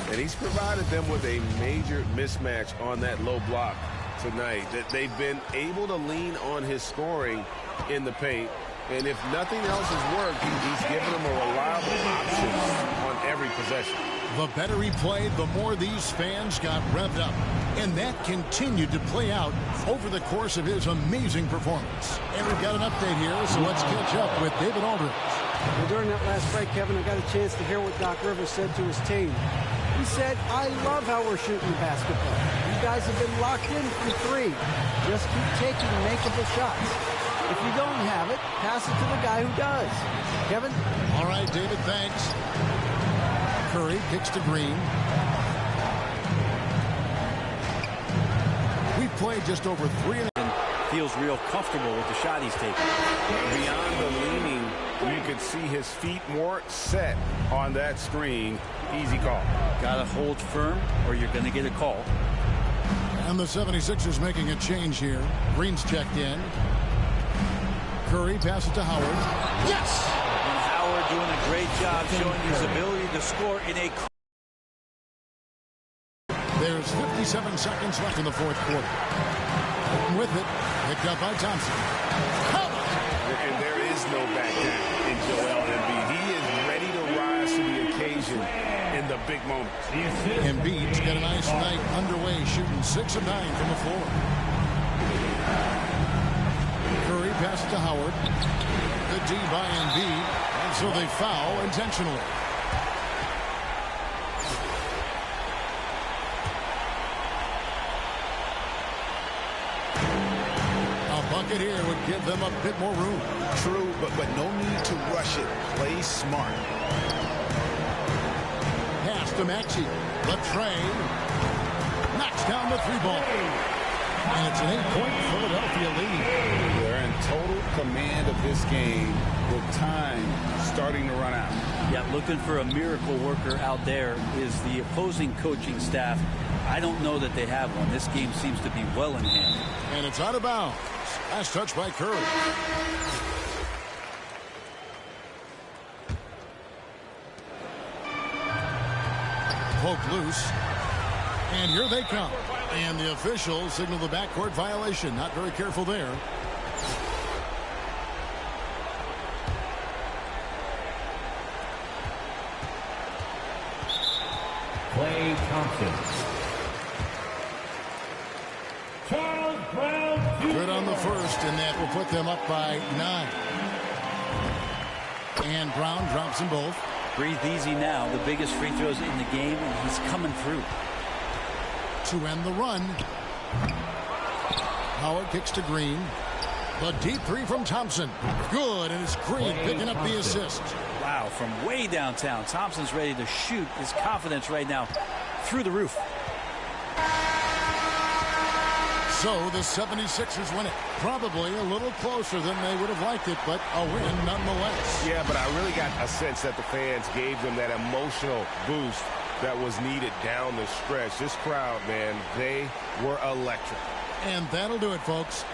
And he's provided them with a major mismatch on that low block tonight. That they've been able to lean on his scoring in the paint. And if nothing else has worked, he's given them a reliable option on every possession. The better he played, the more these fans got revved up. And that continued to play out over the course of his amazing performance. And we've got an update here, so let's catch up with David Aldridge. Well, during that last break, Kevin, I got a chance to hear what Doc Rivers said to his team. He said, I love how we're shooting the basketball. You guys have been locked in from three. Just keep taking makeable shots. If you don't have it, pass it to the guy who does. Kevin? All right, David, thanks. Curry kicks to Green. We played just over 3 And feels real comfortable with the shot he's taking. Beyond the leaning, you could see his feet more set on that screen. Easy call. Got to hold firm or you're going to get a call. And the 76ers making a change here. Green's checked in. Curry passes to Howard. Yes! And Howard doing a great job showing his ability to score in a... There's 57 seconds left in the fourth quarter. With it, picked up by Thompson. And there is no back down in Joel Embiid. He is ready to rise to the occasion in the big moments. Embiid's got a nice night underway, shooting 6 of 9 from the floor. Curry passes to Howard. Good D by Embiid, and so they foul intentionally. Bucket here would give them a bit more room. True, but no need to rush it. Play smart. Pass to Maxey. The train. Knocks down the 3-ball. And it's an 8-point Philadelphia lead. They're in total command of this game with time starting to run out. Yeah, looking for a miracle worker out there is the opposing coaching staff. I don't know that they have one. This game seems to be well in hand. And it's out of bounds. Last touch by Curry. Poke loose. And here they come. And the officials signal the backcourt violation. Not very careful there. Klay Thompson. Charles Brown. Good on the first, and that will put them up by 9. And Brown drops them both. Breathe easy now. The biggest free throws in the game, and he's coming through. To end the run. Howard kicks to Green. The deep three from Thompson. Good, and it's Green picking up the assist. Wow, from way downtown. Thompson's ready to shoot. His confidence right now through the roof. So the 76ers win it. Probably a little closer than they would have liked it, but a win nonetheless. Yeah, but I really got a sense that the fans gave them that emotional boost that was needed down the stretch. This crowd, man, they were electric. And that'll do it, folks.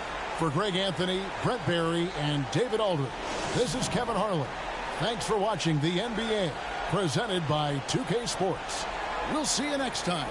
For Greg Anthony, Brent Barry, and David Aldridge, this is Kevin Harlan. Thanks for watching the NBA, presented by 2K Sports. We'll see you next time.